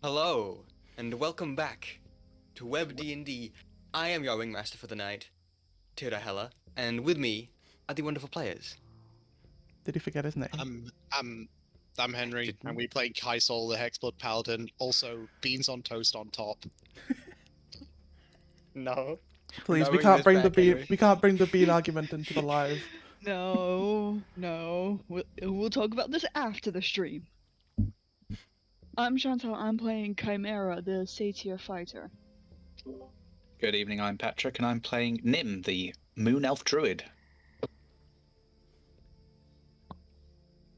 Hello, and welcome back to WebDND. I am your ringmaster for the night, Theo, and with me are the wonderful players. Did he forget his name? I'm Henry, and we play Kaisol, the Hexblood Paladin. Also, beans on toast on top. No. Please, not we bringing can't this bring the back, bean. Henry. We can't bring the bean argument into the live. No. We'll talk about this after the stream. I'm Chantelle. I'm playing Chimera, the satyr fighter. Good evening, I'm Patrick, and I'm playing Nim, the Moon Elf Druid.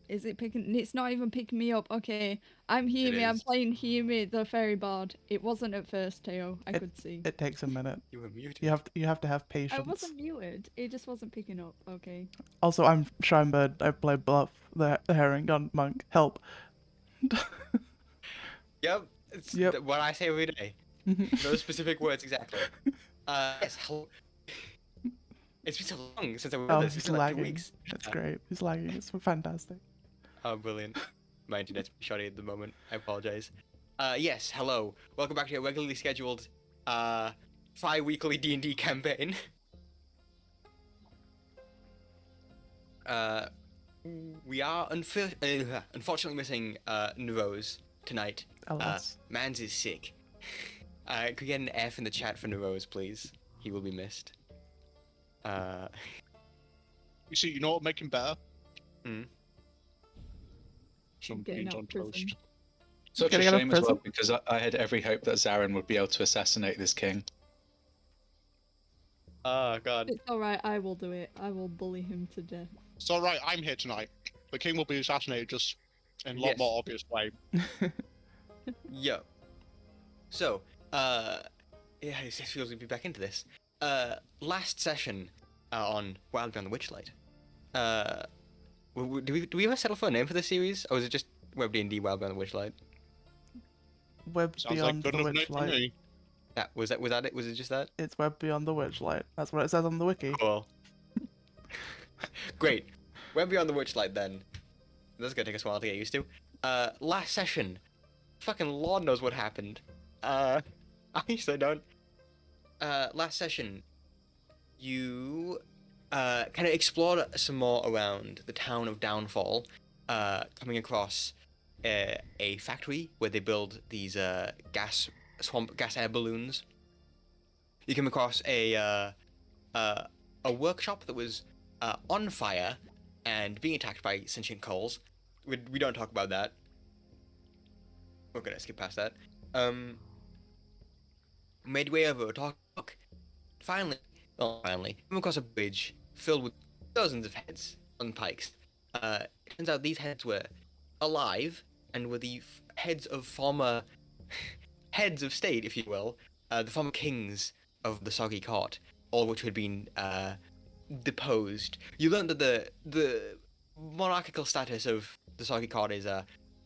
Is it picking? It's not even picking me up. Okay, I'm Hiyimi. I'm is. playing Hiyimi, the fairy bard. It wasn't at first, Theo. I could see. It takes a minute. You were muted. You have to have I patience. wasn't muted. It just wasn't picking up. Okay. Also, I'm Shrinebird. I play Bluff, the herring gun monk. Help. Yep. It's Yep. what I say every day. Those specific words exactly. Yes. Hello. It's been so long since I was Oh, this. It's he's been like 2 lagging. weeks. That's great. He's lagging. It's fantastic. Oh, brilliant. My internet's shoddy at the moment. I apologize. Yes, hello. Welcome back to your regularly scheduled, bi-weekly D&D campaign. We are unfortunately missing, Narose tonight. Alas. Mans is sick. Could we get an F in the chat for Narose, please? He will be missed. You see, you know what make him better? Mm. Some Getting beans out on of prison. toast. Such a Getting out of shame as well, prison? because I had every hope that Zaren would be able to assassinate this king. Oh, God. It's alright. I will do it. I will bully him to death. It's alright, I'm here tonight. The king will be assassinated just in a lot Yes. more obvious way. Yo. So, yeah, it feels to be back into this. Last session on Wild Beyond the Witchlight. Do we ever settle for a name for this series, or was it just WebDND Wild Beyond the Witchlight? Web Sounds beyond like good the enough name for witchlight. me. Was that it? Was it just that? It's Web beyond the witchlight. That's what it says on the wiki. Cool. Great. Web Beyond the Witchlight then. That's gonna take us a while to get used to. Last session. Fucking Lord knows what happened. I so don't. Last session, you kind of explored some more around the town of Downfall, coming across a factory where they build these gas air balloons. You come across a workshop that was on fire and being attacked by sentient coals. We don't talk about that. We're gonna skip past that. Made way over a talk. Finally, come across a bridge filled with dozens of heads on pikes. Turns out these heads were alive and were the heads of former heads of state, if you will, the former kings of the Soggy court, all of which had been deposed. You learned that the monarchical status of the Soggy court is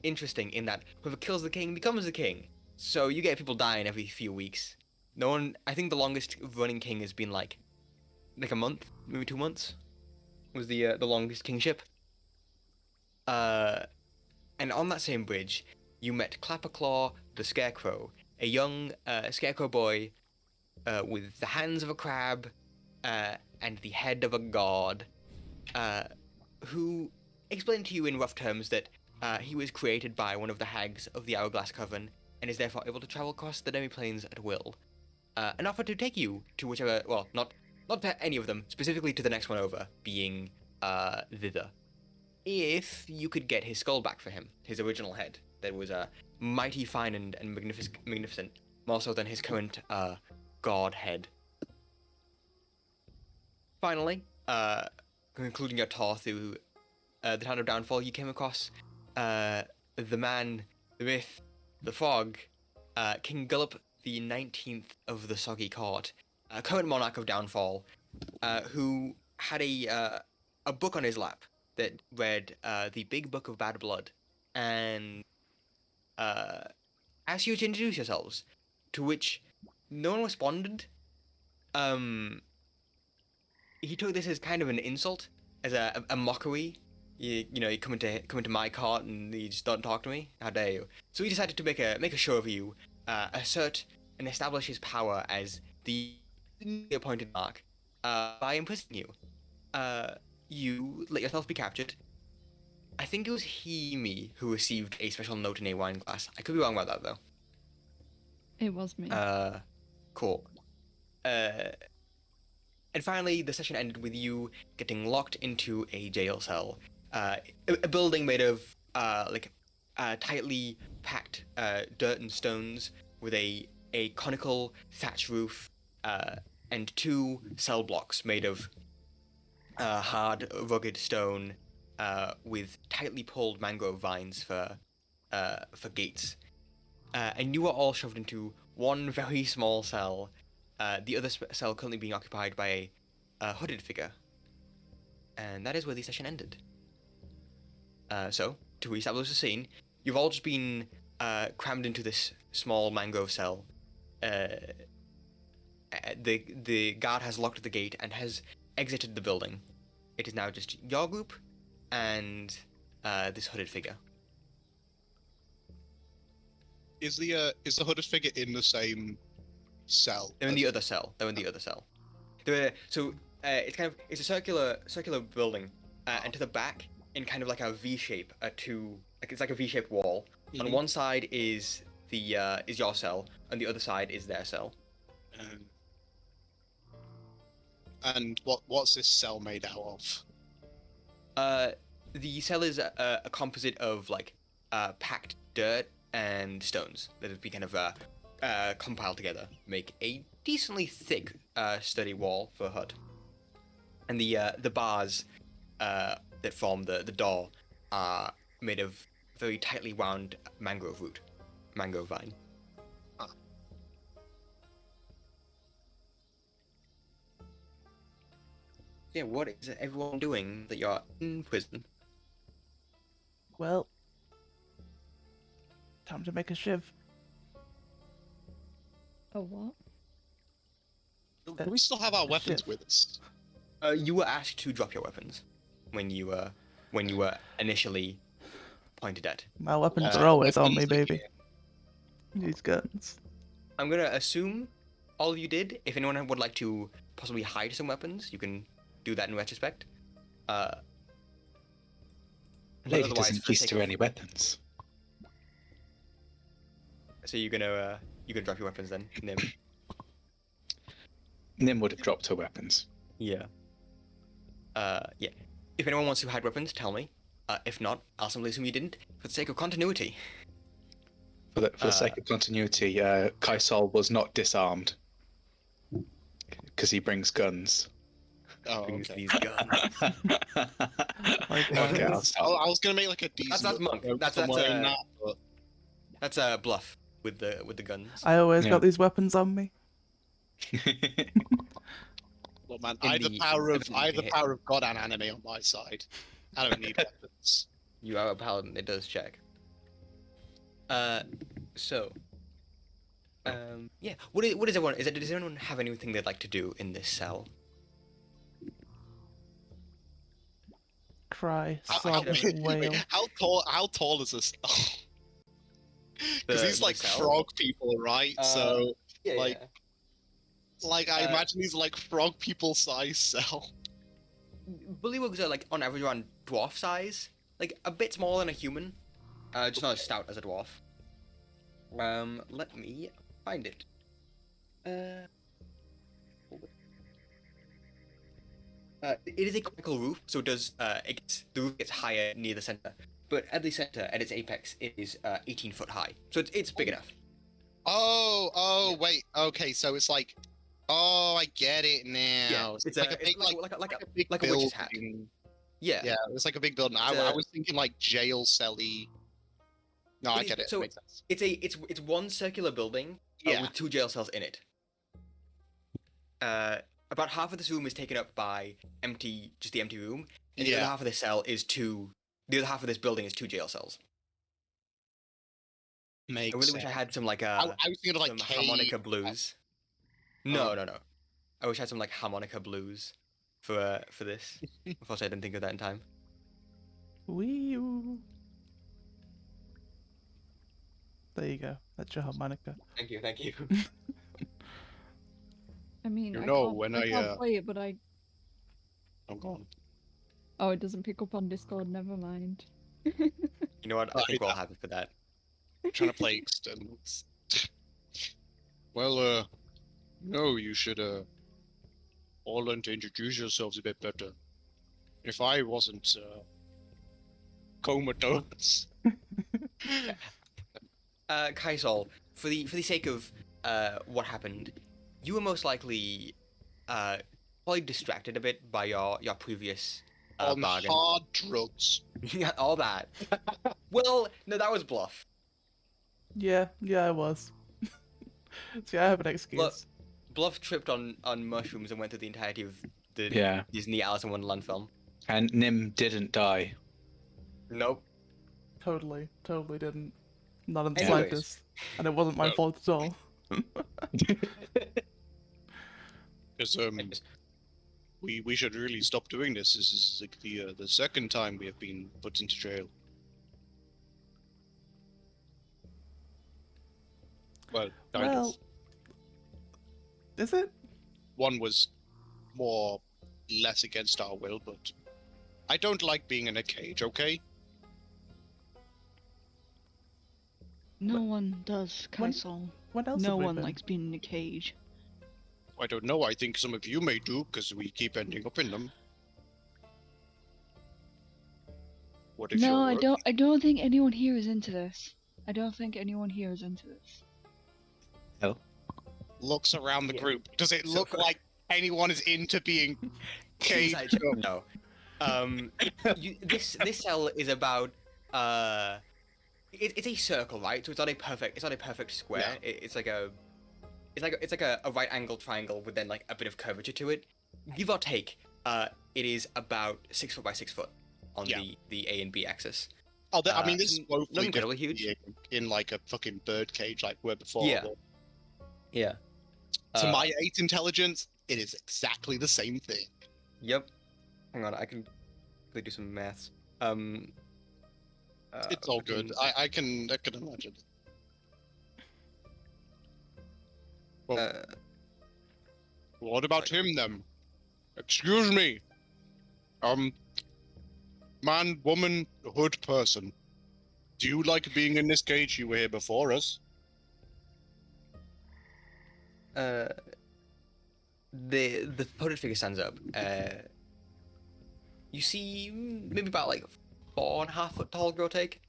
interesting in that whoever kills the king becomes the king. So you get people dying every few weeks. No one, I think the longest running king has been like a month, maybe 2 months, was the longest kingship. And on that same bridge, you met Clapperclaw the Scarecrow, a young scarecrow boy with the hands of a crab and the head of a god, who explained to you in rough terms that he was created by one of the hags of the Hourglass Coven and is therefore able to travel across the demi-planes at will. And offered to take you to whichever, well, not to any of them, specifically to the next one over, being thither. If you could get his skull back for him, his original head, that was mighty fine and magnificent, more so than his current god head. Finally, concluding your tour through the town of Downfall, you came across the man with the frog, King Gullop the 19th of the Soggy Court, current monarch of Downfall, who had a book on his lap that read the Big Book of Bad Blood, and asked you to introduce yourselves, to which no one responded. He took this as kind of an insult, as a mockery you come into my cart and you just don't talk to me. How dare you? So he decided to make a show of you, assert and establish his power as the appointed mark, by imprisoning you. You let yourself be captured. I think it was Hiyimi who received a special note in a wine glass. I could be wrong about that though. It was me. Cool. And finally, the session ended with you getting locked into a jail cell, a building made of tightly packed dirt and stones with a conical thatch roof, and 2 cell blocks made of hard, rugged stone, with tightly pulled mangrove vines for gates. And you are all shoved into one very small cell, the other cell currently being occupied by a hooded figure. And that is where the session ended. So, to reestablish the scene, you've all just been crammed into this small mangrove cell. The guard has locked the gate and has exited the building. It is now just your group and this hooded figure. Is the hooded figure in the same cell? They're in the other cell. It's a circular building, and to the back, in kind of like a V shape, it's like a V-shaped wall. Mhm. On one side is your cell, and the other side is their cell. And what's this cell made out of? The cell is a composite of packed dirt and stones that have been kind of compiled together, make a decently thick, sturdy wall for a hut. And the bars that form the door are made of very tightly wound mangrove vine. Yeah, what is everyone doing that you're in prison? Well, time to make a shiv. Oh, what? Do we still have our weapons Shit. with us? You were asked to drop your weapons when you were initially pointed at. My weapons Uh, are always on me, weapons, like, baby. These guns. I'm gonna assume all of you did. If anyone would like to possibly hide some weapons, you can do that in retrospect. But Lady otherwise, doesn't for the used sake to of- any weapons. So you're gonna drop your weapons then, Nim. Nim would have dropped her weapons. Yeah. Yeah. If anyone wants to hide weapons, tell me. If not, I'll simply assume you didn't, for the sake of continuity. For the sake of continuity, Kaisol was not disarmed because he brings guns. Oh, Brings okay. these guns. Like, Okay, what? I'll I stop. was gonna make like a decent. That's Monk. joke That's somewhere in that, but That's Bluff with the guns. I always Yeah. got these weapons on me. look, man, In I have the the power of event you hit. God and anime on my side. I don't need weapons. You are a paladin. It does check. So. Yeah. What is everyone? Does anyone have anything they'd like to do in this cell? Cry, How- sob, how- wail. How tall is this? Because these The like cell? frog people, right? So Yeah. like- I Uh, imagine these like frog people size cell. Bullywugs are on average around dwarf size, a bit smaller than a human, just not as stout as a dwarf. Let me find it. It is a conical roof, so the roof gets higher near the center, but at the center, at its apex, it is 18 foot high, so it's big enough. Oh, Yeah. wait. Okay, so it's like, oh, I get it now. Yeah, it's like a big, a big like a witch's hat. building. Yeah. Yeah, it's like a big building. I It's, was thinking like jail celly. No, I It is- get it. so Makes sense. It's one circular building Yeah. with 2 jail cells in it. About half of this room is taken up by just the empty room, and the other Yeah. half of this cell is the other half of this building is 2 jail cells. Makes I really wish I sense. had some I was thinking of like some cave. harmonica blues. No. I wish I had some harmonica blues for this. Unfortunately, I didn't think of that in time. Wee -oo. There you go. That's your harmonica. Thank you, thank you. I mean, You I know, can't, when I I, can't play it, but I. I'm gone. Oh, it doesn't pick up on Discord. Never mind. You know what? I think we're all yeah. happy for that. Trying to play externals. Well, no, you should, all learn to introduce yourselves a bit better. If I wasn't, comatose. Kaisol, for the sake of what happened, you were most likely probably distracted a bit by your previous on bargain. hard drugs. Yeah, all that. Well, no, that was Bluff. Yeah, I was. See, I have an excuse. Bluff tripped on mushrooms and went through the entirety of the Yeah. Disney Alice in Wonderland film. And Nim didn't die. Nope. Totally didn't. Not in the Anyways. slightest. And it wasn't my Well. fault at all. Because, we should really stop doing this. This is like the second time we have been put into jail. Well, kind Well, of. is it? One was more less against our will, but I don't like being in a cage, okay? No one does, When- Kaisol. When else No have we one been? likes being in a cage. I don't know. I think some of you may do, because we keep ending up in them. What if No, you're... I don't think anyone here is into this. I don't think anyone here is into this. looks around the Yeah. group? Does it So- look like anyone is into being caged? Inside joke, no. This cell is about it's a circle, right? So it's not a perfect square. Yeah. It's like a right angle triangle with then like a bit of curvature to it. Give or take, it is about 6 foot by 6 foot on Yeah. the A and B axis. Oh, I mean, this is not woefully incredibly different huge. being in like a fucking bird cage like we were before. Yeah. but Yeah. To my 8 intelligence, it is exactly the same thing. Yep. Hang on, I can quickly do some maths. It's all good. I can imagine. Well, what about him then? Excuse me. Man, woman, hood person. Do you like being in this cage? You were here before us. The hooded figure stands up. You see maybe about like 4.5 foot tall grow take.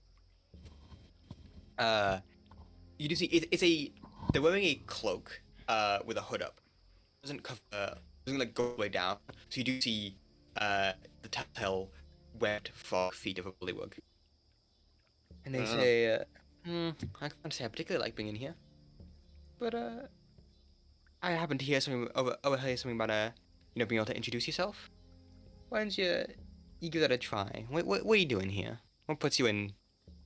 You do see they're wearing a cloak with a hood up. Doesn't like go all the way down. So you do see the telltale webbed frog feet of a bullywug. And they say, I can't say I particularly like being in here, but I happened to hear something overhear something about being able to introduce yourself. Why don't you give that a try? What are you doing here? What puts you in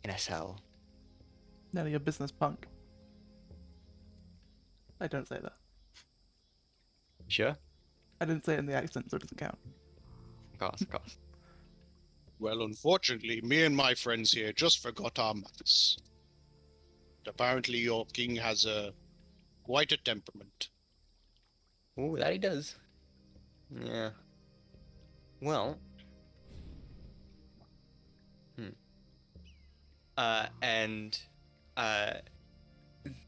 a cell? None of your business, punk. I don't say that. Sure. I didn't say it in the accent, so it doesn't count. Of course. Well, unfortunately, me and my friends here just forgot our mothers. Apparently, your king has quite a temperament. Ooh, that he does. Yeah. Well.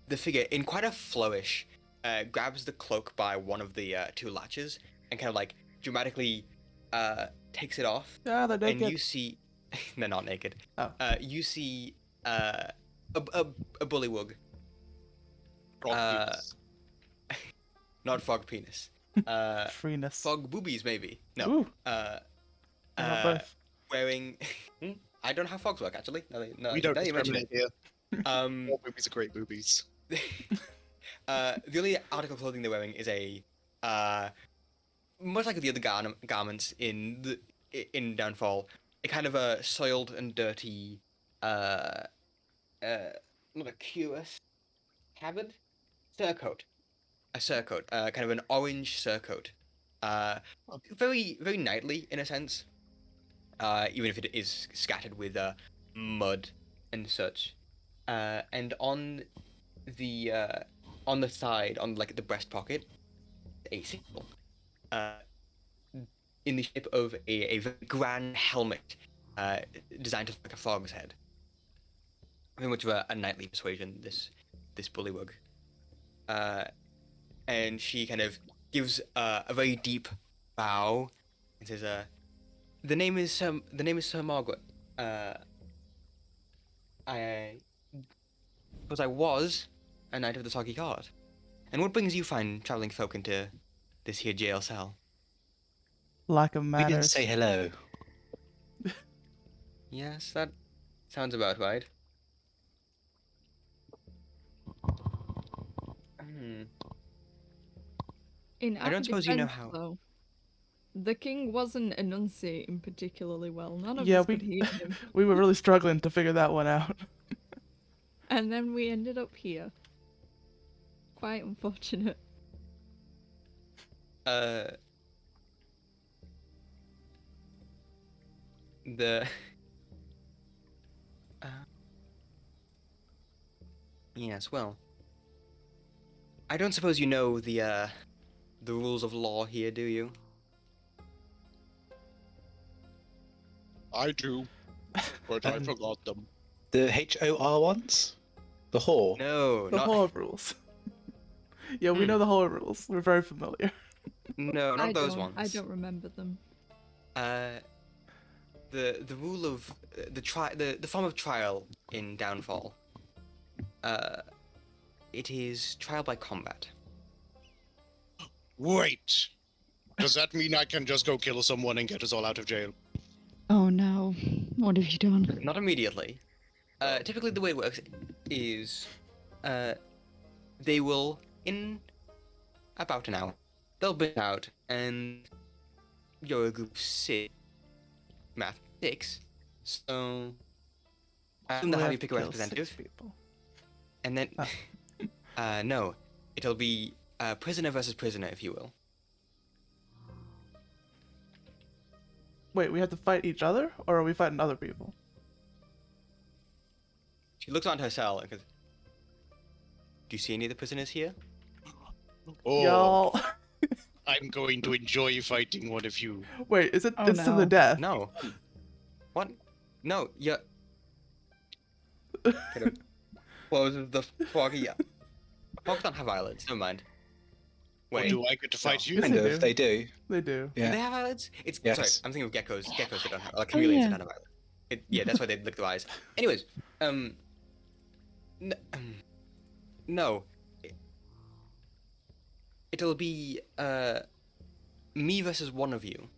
The figure, in quite a flourish, grabs the cloak by one of the 2 latches and kind of like dramatically takes it off. Yeah, they're naked. And you see, they're not naked. Oh. You see a bullywug. Frog Not frog penis. Freeness. Frog boobies, maybe. No. Ooh. Uh, Both. wearing. I don't know how frogs work actually. No, we don't now you mention discriminate it. here. Um, All boobies are great boobies. the only article of clothing they're wearing is a much like the other garments in Downfall, a kind of a soiled and dirty not a cuirass, tabard, surcoat, a surcoat, kind of an orange surcoat, very very knightly in a sense. even if it is scattered with mud and such. And on the side, on like the breast pocket, a symbol, in the shape of a very grand helmet, designed to look like a frog's head. Very much of a knightly persuasion. This bullywug. And she kind of gives a very deep bow and says, the name is Sir Margaret. I suppose I was a knight of the Soggy Card. And what brings you fine traveling folk into this here jail cell? Lack of We manners. didn't say hello. Yes, that sounds about right. In I our don't suppose you know defense, how- though, the king wasn't enunciating particularly well. None of Yeah, us could hear him. we were really struggling to figure that one out. And then we ended up here. Quite unfortunate. The yes, well, I don't suppose you know the rules of law here, do you? I do, but I forgot them. The HOR ones? The whore? No, The not horror rules. Yeah, we know the horror rules. We're very familiar. no, not those ones. I don't remember them. The rule of the form of trial in Downfall. It is trial by combat. Wait! Does that mean I can just go kill someone and get us all out of jail? Oh no. What have you done? Not immediately. Typically, the way it works is, they will in about an hour. They'll bring out and you're a group of math 6. So I assume they'll We have have you to pick a kill 6 representative, people. and then no, it'll be prisoner versus prisoner, if you will. Wait, we have to fight each other, or are we fighting other people? She looks onto her cell and goes, "Do you see any of the prisoners here?" Oh, Y'all. I'm going to enjoy fighting one of you. Wait, is it? Oh, it's to no. the death. No. What? No, yeah. Kind of closes the foggy. Fogs don't have eyelids. Never mind. Or Wait. do I get to fight No. you? Yes, Kind they of, do. they do. They do. Do Yeah. they have eyelids? It's Yes. sorry. I'm thinking of geckos. Geckos that don't have, like chameleons yeah. that don't have eyelids. Yeah, that's why they lick their eyes. Anyways, no. It'll be me versus one of you.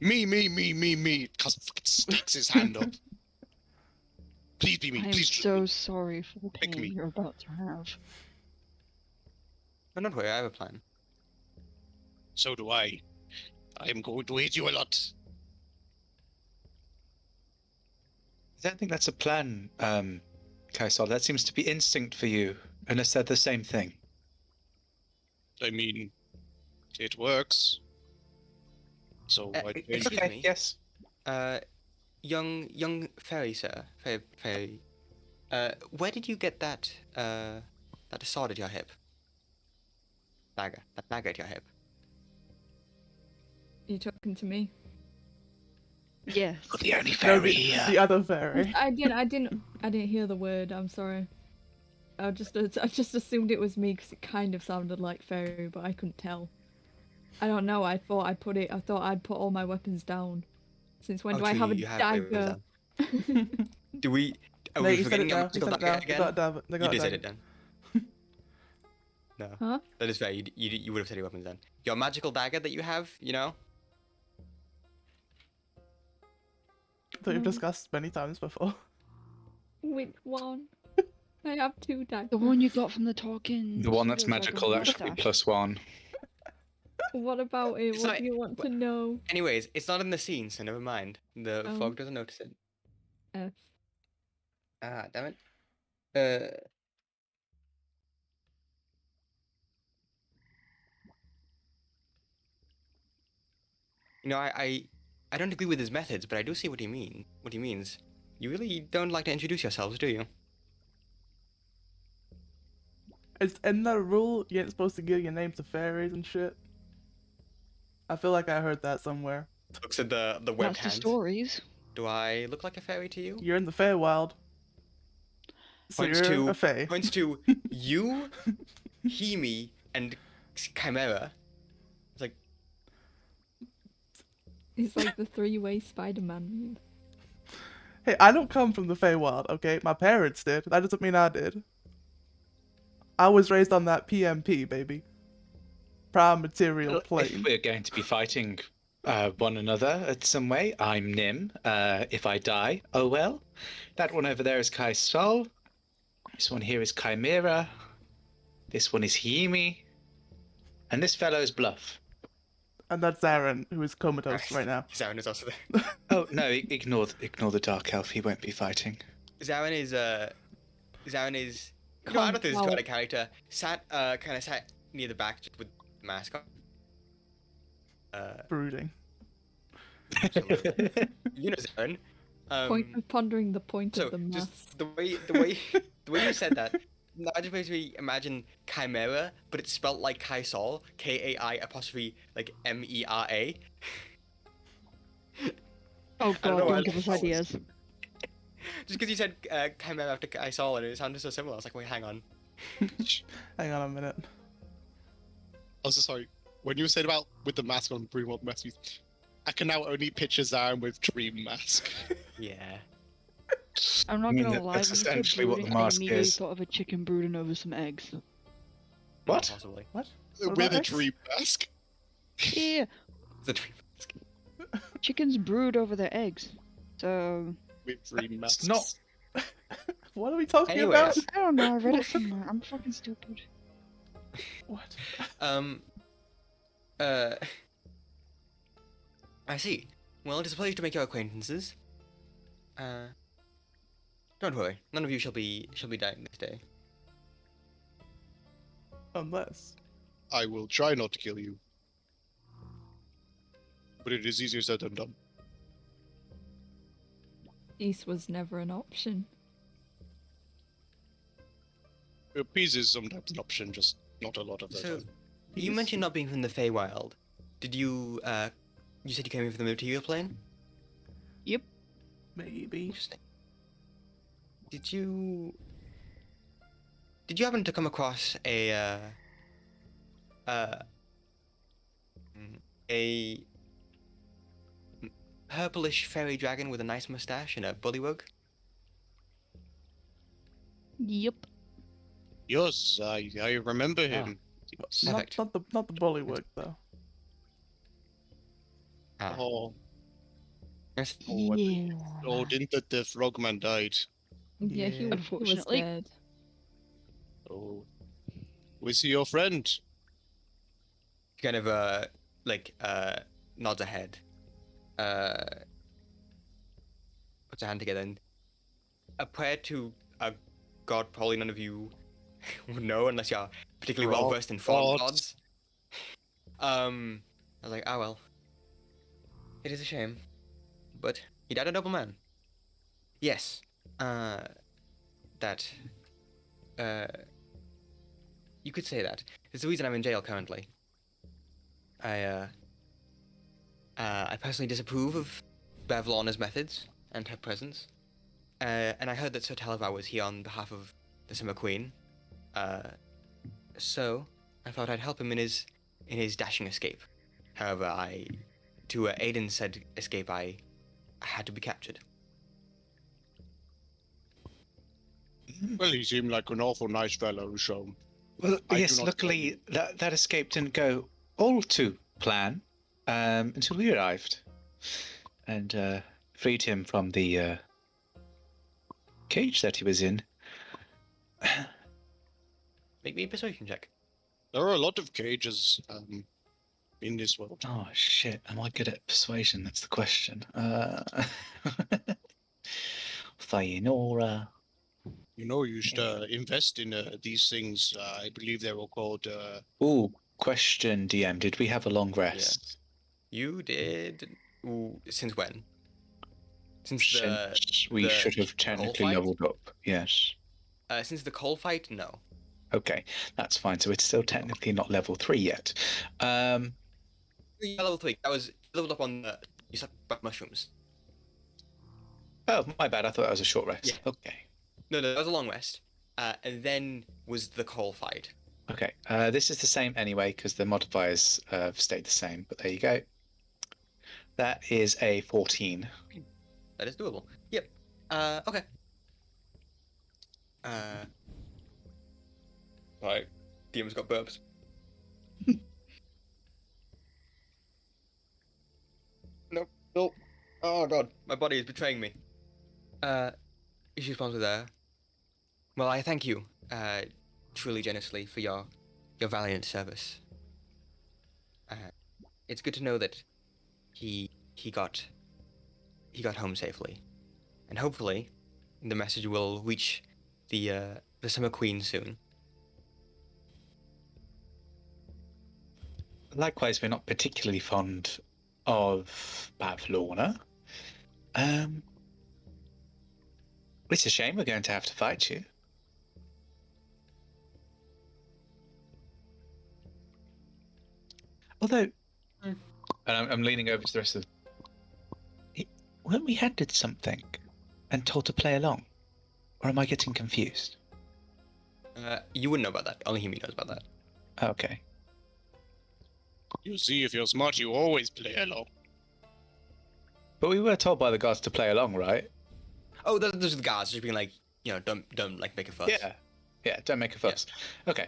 Me. Cuz fucking sticks his hand up. Please be me. I am Please shoot so me. sorry for the Pick pain me. you're about to have. No, don't worry. I have a plan. So do I. I am going to hate you a lot. I don't think that's a plan, Kaisal. That seems to be instinct for you, unless they're the same thing. I mean, it works. So I Excuse changed. me. Yes. Young fairy, sir. Fairy. Where did you get that sword at your hip? Dagger. That dagger at your hip. You talking to me? Yes. You're the only No, fairy here. the other fairy. I didn't hear the word. I'm sorry. I just assumed it was me because it kind of sounded like fairy, but I couldn't tell. I don't know. I thought I'd put all my weapons down. Since when Oh, do I true, have a you weapons dagger? down. Do we? Are No, we you said it forgetting a now. You magical said it dagger now. They again? got dagger. They You got did say dagger. it then. No. Huh? That is fair. You would have said your weapons then. Your magical dagger that you have, you know? That we've discussed many times before. Which one? I have 2 daggers. The one you got from the talking. The one that's she looks like a magical, that should be mustache. +1. What about it? It's What not- do you want to know? Anyways, it's not in the scene, so never mind. The Oh. fog doesn't notice it. F. Ah, damn it. You know, I I don't agree with his methods, but I do see what he means. You really don't like to introduce yourselves, do you? Isn't that a rule? You ain't supposed to give your name to fairies and shit. I feel like I heard that somewhere. Looks at the web That's the hands. stories. Do I look like a fairy to you? You're in the Feywild. So Points you're to a fae. points to you, Hiyimi, and Chimera. It's like, It's like the three-way Spider-Man move. Hey, I don't come from the Feywild, okay? My parents did. That doesn't mean I did. I was raised on that PMP, baby. Prime material Well, plane. if we're going to be fighting one another at some way, I'm Nim. If I die, oh well. That one over there is Kai Sol. This one here is Chimera. This one is Hiyimi. And this fellow is Bluff. And that's Zaren, who is comatose right now. Zaren is also there. Oh no, ignore the dark elf. He won't be fighting. Zaren is no, I don't think this is Well- kind of character. Kind of sat near the back just with the mask on. Brooding. You know Zaren. Pondering the point So of the mask. just the way you said that, now just makes me imagine Chimera, but it's spelled like Kaisol, Kai like Mera. Oh I don't god, know why don't give us ideas. Just because you said Chimera after Kaisol and it sounded so similar, I was like, wait, hang on. Hang on a minute. I'm so sorry. When you said about with the mask on Brewmont Mess, I can now only picture Zaren with Dream Mask. Yeah. I'm not I mean, gonna lie, that's when you said essentially what the brooding, I mask immediately is. thought of a chicken brooding over some eggs. What? Possibly. What? What With about a X? Dream Mask. Yeah, The dream mask. chickens brood over their eggs. So, With Dream It's Mask. not. What are we talking Anyways. about? I don't know, I read it somewhere. I'm fucking stupid. What? I see. Well, it is a pleasure to make your acquaintances. Don't worry, none of you shall be dying this day. Unless. I will try not to kill you. But it is easier said than done. Peace was never an option. Peace is sometimes an option, just not a lot of the So, time. you mentioned not being from the Feywild. Did you, you said you came in from the material plane? Yep. Maybe. Interesting. Did you happen to come across a purplish fairy dragon with a nice mustache and a bullywug? Yep. Yes, I remember him. Yes. Perfect. Not the bullywug though. Ah, Oh, yes. Oh, I Yeah. oh, didn't the frogman died? Yeah, he Yeah. was Unfortunately. dead. Oh. Was he your friend? Kind of nods ahead. Puts a hand together and a prayer to a god probably none of you would know unless you're particularly well versed in frog gods. I was like, ah well. It is a shame. But he died a noble man. Yes. That you could say that. It's the reason I'm in jail currently. I personally disapprove of Bavlana's methods and her presence. And I heard that Sir Talavar was here on behalf of the Summer Queen. So I thought I'd help him in his dashing escape. However, to Aiden's said escape, I had to be captured. Well, he seemed like an awful nice fellow, so Well, I do yes. not Luckily, that escape didn't go all to plan until we arrived, and freed him from the cage that he was in. Make me a persuasion check. there are a lot of cages in this world. Oh shit! Am I good at persuasion? That's the question. Fëanora. You know, you should invest in these things. I believe they were called. Ooh, question, DM. Did we have a long rest? Yes. You did Since when? Since the Since we the should have coal technically fight? leveled up. Yes. Since the coal fight, no. Okay, that's fine. So it's still technically not level 3 yet. Yeah, level 3. I was leveled up on the. You said about mushrooms. Oh, my bad. I thought that was a short rest. Yeah. Okay. No, that was a long rest. And then was the coal fight. Okay. This is the same anyway because the modifiers have stayed the same. But there you go. That is a 14. That is doable. Yep. Okay. Right. DM's got burps. Nope. Nope. Oh god, my body is betraying me. She responds with well, I thank you, truly generously for your valiant service. It's good to know that he got home safely, and hopefully, the message will reach the Summer Queen soon. Likewise, we're not particularly fond of Fëanora. It's a shame we're going to have to fight you. Although, and I'm leaning over to the rest of weren't we handed something and told to play along? Or am I getting confused? You wouldn't know about that. Only Hiyimi knows about that. Okay. You see, if you're smart, you always play along. But we were told by the guards to play along, right? Oh, those are the guards just being like, don't like make a fuss. Yeah, don't make a fuss. Okay.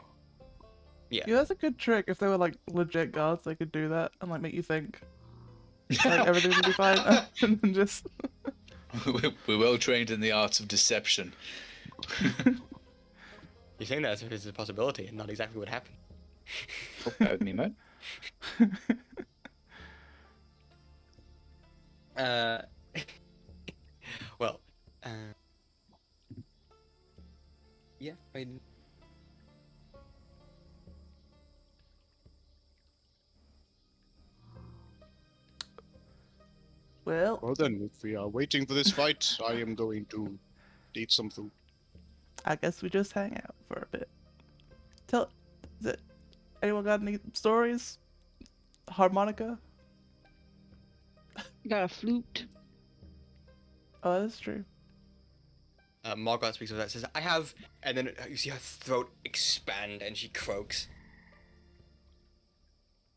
Yeah. Yeah, that's a good trick. If they were like legit guards, they could do that and like make you think like everything would be fine, and then just. We're well trained in the arts of deception. You're saying that as if it's a possibility and not exactly what happened. Bear with me, mate. Well, yeah, I mean, Well, Well then, if we are waiting for this fight, I am going to eat some food. I guess we just hang out for a bit. Anyone got any stories? Harmonica? Got a flute. Oh, that's true. Margaret speaks of that, says, I have, and then you see her throat expand and she croaks.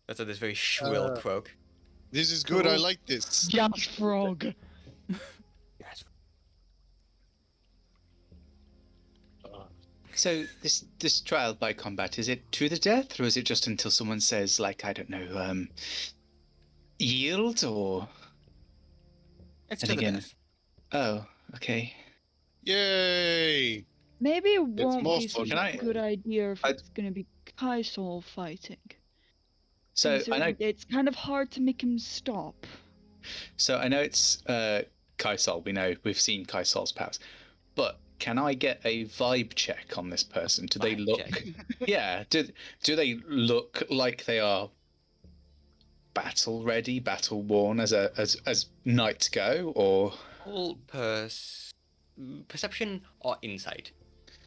That's this very shrill croak. This is good, I Cool. like this. Jazz frog. Yes. So this trial by combat, is it to the death, or is it just until someone says, like, I don't know, yield, or? It's And to the again- death. Oh, okay. Yay! Maybe it won't more be such fun. a good idea if I- it's gonna be Kaisol fighting. So I Considering know. it's kind of hard to make him stop. So I know it's Kaisol. We know we've seen Kaisol's powers, but can I get a vibe check on this person? Do they Vibe look? check. Yeah. Do they look like they are battle ready, battle worn as knights go, or? All perception or insight.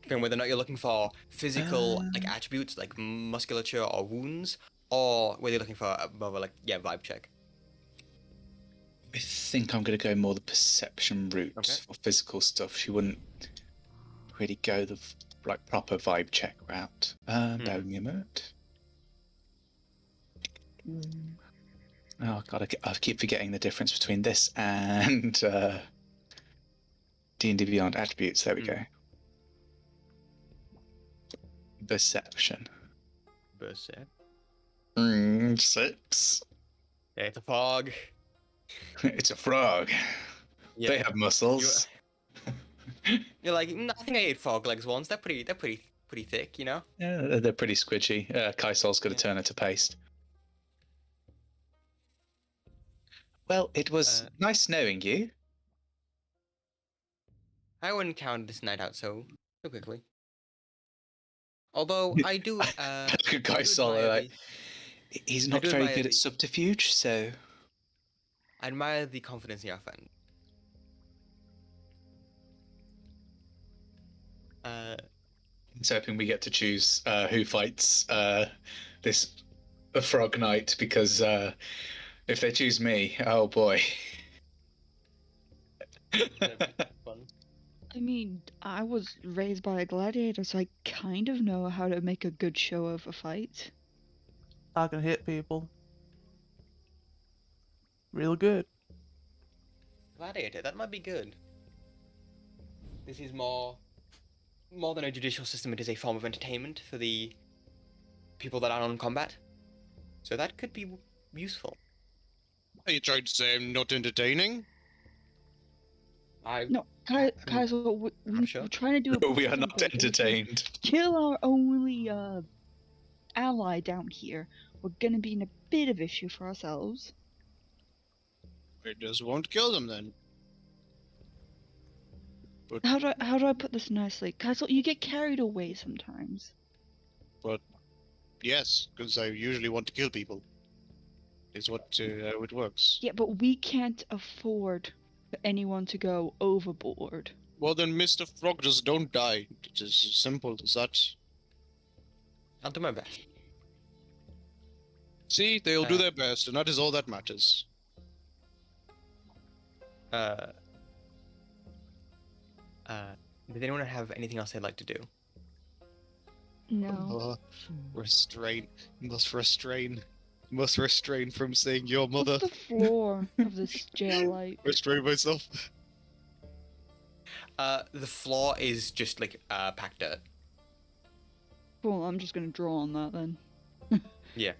Depending whether or not you're looking for physical like attributes like musculature or wounds, or whether you're looking for a more like vibe check. I think I'm going to go more the perception route Okay. for physical stuff. She wouldn't really go the like proper vibe check route. Bear with me a minute. Oh god, I keep forgetting the difference between this and D&D Beyond attributes. There we go. Perception. Percep. 6. Yeah, it's a fog. It's a frog. Yeah. They have muscles. You're like, I think I ate frog legs once. They're pretty thick, you know. Yeah, they're pretty squidgy. Kaisol's got to turn her to paste. Well, it was nice knowing you. I wouldn't count this night out so quickly. Although I do. Look at I do Kaisol, admire like, he's not do very admire good at the- subterfuge, so. I admire the confidence in your friend. It's hoping we get to choose who fights this frog knight, because if they choose me, oh boy. Fun. I mean, I was raised by a gladiator, so I kind of know how to make a good show of a fight. I can hit people. Real good. Gladiator, that might be good. This is more than a judicial system. It is a form of entertainment for the people that are on combat. So that could be useful. Are you trying to say I'm not entertaining? No, Kaiser, we're sure. trying to do a No, we are plan, not but if we entertained. kill our only ally down here, we're gonna be in a bit of issue for ourselves. I just won't kill them then. But How do I put this nicely? Kaiser, you get carried away sometimes. yes, because I usually want to kill people. Is what how it works. Yeah, but we can't afford for anyone to go overboard. Well then, Mr. Frog, just don't die. It's as simple as that. I'll do my best. See, they'll do their best, and that is all that matters. Does anyone have anything else they'd like to do? No. Restrain. Must restrain from saying your mother. What's the floor of this jail like? Restrain myself. The floor is just like packed dirt. Cool, I'm just gonna draw on that then. Yeah.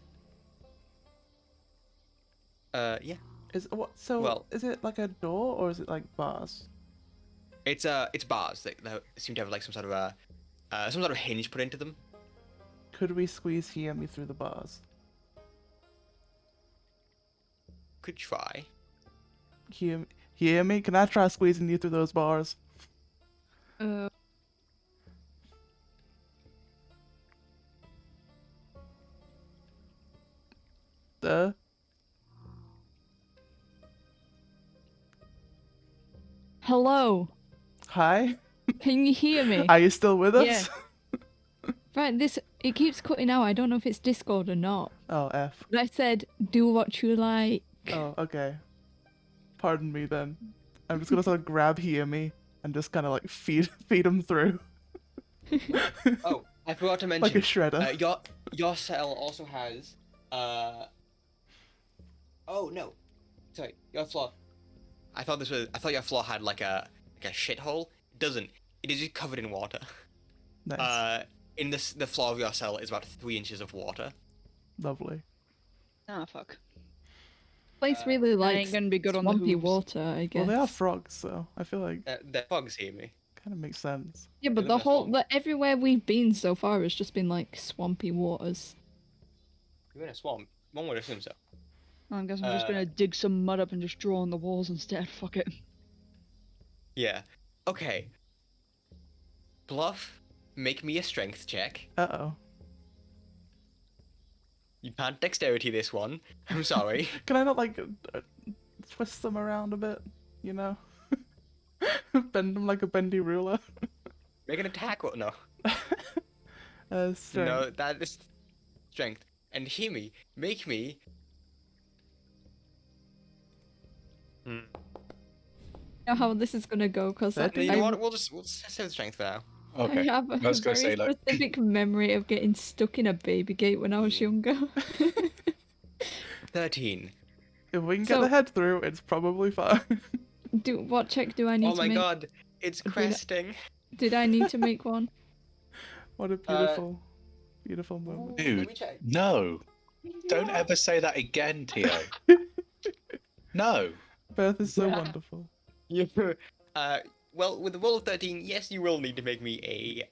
Yeah. Is what? So Well- is it like a door or is it like bars? It's bars that seem to have like some sort of hinge put into them. Could we squeeze Hiyimi through the bars? Could try. Hiyimi, can I try squeezing you through those bars? Hello. Hi? Can you hear me? Are you still with us? Yeah. Right, it keeps cutting out. I don't know if it's Discord or not. Oh, F. But I said, do what you like. Oh, okay. Pardon me then. I'm just gonna sort of grab Hiyimi and just kind of like feed him through. Oh, I forgot to mention. Like a shredder. Your cell also has Oh no, sorry. Your floor. I thought your floor had like a shithole. It doesn't. It is just covered in water. Nice. In the floor of your cell is about 3 inches of water. Lovely. Ah, fuck. Place really likes ain't gonna be good on the swampy hooves. water, I guess. Well, they are frogs, so I feel like The frogs hear me. kind of makes sense. Yeah, but Look the at that whole, swamp. everywhere we've been so far has just been like swampy waters. You're in a swamp. One would assume so. I guess I'm just gonna dig some mud up and just draw on the walls instead. Fuck it. Yeah. Okay. Bluff, make me a strength check. Uh-oh. You can't dexterity this one. I'm sorry. Can I not like twist them around a bit? You know? Bend them like a bendy ruler? Make an attack or no? Strength. No, that is strength. And Hiyimi, make me. You know how this is gonna go, because That- You know what? We'll just save the strength for now. Okay. I have a I was gonna very say, like, specific memory of getting stuck in a baby gate when I was younger. 13. If we can get So- the head through, it's probably fine. What check do I need Oh to my make? god, it's cresting. Did I need to make one? What a beautiful, beautiful moment. Let Dude, me check. no. Don't ever say that again, Theo. No. Birth is so Yeah. wonderful. Well, with the roll of 13, yes, you will need to make me a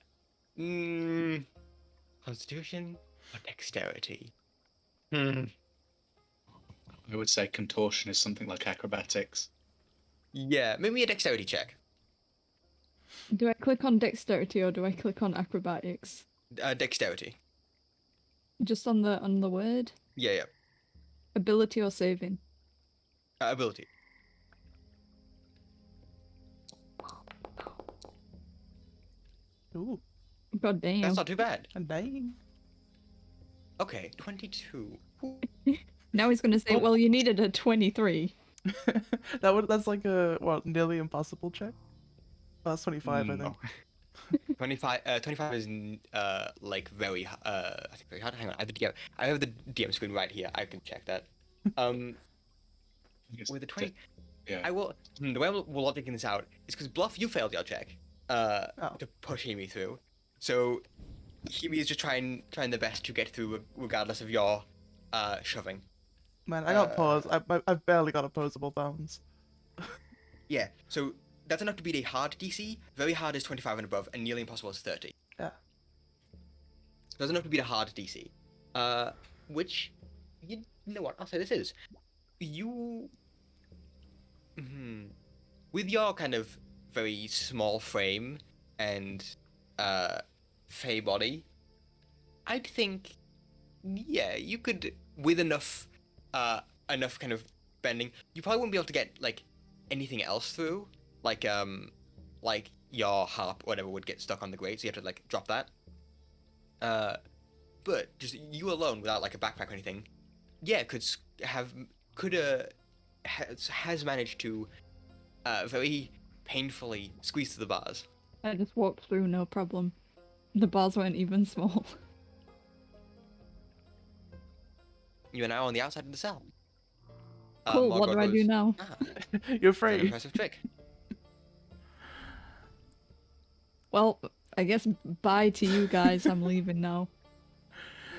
Constitution or Dexterity. I would say contortion is something like acrobatics. Yeah, make me a Dexterity check. Do I click on dexterity or do I click on acrobatics? Dexterity. Just on the word? Yeah. Ability or saving? ability. Ooh, God damn. That's not too bad. and dang. Okay, 22. Now he's gonna say, well, you needed a 23. That's like a what, nearly impossible check? Oh, that's 25, I think. 25 is like very I think very hard. Hang on, I have the DM screen right here. I can check that. With the 20, Yeah. I will. The way we're logicking this out is because Bluff, you failed your check to push Hiyimi through. So Hiyimi is just trying the best to get through regardless of your shoving. Man, I got paws. I've barely got opposable thumbs. Yeah, so that's enough to beat a hard DC. Very hard is 25 and above, and nearly impossible is 30. Yeah. That's enough to beat a hard DC. Which, you know what, I'll say this is. You... With your kind of very small frame and fey body, I'd think, yeah, you could, with enough kind of bending, you probably wouldn't be able to get, like, anything else through. Like your harp or whatever would get stuck on the grate, so you have to, like, drop that. But just you alone, without, like, a backpack or anything, yeah, has managed to very painfully squeeze through the bars. I just walked through, no problem. The bars weren't even small. You are now on the outside of the cell. Cool, what do I do now? You're It's an free. impressive trick. Well, I guess bye to you guys. I'm leaving now.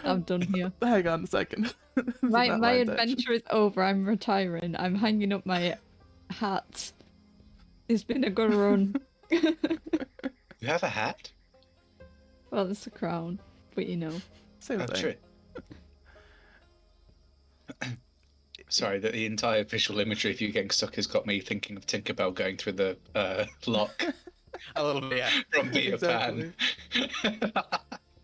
I'm done here. Hang on a second. This is My not my intention. adventure is over. I'm retiring. I'm hanging up my hat. It's been a good run. You have a hat? Well, it's a crown, but you know. Same Oh, thing. true. Sorry, the entire visual imagery of you getting stuck has got me thinking of Tinkerbell going through the lock A little bit, yeah. from Peter Exactly. Pan.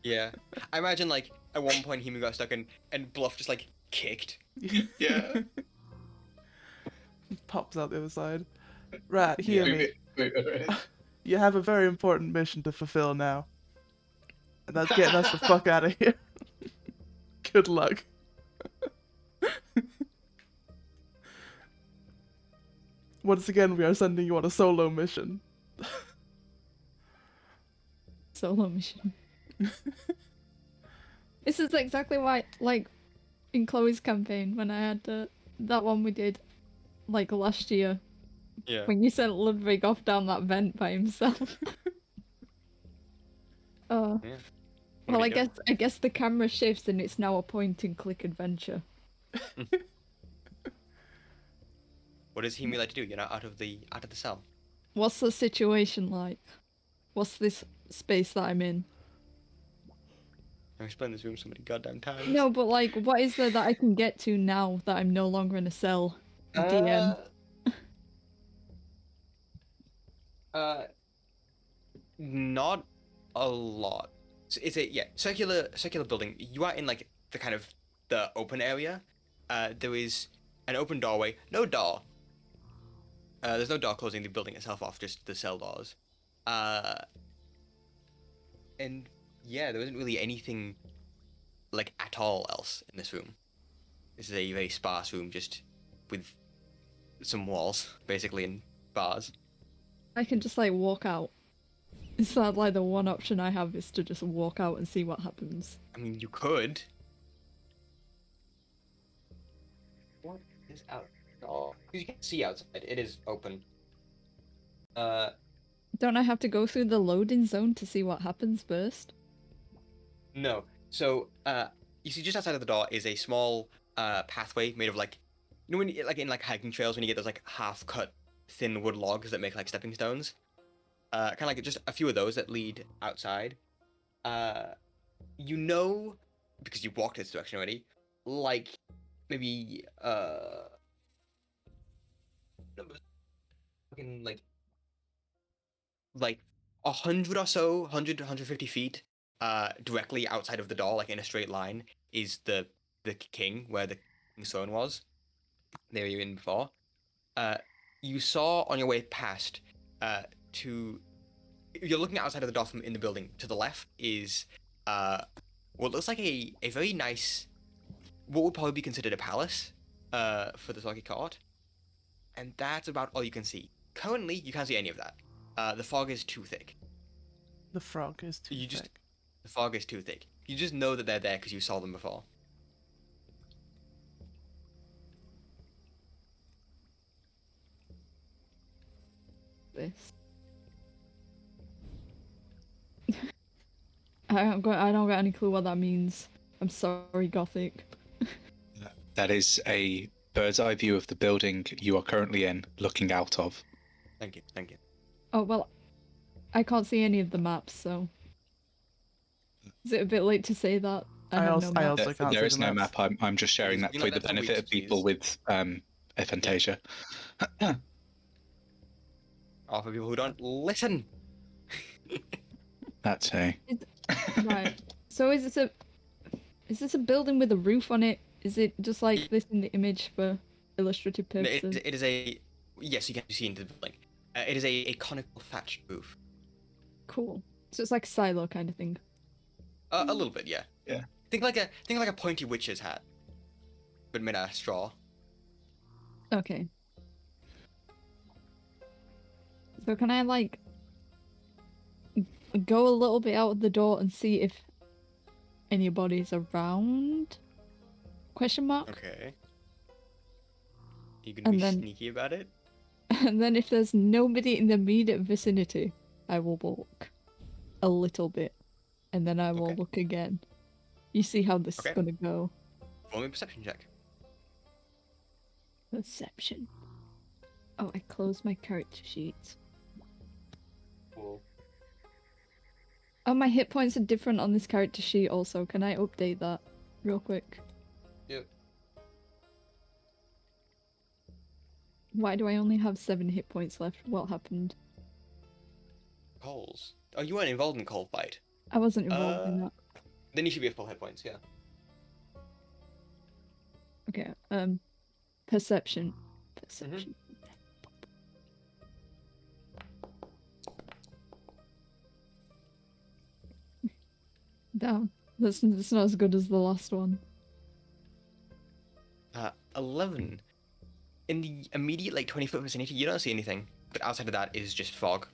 Yeah. I imagine, like, at one point Hiyimi got stuck and Bluff just, like, kicked. Yeah. Pops out the other side. Right, hear me. Wait. You have a very important mission to fulfill now. And that's getting us the fuck out of here. Good luck. Once again, we are sending you on a solo mission. Solo mission. This is exactly why, like, in Chloe's campaign, when I had that one we did, like, last year, Yeah. when you sent Ludwig off down that vent by himself. Oh. Yeah. Well, What do you do? I guess the camera shifts and it's now a point-and-click adventure. What does Hiyimi like to do? You're not out of the cell. What's the situation like? What's this space that I'm in? I've explained this room so many goddamn times. No, but like, what is there that I can get to now that I'm no longer in a cell? DM. Not a lot. So it's a circular building. You are in like the kind of the open area. There is an open doorway. No door. There's no door closing the building itself off, just the cell doors. And yeah, there isn't really anything like at all else in this room. This is a very sparse room, just with some walls, basically, and bars. I can just like walk out. Is that like the one option I have is to just walk out and see what happens? I mean, you could. What is out? Oh, you can see outside. It is open. Don't I have to go through the loading zone to see what happens first? No. So, you see, just outside of the door is a small pathway made of like, you know, when you, like in like hiking trails when you get those like half-cut thin wood logs that make like stepping stones. Kind of like just a few of those that lead outside. You know, because you walked this direction already, like maybe fucking like 100 or so, 100 to 150 feet directly outside of the door, like in a straight line, is the king, where the king's throne was. There you were in before. you saw on your way past to. You're looking outside of the door from in the building. To the left is what looks like a very nice, what would probably be considered a palace for the Soggy court. And that's about all you can see. Currently, you can't see any of that. The fog is too thick. The frog is too thick. The fog is too thick. You just know that they're there because you saw them before. This. I don't got any clue what that means. I'm sorry, Gothic. That is a bird's eye view of the building you are currently in, looking out of. Thank you, thank you. Oh, well, I can't see any of the maps, so... Is it a bit late to say that? I have no map. also can't There see is the no maps. map. I'm just sharing that You for know, the that's a benefit weird of people with aphantasia. Or for people who don't listen. That's a... Right. So is this a building with a roof on it? Is it just like this in the image for illustrative No, purposes? it is a... Yes, you can see into the building. It is a conical thatched roof. Cool. So it's like a silo kind of thing. A little bit, yeah. Yeah. Think like a pointy witch's hat, but made out of straw. Okay. So can I like go a little bit out of the door and see if anybody's around? Question mark. Okay. You gonna And be then- sneaky about it? And then if there's nobody in the immediate vicinity, I will walk a little bit, and then I will Okay. look again. You see how this Okay. is gonna go. Roll me a perception check. Perception. Oh, I closed my character sheet. Cool. Oh, my hit points are different on this character sheet also. Can I update that real quick? Yep. Why do I only have 7 hit points left? What happened? Coals. Oh, you weren't involved in coal fight. I wasn't involved in that. Then you should be at full hit points, yeah. Okay, perception. Perception. Damn, that's not as good as the last one. 11. In the immediate, 20-foot vicinity, you don't see anything. But outside of that is just fog.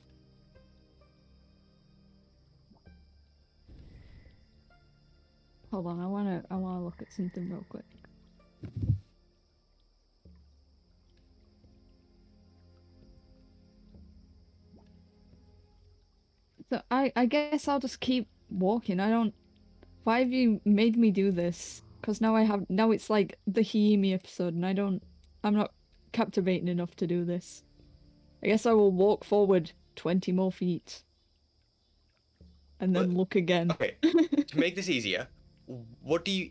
Hold on, I wanna look at something real quick. So I guess I'll just keep walking. Why have you made me do this? Because now it's like the Hiyimi episode, and I'm not captivating enough to do this. I guess I will walk forward 20 more feet. And then look again. Okay, to make this easier, what do you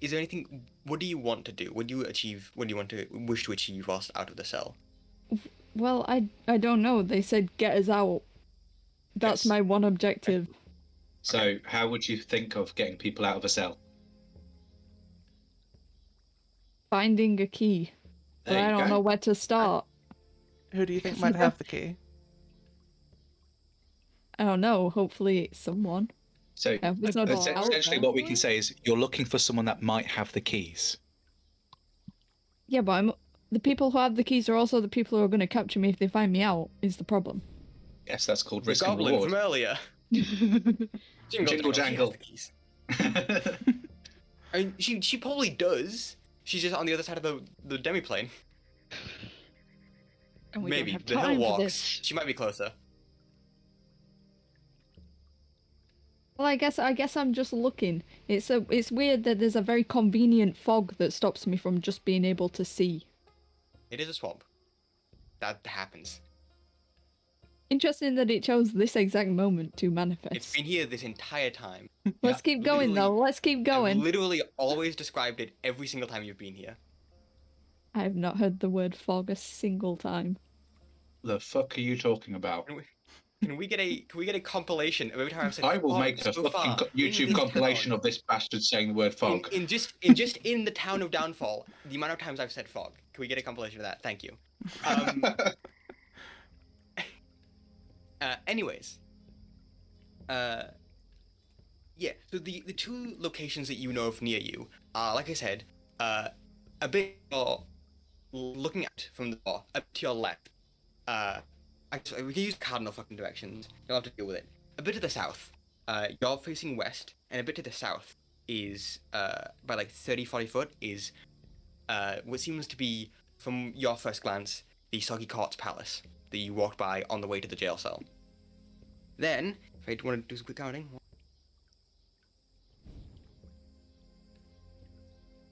want to do? What do you wish to achieve whilst out of the cell? Well, I don't know. They said get us out. That's Yes. my one objective. So, how would you think of getting people out of a cell? Finding a key. But There I you don't go. know where to start. Who do you think might have the key? I don't know. Hopefully it's someone. So, There's no door out essentially, there. what we can say is you're looking for someone that might have the keys. Yeah, but the people who have the keys are also the people who are going to capture me if they find me out, is the problem. Yes, that's called The risk and goblin reward. from earlier. Jingle she has jangle. the keys. I mean, she probably does. She's just on the other side of the demiplane. And we Maybe don't have the hill time for walks. this. She might be closer. Well, I guess I'm just looking. It's weird that there's a very convenient fog that stops me from just being able to see. It is a swamp. That happens. Interesting that it chose this exact moment to manifest. It's been here this entire time. Let's keep going though. Literally- Let's keep I've going. literally always described it every single time you've been here. I have not heard the word fog a single time. The fuck are you talking about? Can we get a compilation of every time I've said I will fog make a so fucking far in YouTube this compilation town? of this bastard saying the word fog. In the town of Downfall, the amount of times I've said fog. Can we get a compilation of that? Thank you. Um, anyways, yeah. So the two locations that you know of near you are, like I said, a bit more looking at from the door, up to your left. Actually, we can use cardinal fucking directions. You'll have to deal with it. A bit to the south, you're facing west, and a bit to the south is by like 30-40 foot is what seems to be, from your first glance, the Soggy Court's palace that you walked by on the way to the jail cell. Then, if I want to do some quick counting,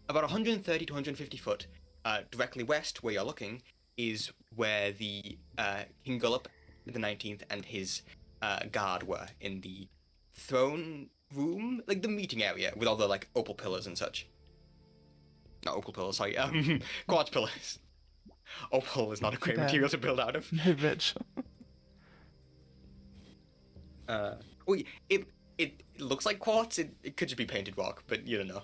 about 130 to 150 foot directly west, where you're looking, is where the King Gullop, the 19th, and his guard were in the throne room, like the meeting area with all the like opal pillars and such. Not opal pillars, sorry, quartz pillars. Opal is not a great Damn. material to build out of. Hey, bitch. Well, it looks like quartz. It could just be painted rock, but you don't know.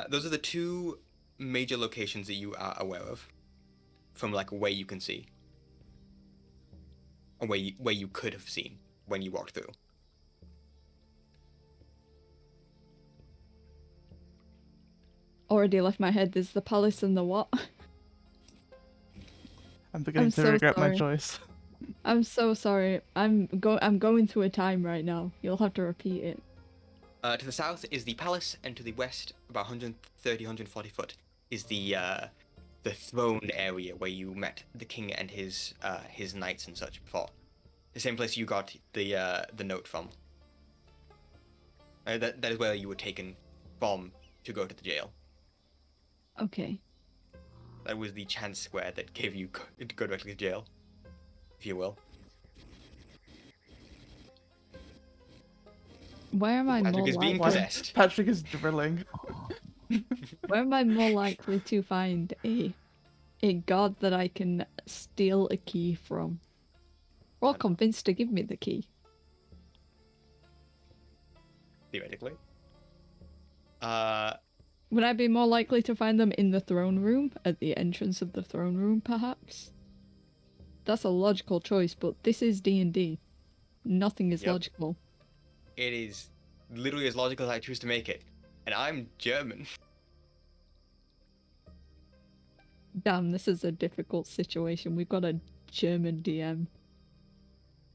Those are the two major locations that you are aware of, from like where you can see, or where you could have seen when you walked through. Already left my head. There's the palace and the what? I'm beginning to so regret my sorry. choice. I'm so sorry. I'm going through a time right now. You'll have to repeat it. To the south is the palace, and to the west, about 130, 140 foot, is the throned area where you met the king and his knights and such before. The same place you got the note from. That is where you were taken from to go to the jail. Okay. That was the chance square that gave you to go directly to jail, if you will. Where am I Patrick more is being likely? possessed. Patrick is drilling. Where am I more likely to find a god that I can steal a key from, or convince to give me the key? Theoretically. Would I be more likely to find them in the throne room, at the entrance of the throne room, perhaps? That's a logical choice, but this is D&D. Nothing is Yep. logical. It is literally as logical as I choose to make it. And I'm German. Damn, this is a difficult situation. We've got a German DM.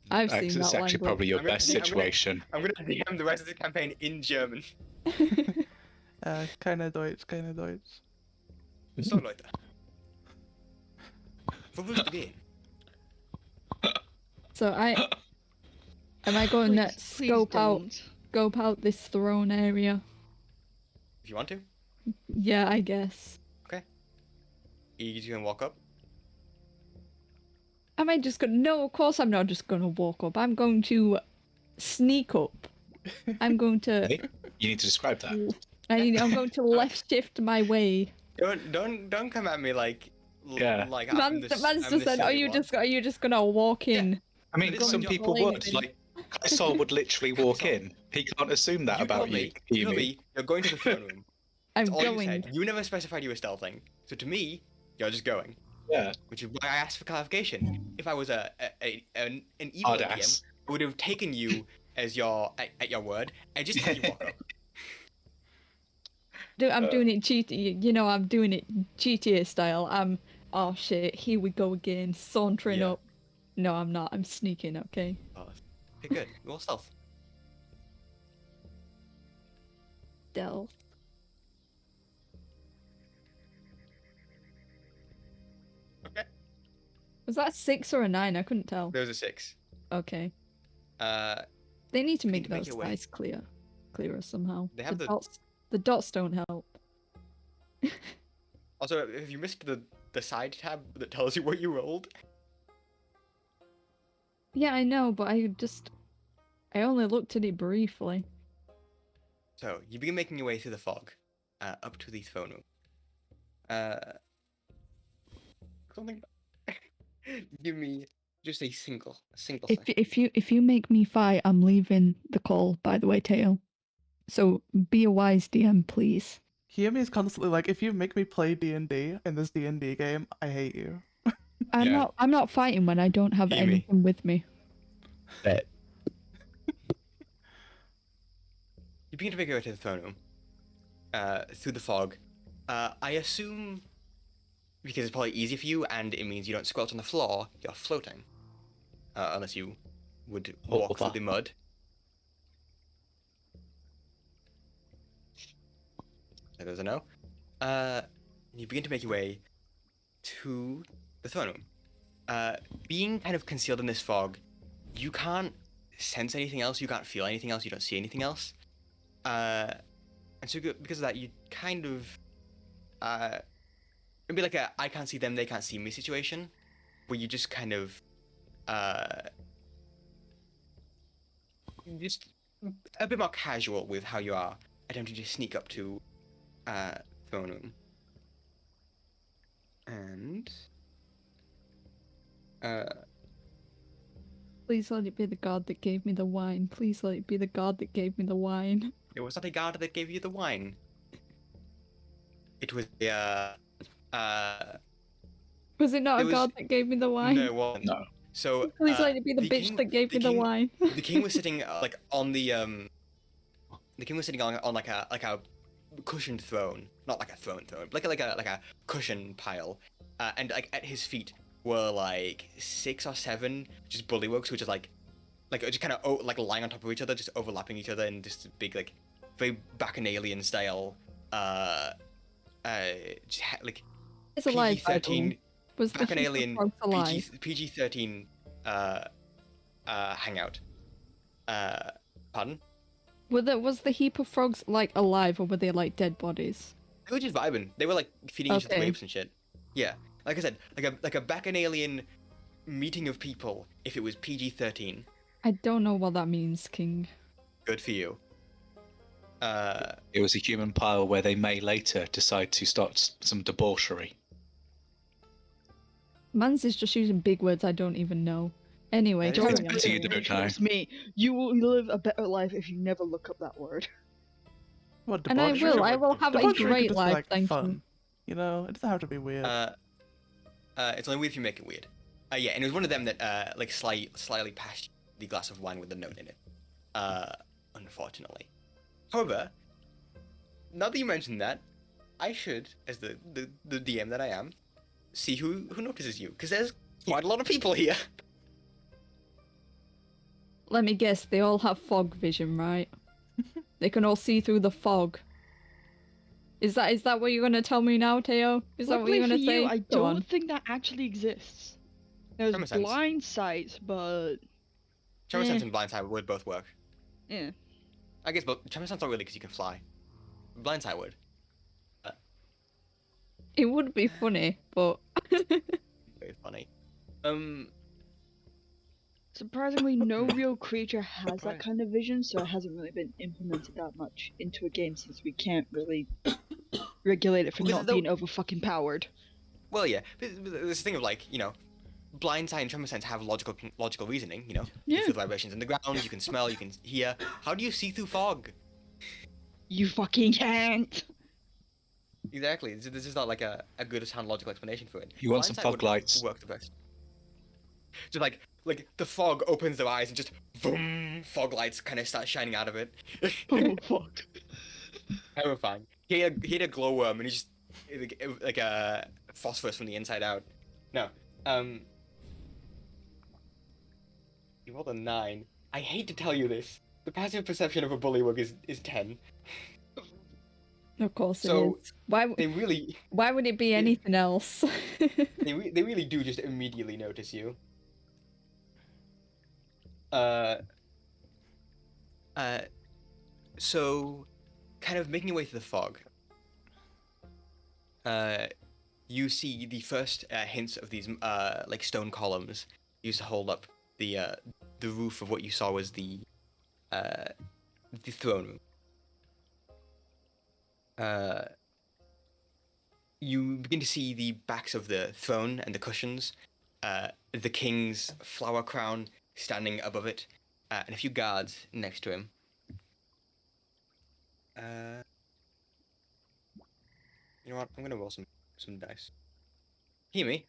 I've seen It's that actually language. probably your I'm gonna- best I'm gonna- situation. I'm gonna DM the rest of the campaign in German. Keine Deutsch. So, Leute. Wo willst du gehen? So am I going to Please scope out this throne area? If you want to. Yeah, I guess. You can walk up. Am I just gonna? No, of course I'm not just gonna walk up. I'm going to sneak up. I'm going to. Hey, you need to describe that. I'm going to left shift my way. Don't come at me like Yeah. like Man's just said, are you just gonna walk in? I mean, This is some your people would. blazing. Like, Kaisol would literally walk Kaisol. in. He can't assume that about you, You told Hiyimi. me you're going to the throne room. I'm That's all you going. said. You never specified you were stealthing. So to me, you're just going. Yeah. Which is why I asked for clarification. If I was an evil Hard DM, ass. I would have taken you as at your word and just had you walk up. Dude, I'm doing it cheaty. You know, I'm doing it GTA style. Oh shit, here we go again, sauntering Yeah. up. No, I'm not. I'm sneaking. Okay. Oh, okay, good. Roll stealth. Stealth. Okay. Was that a 6 or a 9? I couldn't tell. There was a 6. Okay. They They need to need make to make those your way. dice clearer somehow. They have The dots don't help. Also, have you missed the side tab that tells you what you rolled? Yeah, I know, but I only looked at it briefly. So you begin making your way through the fog, up to the throne room. Something. Give me just a single second. If you make me fight, I'm leaving the call. By the way, Theo. So be a wise DM, please. Hiyimi is constantly like, if you make me play D&D in this D&D game, I hate you. Yeah. I'm not fighting when I don't have Hiyimi. anything with me. Bet. You begin to make your way to the throne room. Through the fog. I assume because it's probably easy for you and it means you don't squelch on the floor, you're floating. Unless you would walk through the mud. There's a no. You begin to make your way to the throne room. Being kind of concealed in this fog, you can't sense anything else, you can't feel anything else, you don't see anything else. And so because of that, you kind of it'd be like a I can't see them, they can't see me situation, where you just kind of just a bit more casual with how you are attempting to sneak up to throne room. And Please let it be the god that gave me the wine. Please let it be the god that gave me the wine. it was not a guard that gave you the wine. It was the Was it not It a was- god that gave me the wine? no, it wasn't. No. So Please let it be the bitch king- that gave me the king- wine. The king was sitting like on the king was sitting on like a cushioned throne, not like a throne, like a cushion pile, and like at his feet were like 6 or 7 just bullywugs, which is like just kind of like lying on top of each other, just overlapping each other in this big like very bacchanalian style, like It's alive. PG-13 Was the bacchanalian frogs alive? PG-13 hangout. Pardon? Was the heap of frogs like alive, or were they like dead bodies? They were just vibing. They were like feeding each other Okay. grapes and shit. Yeah, like I said, like a bacchanalian meeting of people. If it was PG-13, I don't know what that means, King. good for you. It was a human pile where they may later decide to start some debauchery. Mans is just using big words I don't even know. Anyway, That is carry true. on. Pity you don't know. Trust me, you will live a better life if you never look up that word. What, And I debauchery? will have a Debauchery could great just be, life, like, thank fun. you. You know, it doesn't have to be weird. It's only weird if you make it weird. Yeah, and it was one of them that like slightly passed the glass of wine with the note in it. Unfortunately. However, now that you mentioned that, I should, as the DM that I am, see who notices you, because there's quite a lot of people here. Let me guess, they all have fog vision, right? They can all see through the fog. Is that what you're gonna tell me now, Theo? Is that what Luckily you're gonna for say? you, I Go on. don't think that actually exists. There's Common sense. blind sight, but Tremor sense Eh. and blind sight would both work. yeah. I guess, but tremor sense not really because you can fly. Blind sight would. It would be funny, but Very funny. Surprisingly, no real creature has that Right. kind of vision, so it hasn't really been implemented that much into a game since we can't really regulate it from Well, not though- being over fucking powered. Well, yeah. But this thing of like, you know, blind sight and tremor sense have logical reasoning. You know, you Yeah. feel the vibrations in the ground, you can smell, you can hear. How do you see through fog? You fucking can't. Exactly. This is not like a good sound logical explanation for it. You want Blind some sight fog would lights? Work the best. Just like the fog opens their eyes and just boom, fog lights kind of start shining out of it. Oh fuck. Terrifying. He had a glowworm and he just like a phosphorus from the inside out. No. You rolled a 9. I hate to tell you this. The passive perception of a bullywug is 10. of course it So is. Why they really would it be anything else? they really do just immediately notice you. So kind of making your way through the fog. You see the first hints of these like stone columns used to hold up the roof of what you saw was the throne room. You begin to see the backs of the throne and the cushions, the king's flower crown standing above it, and a few guards next to him. You know what? I'm gonna roll some dice. Hiyimi,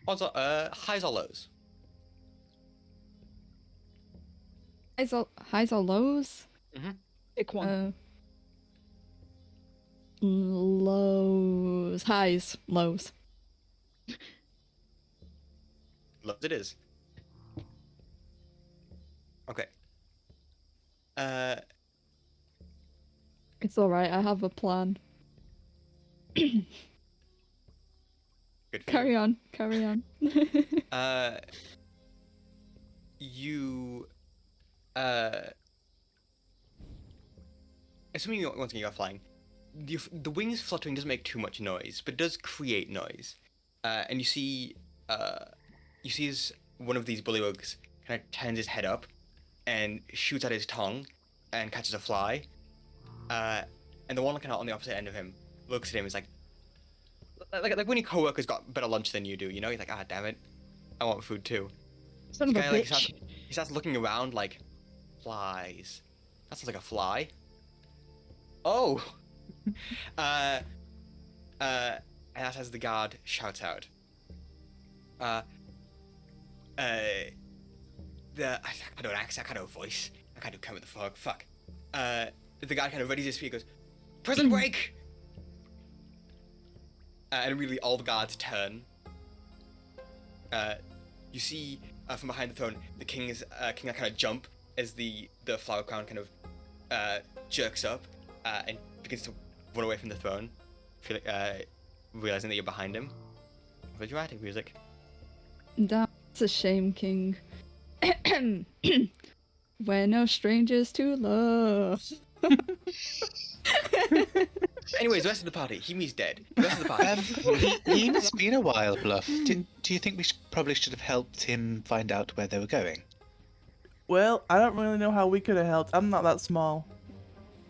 what's highs or lows? Highs or lows? Pick one. Lows. Highs. Lows. Lows it is. Okay. It's alright, I have a plan. Good. For Carry on. you. You. Assuming once again you're flying, the wings fluttering doesn't make too much noise, but does create noise. And you see as one of these bullywugs kind of turns his head up and shoots out his tongue and catches a fly. And the one kind of on the opposite end of him looks at him. Is like when your coworker's got better lunch than you do. You know, he's like, ah, damn it, I want food too. Son of a Kinda, bitch. he starts looking around like, flies. That sounds like a fly. Oh. And that's as the guard shouts out. I can't do an accent, I can't do a voice, I can't do Kermit the Frog. Fuck. The guard kind of readies his feet, goes, "Prison break!" And immediately all the guards turn. You see from behind the throne, the king kind of jump as the flower crown kind of jerks up and begins to run away from the throne, realizing that you're behind him. For dramatic music. That's a shame, King. We're no strangers to love. Anyways, the rest of the party. Hiyimi's dead. The rest of the party. It's been a while, Bluff. Do you think we probably should have helped him find out where they were going? Well, I don't really know how we could have helped. I'm not that small.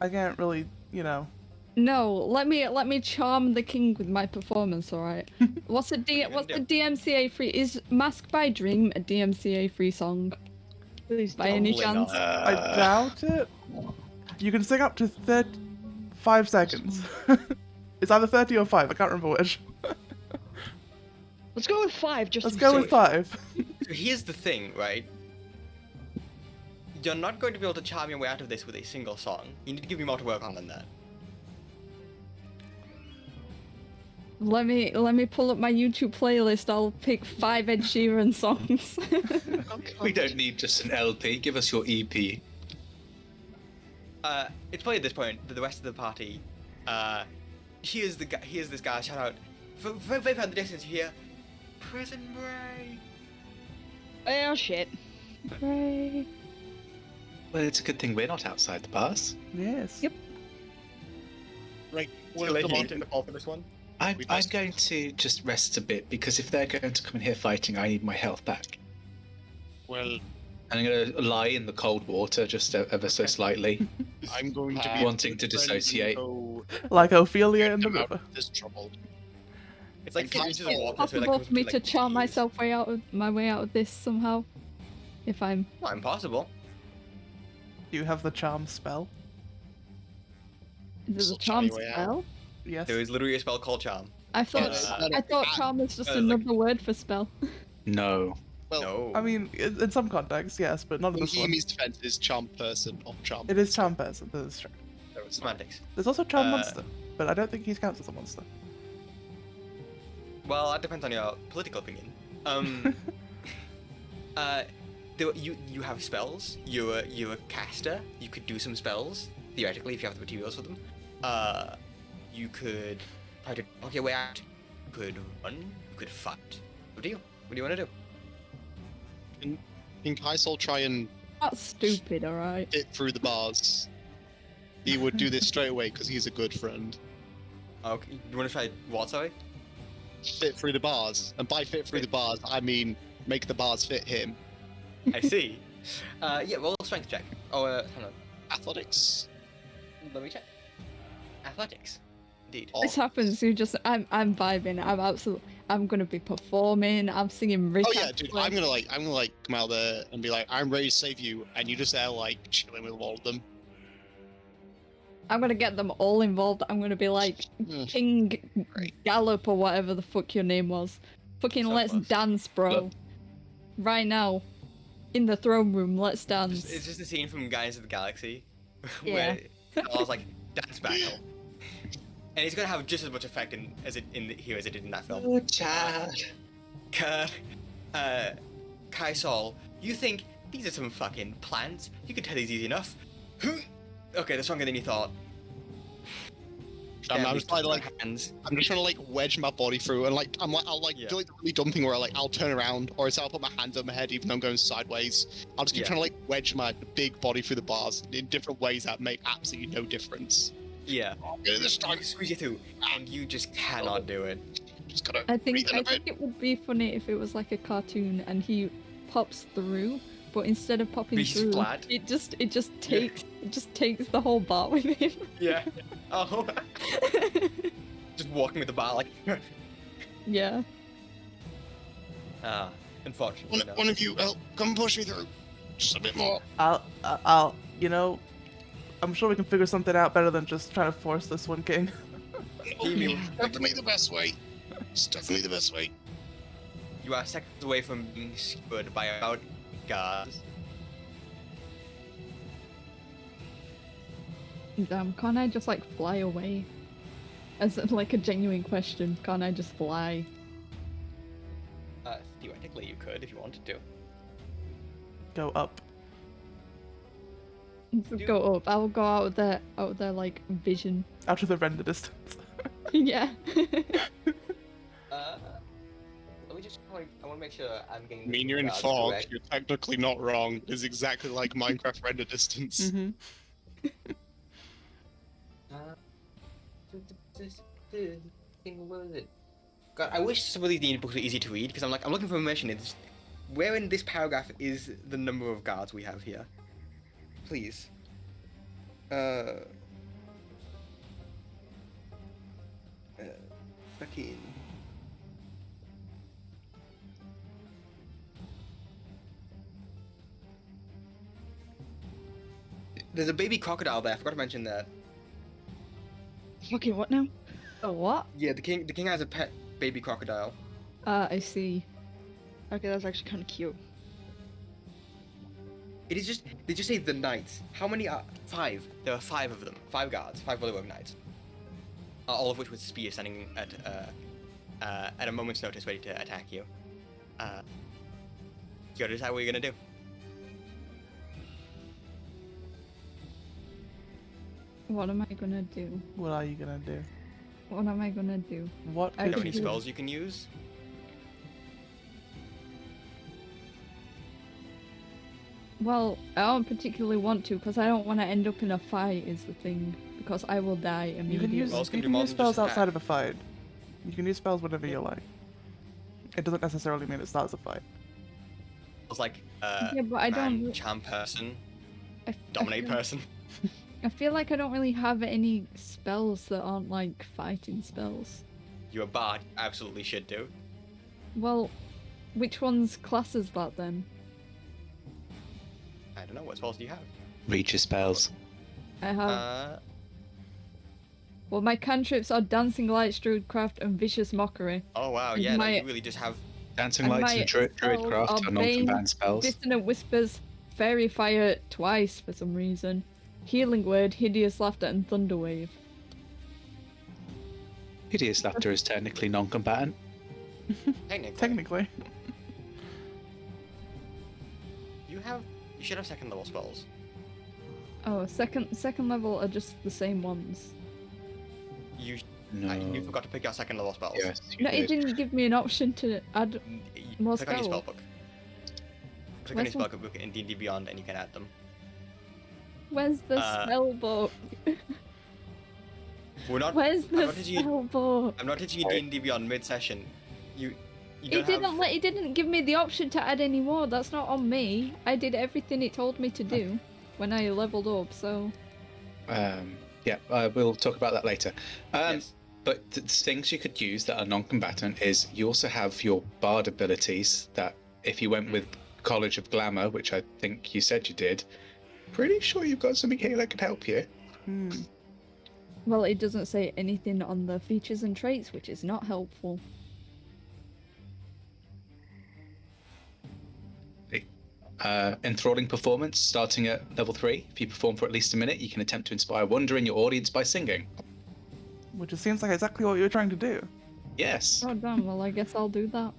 I can't really, you know. No, let me charm the king with my performance, alright? What's the DMCA free? Is Mask by Dream a DMCA free song? Please By any Probably chance? not. I doubt it. You can sing up to 5 seconds. It's either 30 or 5. I can't remember which. Let's go with 5. Let's go with 5. So here's the thing, right? You're not going to be able to charm your way out of this with a single song. You need to give me more to work on than that. Let me pull up my YouTube playlist. I'll pick 5 Ed Sheeran songs. We don't need just an LP. Give us your E EP. It's probably at this point that the rest of the party hears this guy shout out, very far in the distance you hear, "Prison break!" Oh shit. Great. Well, it's a good thing we're not outside the bars. Yes. Yep. Right. Too late to fall for this one. I'm going to just rest a bit because if they're going to come in here fighting, I need my health back. Well, And I'm going to lie in the cold water just ever so slightly. I'm going to be Wanting to dissociate. Like Ophelia in the Come out river. of this trouble. It's like It's into the water. so it, Possible comes for me like, to charm tears. my way out of this somehow, if I'm. Not impossible. Do you have the charm spell? Is it a Still charm tiny way out. spell? Yes. There is literally a spell called charm. I thought Yes. charm was just like- another word for spell. No. Well, No. I mean, in some contexts, yes, but not in in this one. Hiyimi's defense is charm person or charm. It is charm person. That is true. Semantics. There's also charm Uh, monster, but I don't think he counts as a monster. Well, that depends on your political opinion. You have spells. You're a caster. You could do some spells theoretically if you have the materials for them. You could try to talk your way out. You could run. You could fight. What do you want to do? Can Kaisel try and That's stupid, alright. fit through the bars? He would do this straight away because he's a good friend. Okay, you want to try what? Sorry. Fit through the bars, and by fit through the bars, I mean make the bars fit him. I see. Yeah, roll a strength check. Oh, hold on. Athletics. Let me check. Athletics. Indeed. Oh, This happens. I'm vibing. I'm gonna be performing. I'm singing Rick. oh yeah, dude. I'm gonna come out there and be like, I'm ready to save you, and you just there like chilling with all of them. I'm gonna get them all involved. I'm gonna be like King Gallop or whatever the fuck your name was. Fucking So let's close. dance, bro. Right now, in the throne room, let's dance. It's just a scene from Guardians of the Galaxy Yeah. where I was like, dance battle. And it's gonna have just as much effect here as it did in that film. Oh, Chad. Kai Sol, you think these are some fucking plants? You can tell these easy enough. Okay, they're stronger than you thought. I'm just trying to hands. I'm just trying to like wedge my body through, and I'll do like the really dumb thing where I'll turn around, or I'll put my hands on my head even though I'm going sideways. I'll just keep trying to like wedge my big body through the bars in different ways that make absolutely no difference. Yeah. Get this time. Squeeze you through, and you just cannot do it. Just gotta I think breathe in a bit. it would be funny if it was like a cartoon and he pops through, but instead of popping He's through, flat. it just takes the whole bar with him. Yeah. Oh. Just walking with the bar like. Yeah. Unfortunately. One of you, come push me through. Just a bit more. I'll, you know, I'm sure we can figure something out better than just trying to force this one, King. Definitely the best way. It's definitely the best way. You are seconds away from being skewered by about guards. Damn, can't I just like fly away? As like a genuine question, can't I just fly? Theoretically, you could if you wanted to. Go up. Go up. I'll go out of their like vision. Out of the render distance. Yeah. Let me just. I want to make sure I'm getting. I mean, you're in guards fog. correct. You're technically not wrong. It's exactly like Minecraft render distance. Mm-hmm. What is it? God, I wish some of these DND books were easy to read because I'm looking for information. It's where in this paragraph is the number of guards we have here? Please. Fucking. There's a baby crocodile there. I forgot to mention that. Okay, what now? Oh, what? Yeah, the king has a pet baby crocodile. I see. Okay, that's actually kind of cute. It is just they just say the knights. How many are 5? There are 5 of them. 5 guards, 5 Bullywug knights. All of which with spears standing at a moment's notice, ready to attack you. You gotta decide what you're gonna do. What am I gonna do? What are you gonna do? What am I gonna do? What I You know could any you do? spells you can use? Well, I don't particularly want to because I don't want to end up in a fight. Is the thing because I will die You immediately. can use, Spells can you do can more use than spells just outside attack. of a fight. You can use spells whenever you like. It doesn't necessarily mean it starts a fight. It's like Yeah, but I man, don't. charm person, I dominate feel- person. I feel like I don't really have any spells that aren't like fighting spells. You're a bard, you absolutely should do. Well, which one's classes that then? I don't know, what spells do you have? Read your spells. I have. Uh, Well, my cantrips are Dancing Light, Druidcraft, and Vicious Mockery. oh wow, And yeah, no, my- you really just have. Dancing And Lights my and Druidcraft spells are are non-combat spells. Dissonant Whispers, Fairy Fire twice for some reason, Healing Word, Hideous Laughter, and Thunderwave. Hideous Laughter is technically non-combatant. Technically, Technically. you should have second level spells. Oh, second level are just the same ones. You No. you forgot to pick your second level spells. Yes, you No, it did. didn't give me an option to add. More Click on your spell spells. book. Click on your Where's spell book in D&D Beyond and you can add them. Where's the spell book? We're not. Where's I'm the not teaching you. spell book? I'm not teaching you D&D Beyond mid-session. You It don't didn't have. it didn't give me the option to add any more. That's not on me. I did everything it told me to do when I leveled up. So Yeah, we'll talk about that later. Yes. But the things you could use that are non-combatant is you also have your bard abilities that if you went with College of Glamour, which I think you said you did, pretty sure you've got something here that could help you. Well, it doesn't say anything on the features and traits, which is not helpful. Enthralling performance, starting at level 3. If you perform for at least a minute, you can attempt to inspire wonder in your audience by singing. Which it seems like exactly what you're trying to do. Yes. Oh damn, well I guess I'll do that.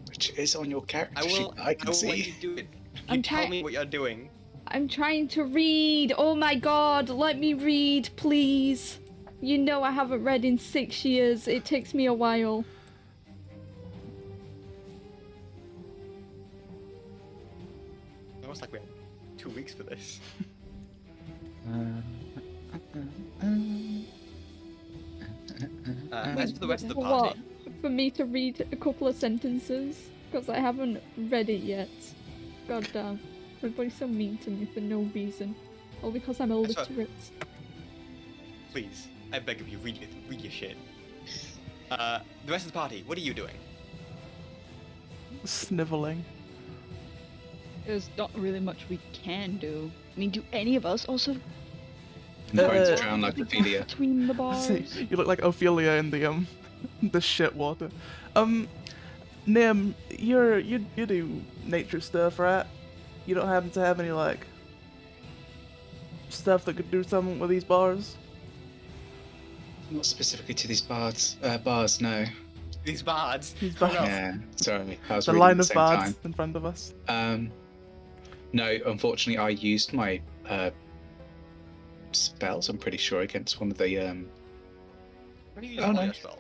Which is on your character I sheet, will. I can Let you see. do it. I'm You tell try- me what you're doing. I'm trying to read! Oh my god, let me read, please! You know I haven't read in 6 years, it takes me a while. Almost like we had 2 weeks for this. As for the rest of the For party, what? For me to read a couple of sentences? Because I haven't read it yet. God damn. Everybody's so mean to me for no reason. All because I'm illiterate. please, I beg of you, read your shit. The rest of the party, what are you doing? Sniveling. There's not really much we can do. I mean, do any of us also I'm going to Uh, drown like Ophelia. between the bars? See, you look like Ophelia in the the shit water. Nim, you do nature stuff, right? You don't happen to have any like stuff that could do something with these bars? Not specifically to these bars, no. These bards. These Oh, bards. no. Yeah, sorry. I was The reading line at the of same bards time. in front of us. No, unfortunately, I used my spells. I'm pretty sure against one of the. When are you using Oh, all no. your spells?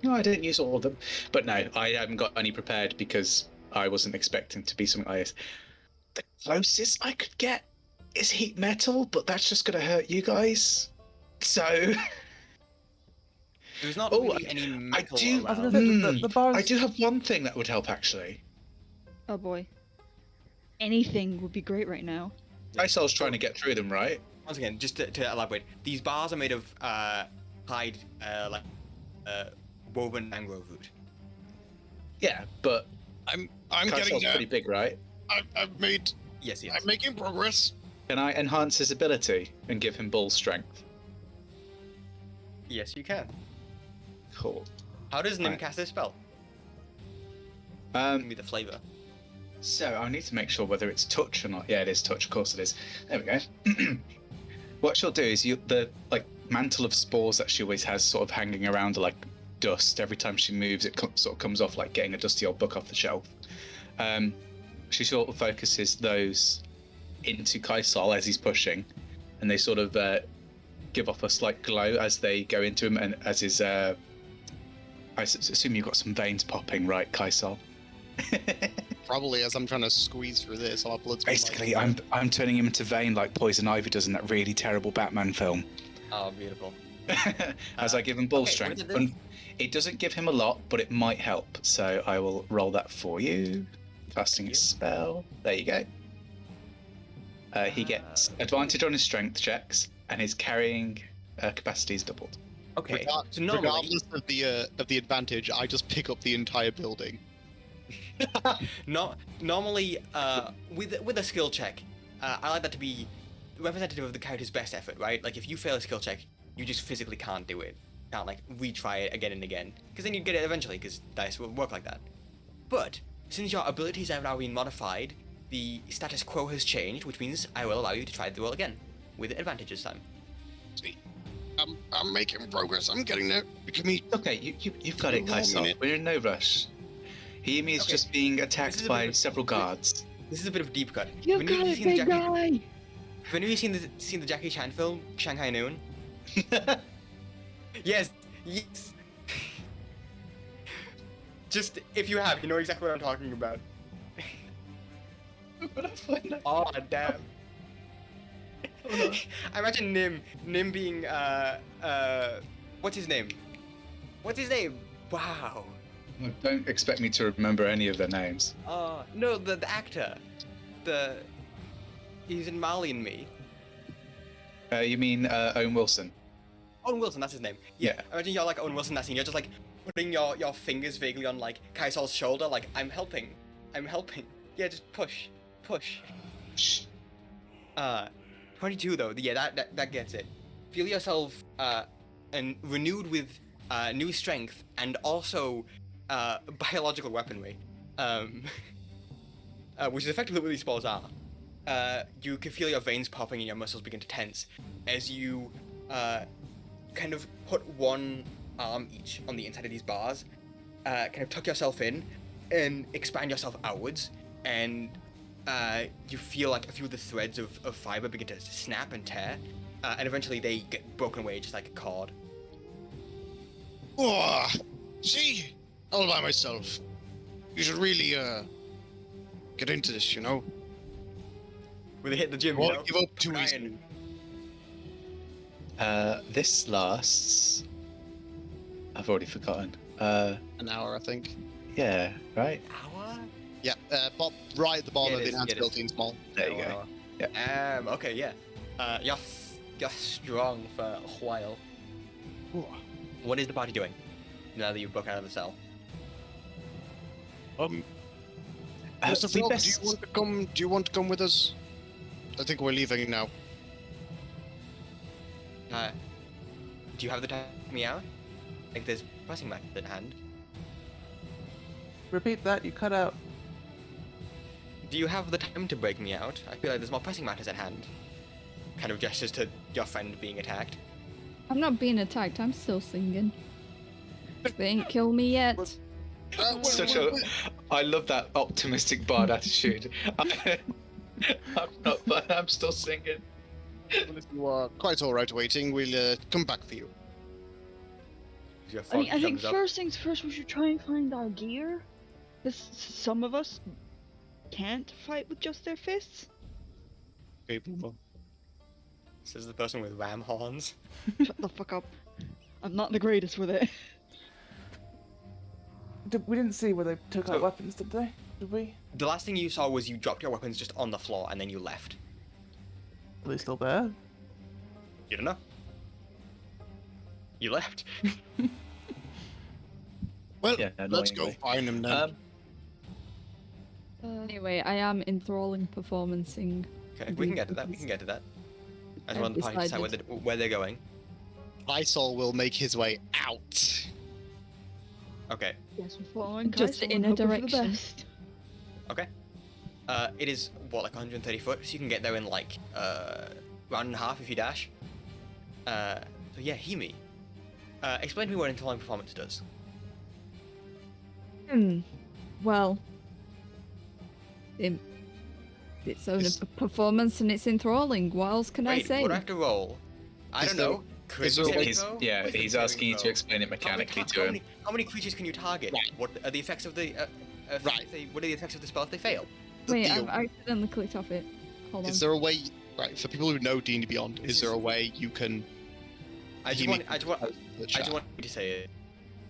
No, I didn't use all of them, but no, I haven't got any prepared because I wasn't expecting to be something like this. The closest I could get is heat metal, but that's just gonna hurt you guys. So There's not Oh, really any metal do- I was around. gonna say, the bars. I do have one thing that would help actually. Oh boy. Anything would be great right now. Isol's trying to get through them, right? Once again, just to elaborate, these bars are made of hide, woven mangrove root. Yeah, but I'm Isol's getting there. pretty big, right? I've made. Yes, yes. I'm making progress. Can I enhance his ability and give him bull strength? Yes, you can. Cool. How does Nim Right. cast this spell? Give me the flavor. So I need to make sure whether it's touch or not. Yeah, it is touch. Of course it is. There we go. What she'll do is the mantle of spores that she always has sort of hanging around her like dust. Every time she moves, it sort of comes off like getting a dusty old book off the shelf. She sort of focuses those into Kaisal as he's pushing, and they sort of give off a slight glow as they go into him, and as his I assume you've got some veins popping, right, Kaisal? Probably as I'm trying to squeeze through this, I'll have blood. Basically, I'm turning him into vein like Poison Ivy does in that really terrible Batman film. Oh, beautiful. As I give him bull okay, strength. what did it do? It doesn't give him a lot, but it might help. So I will roll that for you. Casting a spell. There you go. He gets advantage on his strength checks, and his carrying capacity is doubled. Okay, so normally, regardless of the advantage, I just pick up the entire building. normally, with a skill check, I like that to be representative of the character's best effort, right? Like if you fail a skill check, you just physically can't do it. Can't like retry it again and again, because then you get it eventually, because dice will work like that. But since your abilities have now been modified, the status quo has changed, which means I will allow you to try the roll again with advantage this time. See, I'm making progress. I'm getting there. Give me. Okay, you've got it, One Kaisal. minute. We're in no rush. Hiyimi is Okay. just being This attacked is a by bit of- several guards. This is a bit of deep cut. You Have got any of it, seen the big guy! Have any of you seen the Jackie Chan film Shanghai Noon? Yes, yes. Just if you have, you know exactly what I'm talking about. Oh damn. I imagine Nim being what's his name? What's his name? Wow. Don't expect me to remember any of their names. No, the actor. He's in Marley and Me. You mean Owen Wilson? Owen Wilson, that's his name. Yeah. Imagine you're like Owen Wilson, that scene. You're just like putting your fingers vaguely on like Kaisal's shoulder, like I'm helping. Yeah, just push. Shh. 22 though. Yeah, that gets it. Feel yourself and renewed with new strength and also biological weaponry, which is effectively what these spells are. You can feel your veins popping and your muscles begin to tense as you kind of put one arm each on the inside of these bars, kind of tuck yourself in and expand yourself outwards, and you feel like a few of the threads of fiber begin to snap and tear, and eventually they get broken away just like a cord. Oh, see, all by myself. You should really get into this, you know. When they hit the gym, you Won't know? give up too Brian. easily. This lasts. I've already forgotten. An hour, I think. Yeah, right? Hour? Yeah, right at the bottom Yeah, of it the is, enhanced it is. built-in small. There you go. Yeah. Okay, yeah. You're strong for a while. What is the party doing now that you've broken out of the cell? Mr. We Frog, best- do you want to come with us? I think we're leaving now. Do you have the time to take me out? Like there's pressing matters at hand. Repeat that, you cut out. Do you have the time to break me out? I feel like there's more pressing matters at hand. Kind of gestures to your friend being attacked. I'm not being attacked. I'm still singing. They ain't killed me yet. I love that optimistic bard attitude. I'm not, but I'm still singing. Well, if you are quite alright waiting, we'll come back for you. Your I mean, frog I think thumbs up. first things first, we should try and find our gear. Because some of us can't fight with just their fists. Okay, Boomer. Says the person with ram horns. Shut the fuck up. I'm not the greatest with it. We didn't see where they took our So- weapons, did they? Did we? The last thing you saw was you dropped your weapons just on the floor and then you left. Are they still there? You don't know. You left. Well, Yeah, let's go annoyingly. find them then. Anyway, I am enthralling performancing. Okay, we can get to that. We can get to that. I just I've want the party to decide decided. where they're going. Lysol will make his way out. Okay. Yes, we're following Just Kai'Sa in and a hoping for the direction. best. Okay. It is what, like 130 foot, so you can get there in like round and a half if you dash. So yeah, Hiyimi. Explain to me what enthralling performance does. Well, it's own Is- a performance and it's enthralling. What else can I Wait, say? what do I have to roll? I Is don't there- know. is there a Charisma way- saving throw? Yeah, Wisdom he's saving asking you to throw? explain it mechanically to him. How many creatures can you target? Right. What are the effects of the Right. what are the effects of the spell if they fail? Wait, Theo, I accidentally clicked off it. Hold on. Is there a way, right, for people who know D&D Beyond, is there a way you can... I just Hiyimi want post the I chat? just want you to say it.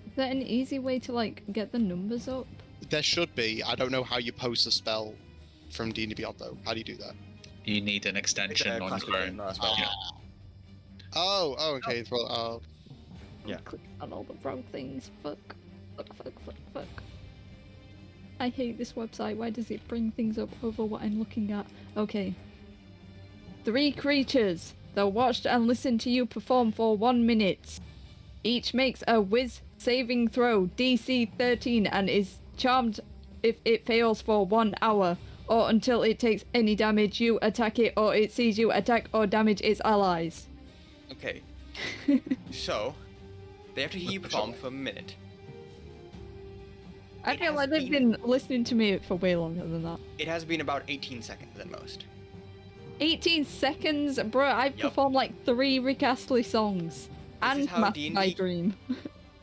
Is there an easy way to like get the numbers up? There should be. I don't know how you post a spell from D&D Beyond, though. How do you do that? You need an It's extension a on classical Chrome. game, not a spell. Yeah. Oh, okay. Well, Yeah. Click on all the wrong things. Fuck. Fuck. I hate this website. Why does it bring things up over what I'm looking at? Okay. 3 creatures that watched and listened to you perform for 1 minute. Each makes a whiz saving throw, DC 13, and is charmed if it fails for 1 hour, or until it takes any damage, you attack it, or it sees you attack or damage its allies. Okay. So they have to hear you perform for a minute. I It feel has like they've been listening to me for way longer than that. It has been about 18 seconds at most. 18 seconds? Bro, I've Yup. performed like 3 Rick Astley songs. This is And how Math D&D My Dream.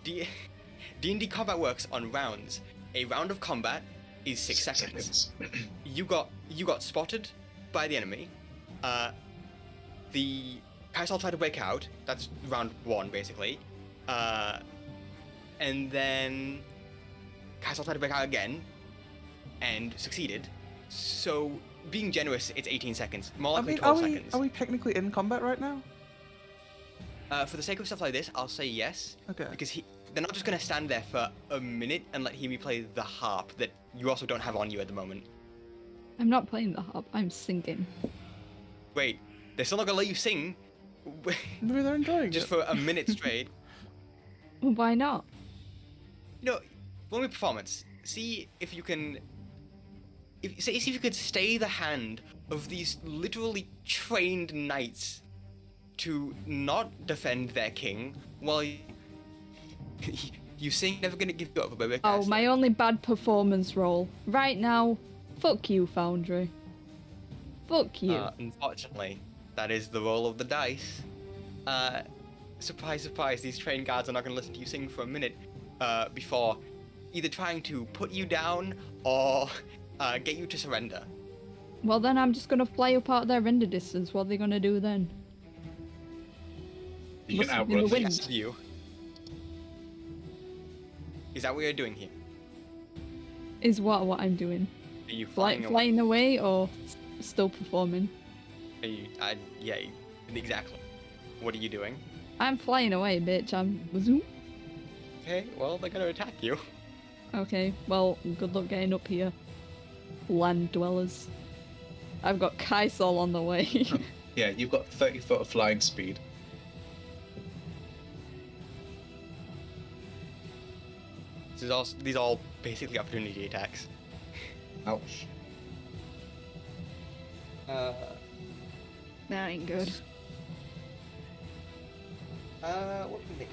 D&D combat works on rounds. A round of combat is 6 seconds. You got spotted by the enemy. The Kaisal tried to break out. That's round 1 basically. And then Kaisal tried to break out again and succeeded. So being generous, it's 18 seconds. More I likely mean, 12 are seconds. we technically in combat right now? For the sake of stuff like this, I'll say yes. Okay. Because they're not just going to stand there for a minute and let Hiyimi play the harp that you also don't have on you at the moment. I'm not playing the harp, I'm singing. Wait, they're still not gonna let you sing. Maybe they're enjoying Just it. for a minute straight. Why not? You know, roll me performance. See if you can. See if you could stay the hand of these literally trained knights to not defend their king while you sing "Never Gonna Give You Up" by Rick Oh, Astley. my only bad performance roll. Right now, fuck you, Foundry. Fuck you. Unfortunately, that is the roll of the dice. Surprise, surprise, these trained guards are not going to listen to you sing for a minute before either trying to put you down or get you to surrender. Well, then I'm just gonna fly up out of their render distance. What are they gonna do then? You can Must have been outrun the wind. Yes, you. Is that what you're doing here? Is what I'm doing? Are you flying away? Flying away or still performing? Are you? Yeah, exactly. What are you doing? I'm flying away, bitch. I'm. Okay, well, they're going to attack you. Okay, well, good luck getting up here. Land dwellers. I've got Kaisol on the way. Yeah, you've got 30 foot of flying speed. These are all basically opportunity attacks. Ouch. That ain't good. What can they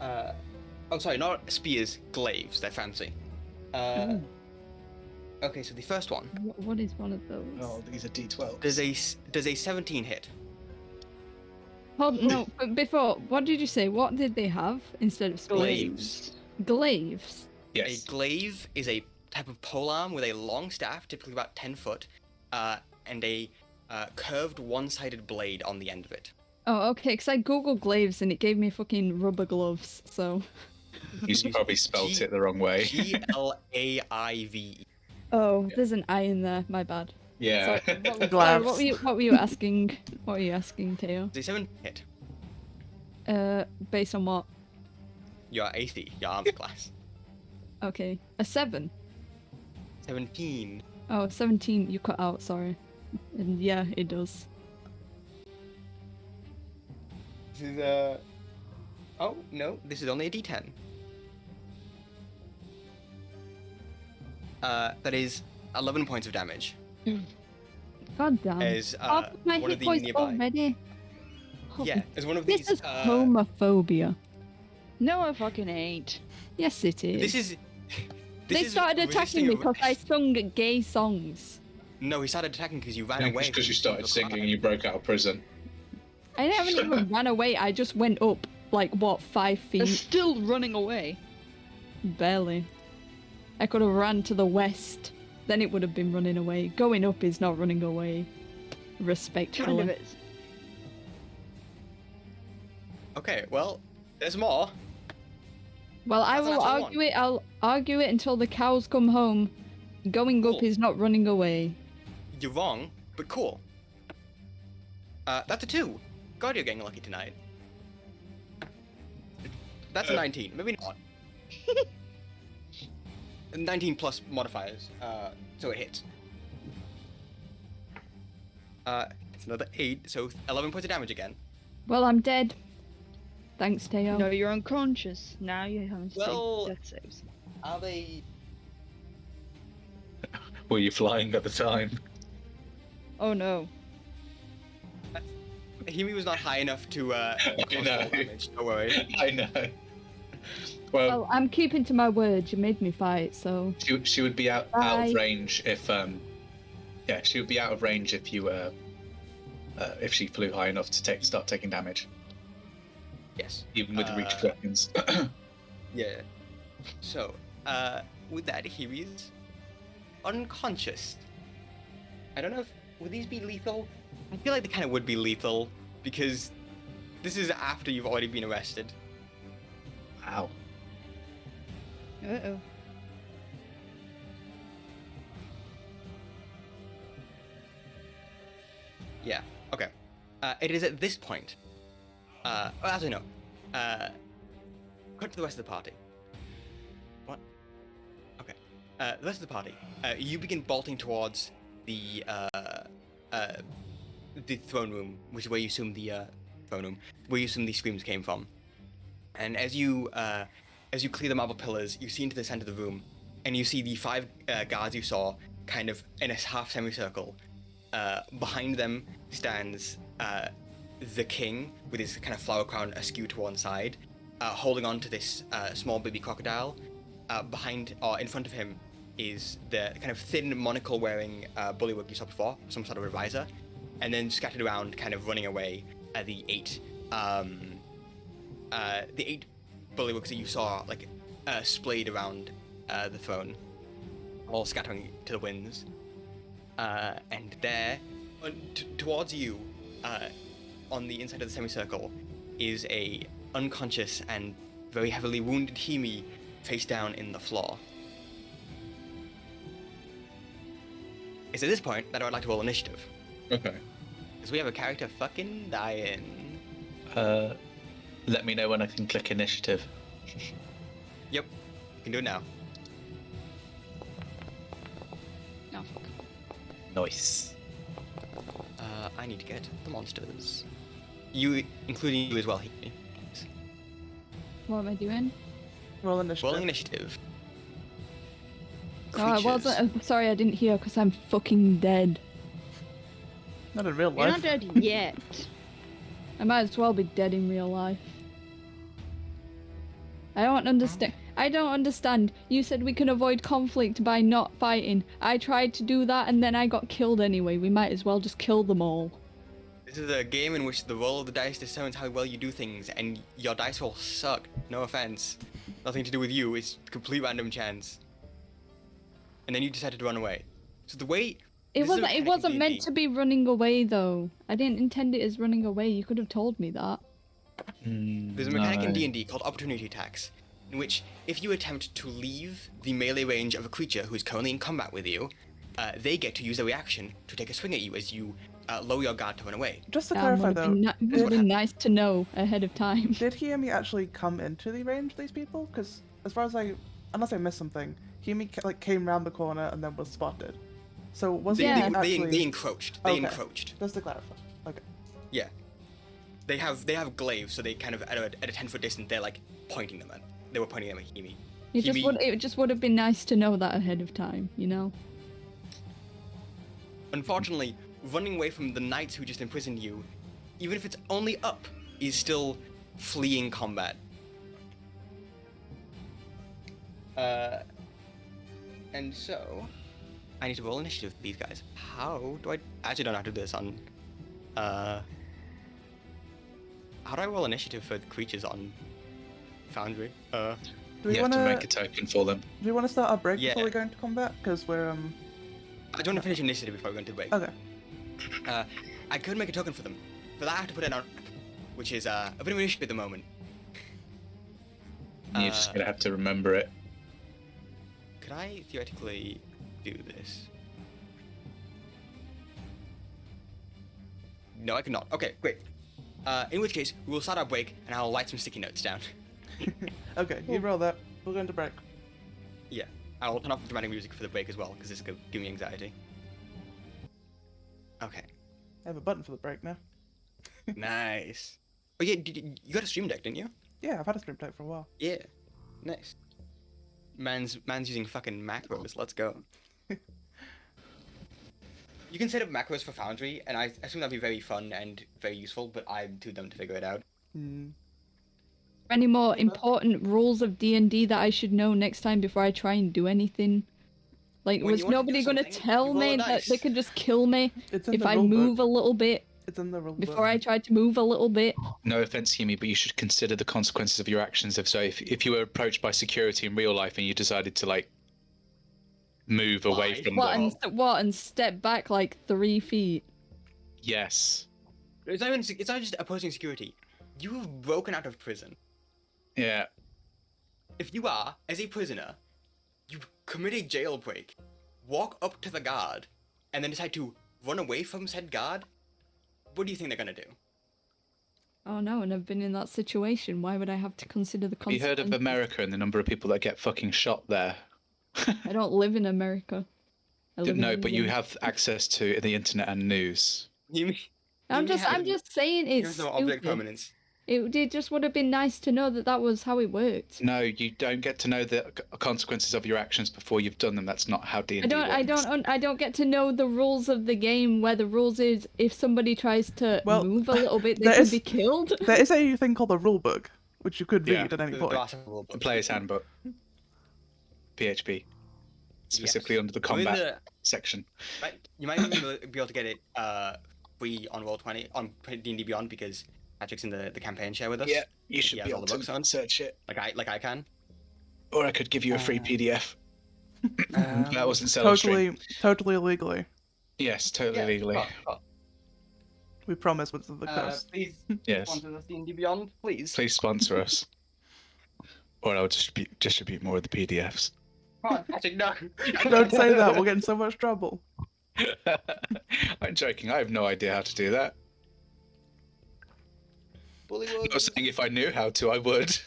do? Oh, sorry, not spears, glaives. They're fancy. Okay, so the first one. What is one of those? Oh, these are D12. Does a 17 hit? Hold no, but before, what did you say? What did they have instead of spears? Glaives. Glaives. Yes. A glaive is a type of polearm with a long staff, typically about 10 foot, and a curved one-sided blade on the end of it. Oh, okay, because I googled glaives and it gave me fucking rubber gloves, so... You probably spelt it the wrong way. Glaive. Oh, there's an I in there, my bad. Yeah. Sorry, Gloves. what were you asking? What were you asking, Theo? Does a 7 hit? Based on what? Your AC, your armor class. Okay, a 7. 17. Oh, 17, you cut out, sorry. And yeah, it does. This is Oh, no, this is only a D10. That is 11 points of damage. God damn. As Half of my one hit of the points nearby. already. Yeah, as one of This these. is homophobia. No, I fucking ain't. Yes, it is. This is. They started attacking me because I sung gay songs. No, he started attacking because you ran away. Because you started singing and you broke out of prison. I haven't even ran away. I just went up, like, what, 5 They're feet? still running away. Barely. I could have ran to the west. Then it would have been running away. Going up is not running away. Respectfully. Kind of is. Okay, well, there's more. Well, I That's an will natural argue it. I'll argue it until the cows come home. Going up Cool. is not running away. You're wrong, but cool. That's a 2. God, you're getting lucky tonight. That's a 19. Maybe not. 19 plus modifiers, so it hits. It's another 8, so 11 points of damage again. Well, I'm dead. Thanks, Theo. No, you're unconscious. Now you're having to Well- take death saves. Are they... Were you flying at the time? Oh no. Hiyimi was not high enough to, cause know. full damage, don't worry. I know. Well, Well, I'm keeping to my word. You made me fight, so... she would be out Bye. of range if yeah, she would be out of range if you if she flew high enough to start taking damage, Yes. even with reached weapons. Yeah. So, with that, Hiyimi's unconscious. I don't know if... Would these be lethal? I feel like they kind of would be lethal, because this is after you've already been arrested. Wow. Uh-oh. Yeah, okay. It is at this point. Actually, no. Cut to the rest of the party. What? Okay. The rest of the party. You begin bolting towards the throne room, which is where you assume the throne room, where you assume these screams came from. And as you clear the marble pillars, you see into the center of the room, and you see the 5 guards you saw kind of in a half semicircle. Behind them stands the king with his kind of flower crown askew to one side, holding on to this small baby crocodile. Behind or in front of him is the kind of thin monocle-wearing bullywug you saw before, some sort of revisor, and then scattered around, kind of running away, the 8 bullywugs that you saw, like splayed around the throne, all scattering to the winds. And there, towards you, on the inside of the semicircle, is a unconscious and very heavily wounded Hiyimi face down in the floor. It's at this point that I would like to roll initiative. Okay. Because we have a character fucking dying. Let me know when I can click initiative. Yep, you can do it now. No, fuck. Nice. I need to get the monsters. You, including you as well, Hiyimi. What am I doing? Roll initiative. Rolling initiative. Oh, I Creatures. wasn't. Sorry, I didn't hear because I'm fucking dead. Not in real You're life. not dead yet. I might as well be dead in real life. I don't understand. I don't understand. You said we can avoid conflict by not fighting. I tried to do that and then I got killed anyway. We might as well just kill them all. This is a game in which the roll of the dice determines how well you do things, and your dice roll suck. No offense. Nothing to do with you, it's complete random chance. And then you decided to run away. So the way... It this is a wasn't. It mechanic in wasn't meant D&D. to be running away though. I didn't intend it as running away. You could have told me that. There's a mechanic in D&D called opportunity attacks, in which if you attempt to leave the melee range of a creature who is currently in combat with you, they get to use a reaction to take a swing at you as you lower your guard to run away. Just to clarify though, Would have been nice to know ahead of time. did Hiyimi actually come into the range of these people? Because as far as unless I missed something, Hiyimi came round the corner and then was spotted. So was They, he Yeah. they, actually? they encroached. They Okay. encroached. Just to clarify. Okay. Yeah. They have glaives, so they kind of at a 10-foot distance they're like pointing them at. They were pointing them at Hiyimi. It just would have been nice to know that ahead of time, you know. Unfortunately, running away from the knights who just imprisoned you, even if it's only up, is still fleeing combat. And so, I need to roll initiative for these guys. How do I actually don't know how to do this on, how do I roll initiative for the creatures on Foundry? Do we You want have to to? make a token for them. Do we want to start our break Yeah. before we go into combat? Because we're I don't want to finish initiative before we go into the break. Okay. I could make a token for them, but I have to put it on, which is a bit of an issue at the moment. You're just gonna have to remember it. Could I theoretically do this? No, I cannot. Okay, great. In which case, we'll start our break, and I'll write some sticky notes down. Okay. You roll that. We'll go into break. Yeah, I'll turn off the dramatic music for the break as well, because this could give me anxiety. Okay, I have a button for the break now. nice. Oh yeah, you got a stream deck, didn't you? Yeah, I've had a stream deck for a while. Yeah, nice. Man's using fucking macros. Let's go. You can set up macros for Foundry, and I assume that'd be very fun and very useful, but I'm too dumb to figure it out. Any more important rules of D&D that I should know next time before I try and do anything? Like, When was you want to nobody do gonna something, tell you roll a me that dice. they could just kill me It's in if the I rule move book. a little bit? It's in the rule Before book. I try to move a little bit? No offense, Hiyimi, but you should consider the consequences of your actions. If you were approached by security in real life and you decided to like move away Why? from What, and step back like 3 feet? yes, It's not just opposing security. You have broken out of prison. yeah, If you are, as a prisoner, you commit a jailbreak, walk up to the guard, and then decide to run away from said guard, what do you think they're gonna do? Oh no, and I've been in that situation. Why would I have to consider the have you heard of consequences? America and the number of people that get fucking shot there? I don't live in America. No, but you eliminating. have access to the internet and news. I'm Hiyimi has just saying it's no object stupid. permanence. It just would have been nice to know that that was how it worked. No, you don't get to know the consequences of your actions before you've done them. That's not how D&D works. I don't get to know the rules of the game, where the rules is if somebody tries to Well, move a little bit, they there can is- be killed. There is a thing called a rule book, which you could Yeah. read at any The point. glass rule The book. Player's Handbook. PHP. Specifically under the Within combat section. You might even be able to get it free on Roll20 on D&D Beyond because Patrick's in the campaign share with us. Yeah, you He should has be all able the books to on. search it. Like I can. Or I could give you a free PDF. That wasn't set on stream. Totally illegally. Yes, totally legally. We promise what's the cost. Please Yes. sponsor us D&D Beyond, please. Please sponsor us. Or I'll distribute more of the PDFs. Oh, Patrick, no. Don't say that. We'll get in so much trouble. I'm joking. I have no idea how to do that. I'm not saying if I knew how to, I would.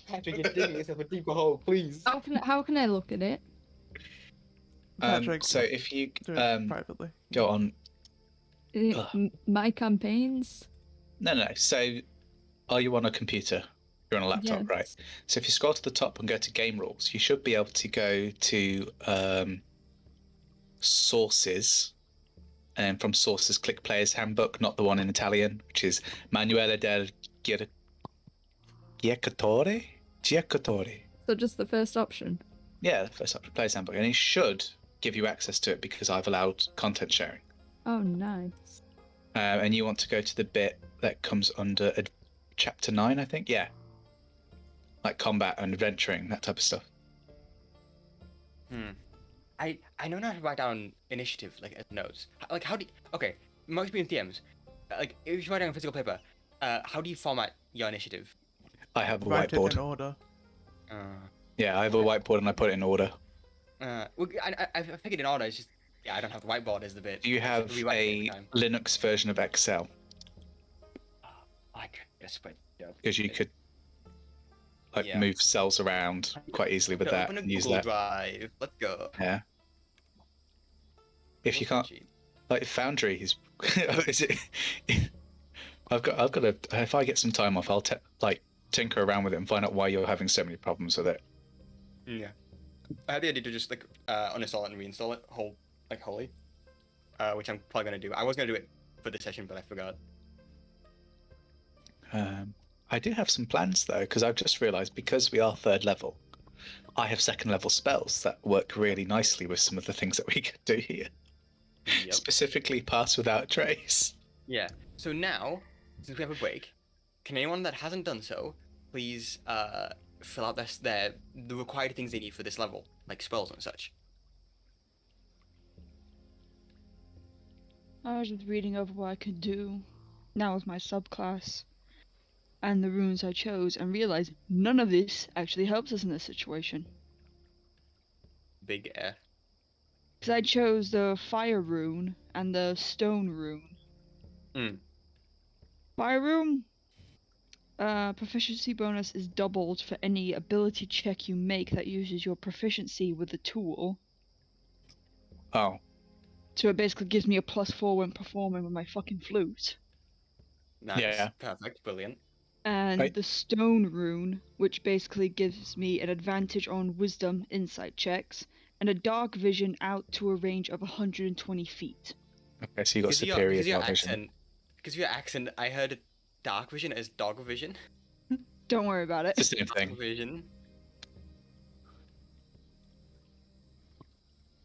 Patrick, you're digging yourself a deeper hole, please. How can I look at it? Patrick, So if you do it privately. go on. Is it my campaigns? No. So are you on a computer? You're on a laptop, Yes. right? So if you scroll to the top and go to game rules, you should be able to go to sources. And from sources, click Player's Handbook, not the one in Italian, which is Manuele del Giacatore. So just the first option. Yeah, the first option, Player's Handbook. And it should give you access to it because I've allowed content sharing. Oh, nice. And you want to go to the bit that comes under chapter 9, I think? Yeah. Like combat and adventuring, that type of stuff. I know how to write down initiative like as notes. Like how do you, okay, my experience DMs, like if you write down physical paper, how do you format your initiative? I have a Write it in whiteboard. order. Yeah, I have a whiteboard and I put it in order. Well, I figured in order. It's just I don't have the whiteboard as the bit. Do you have Rewrite it a every time. Linux version of Excel? I could just put. Because you could Yeah. move cells around quite easily with that Open a and use Google that. Drive. Let's go. Yeah. If you can't, like Foundry is, is it? I've got to. If I get some time off, I'll tinker around with it and find out why you're having so many problems with it. Yeah. I had the idea to just uninstall it and reinstall it wholly, which I'm probably gonna do. I was gonna do it for this session, but I forgot. I do have some plans though, because I've just realised because we are 3rd level, I have 2nd level spells that work really nicely with some of the things that we could do here. Yep. Specifically, pass without trace. Yeah. So now, since we have a break, can anyone that hasn't done so, please fill out the required things they need for this level, like spells and such. I was just reading over what I could do now with my subclass and the runes I chose and realized none of this actually helps us in this situation. Big air. Because I chose the fire rune and the stone rune. Fire rune, proficiency bonus is doubled for any ability check you make that uses your proficiency with the tool. Oh. So it basically gives me a +4 when performing with my fucking flute. Nice. Yeah. Perfect. Brilliant. And Right. the stone rune, which basically gives me an advantage on wisdom insight checks, and a dark vision out to a range of 120 feet. Okay, so you got superior because your dark vision. accent. Because of your accent, I heard dark vision as dog vision. Don't worry about it. It's the same thing. Dog vision.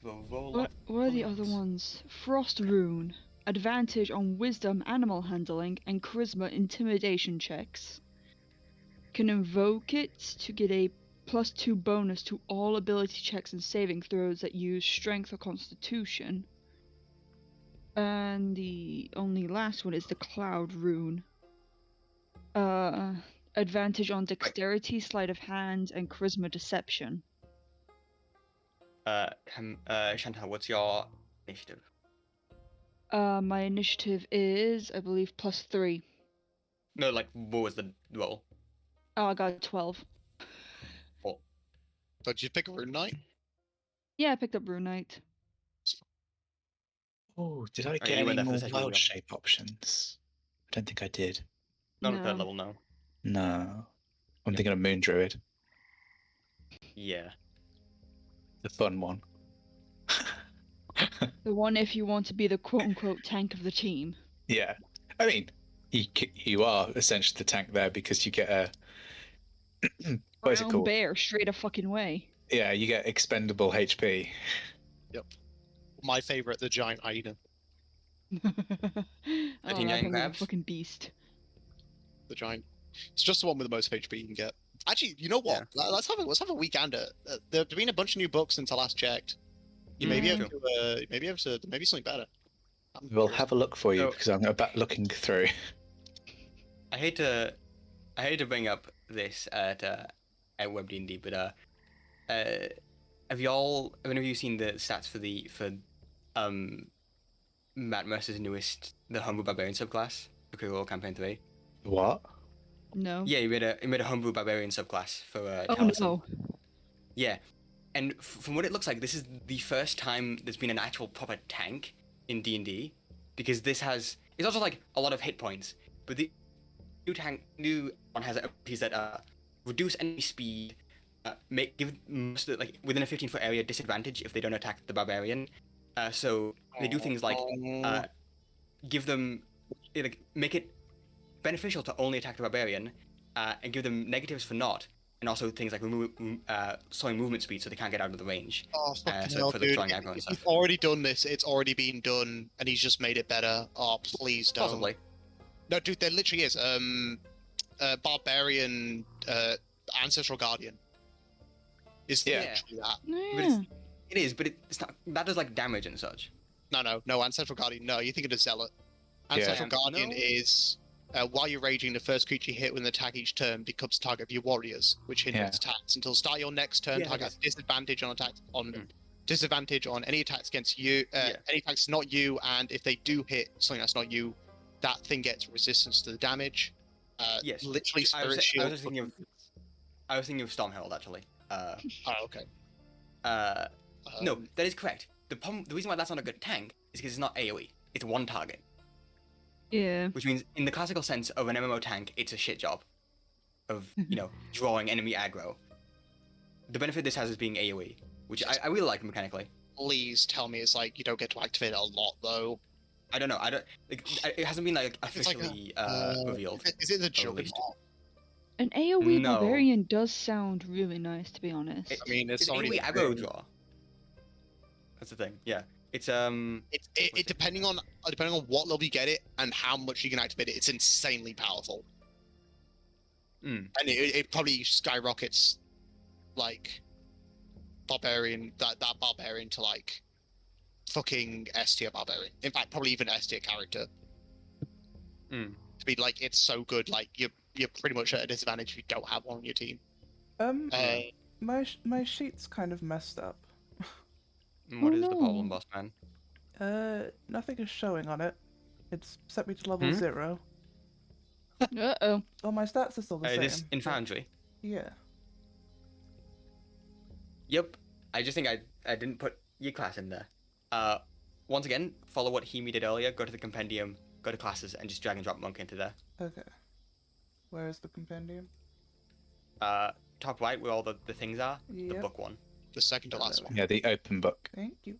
What are the other ones? Frost rune. Advantage on wisdom animal handling and charisma intimidation checks. Can invoke it to get a +2 bonus to all ability checks and saving throws that use strength or constitution. And the only last one is the cloud rune. Advantage on dexterity, sleight of hand, and charisma deception. Chantelle, what's your initiative? My initiative is, I believe, +3. No, like what was the roll? Oh, I got 12. So did you pick a rune knight? Yeah, I picked up Rune Knight. Oh, did I you get went any there for more the session world as well. shape options? I don't think I did. Not at third No. level, no. No. I'm thinking of Moon Druid, Yeah. the fun one. The one if you want to be the quote-unquote tank of the team. Yeah. I mean, you are essentially the tank there because you get a what is it Brown called? bear straight a fucking way. Yeah, you get expendable HP. Yep. My favorite, the giant hyena. Oh, think that giant thing is a crabs? fucking beast. The giant. It's just the one with the most HP you can get. Actually, you know what? Let's have a weekend. There've been a bunch of new books since I last checked. You may be Yeah. able to. Maybe something better. We'll have a look for you So- because I'm about looking through. I hate to bring up this at WebDND, but have any of you seen the stats for Matt Mercer's newest the Humble Barbarian subclass for Critical Campaign 3? What? No. Yeah, he made a Humble Barbarian subclass for Oh Taliesin. no. Yeah, and from what it looks like, this is the first time there's been an actual proper tank in D&D, because it's also like a lot of hit points, but the new one has abilities that reduce enemy speed, give most of like within a 15-foot area disadvantage if they don't attack the barbarian. So they do things like give them make it beneficial to only attack the barbarian, and give them negatives for not, and also things like slowing movement speed so they can't get out of the range. Oh, fucking So hell, for the dude. drawing aggro and If stuff. you've already done this, it's already been done, and he's just made it better. Oh, please don't. Possibly. No, dude, there literally is. Barbarian Ancestral Guardian. Is Yeah. literally that. Yeah. It is, but it's not. That does like damage and such. No, Ancestral Guardian. No, you're thinking of Zealot. Yeah. Ancestral Guardian No. is while you're raging, the first creature you hit with an attack each turn becomes target of your warriors, which hinders attacks until start your next turn. Yeah, Target has okay. disadvantage on attacks on Mm. disadvantage on any attacks against you. Yeah. Any attacks not you, and if they do hit something that's not you, that thing gets resistance to the damage. Yes. Literally I was Spirit Shield. just thinking of Stormherald actually. Oh, okay. No, Um, that is correct. The reason why that's not a good tank is because it's not AoE. It's one target, Yeah. which means in the classical sense of an MMO tank, it's a shit job of drawing enemy aggro. The benefit this has is being AoE, which I really like mechanically. Please tell me it's like you don't get to activate it a lot though. I don't know. It hasn't been like It's like a- officially revealed. Is it the Juggernaut? released. An AoE No. barbarian does sound really nice, to be honest. I mean, it's already AoE aggro draw. That's the thing. Yeah, it's It depending on what level you get it and how much you can activate it, it's insanely powerful. Mm. And it probably skyrockets like barbarian that barbarian to like fucking S tier barbarian. In fact, probably even S tier character. Mm. To be like, it's so good. Like you're pretty much at a disadvantage if you don't have one on your team. My sheet's kind of messed up. What Oh, is the problem, no. boss man? Nothing is showing on it. It's set me to level 0. Uh-oh. Oh, my stats are still the same. This in Foundry. Yeah. Yep. I just think I didn't put your class in there. Once again, follow what Hiyimi did earlier. Go to the compendium, go to classes, and just drag and drop monk into there. Okay. Where is the compendium? Top right, where all the things are. The Yep. book one. The second to last one. Yeah, the open book. Thank you.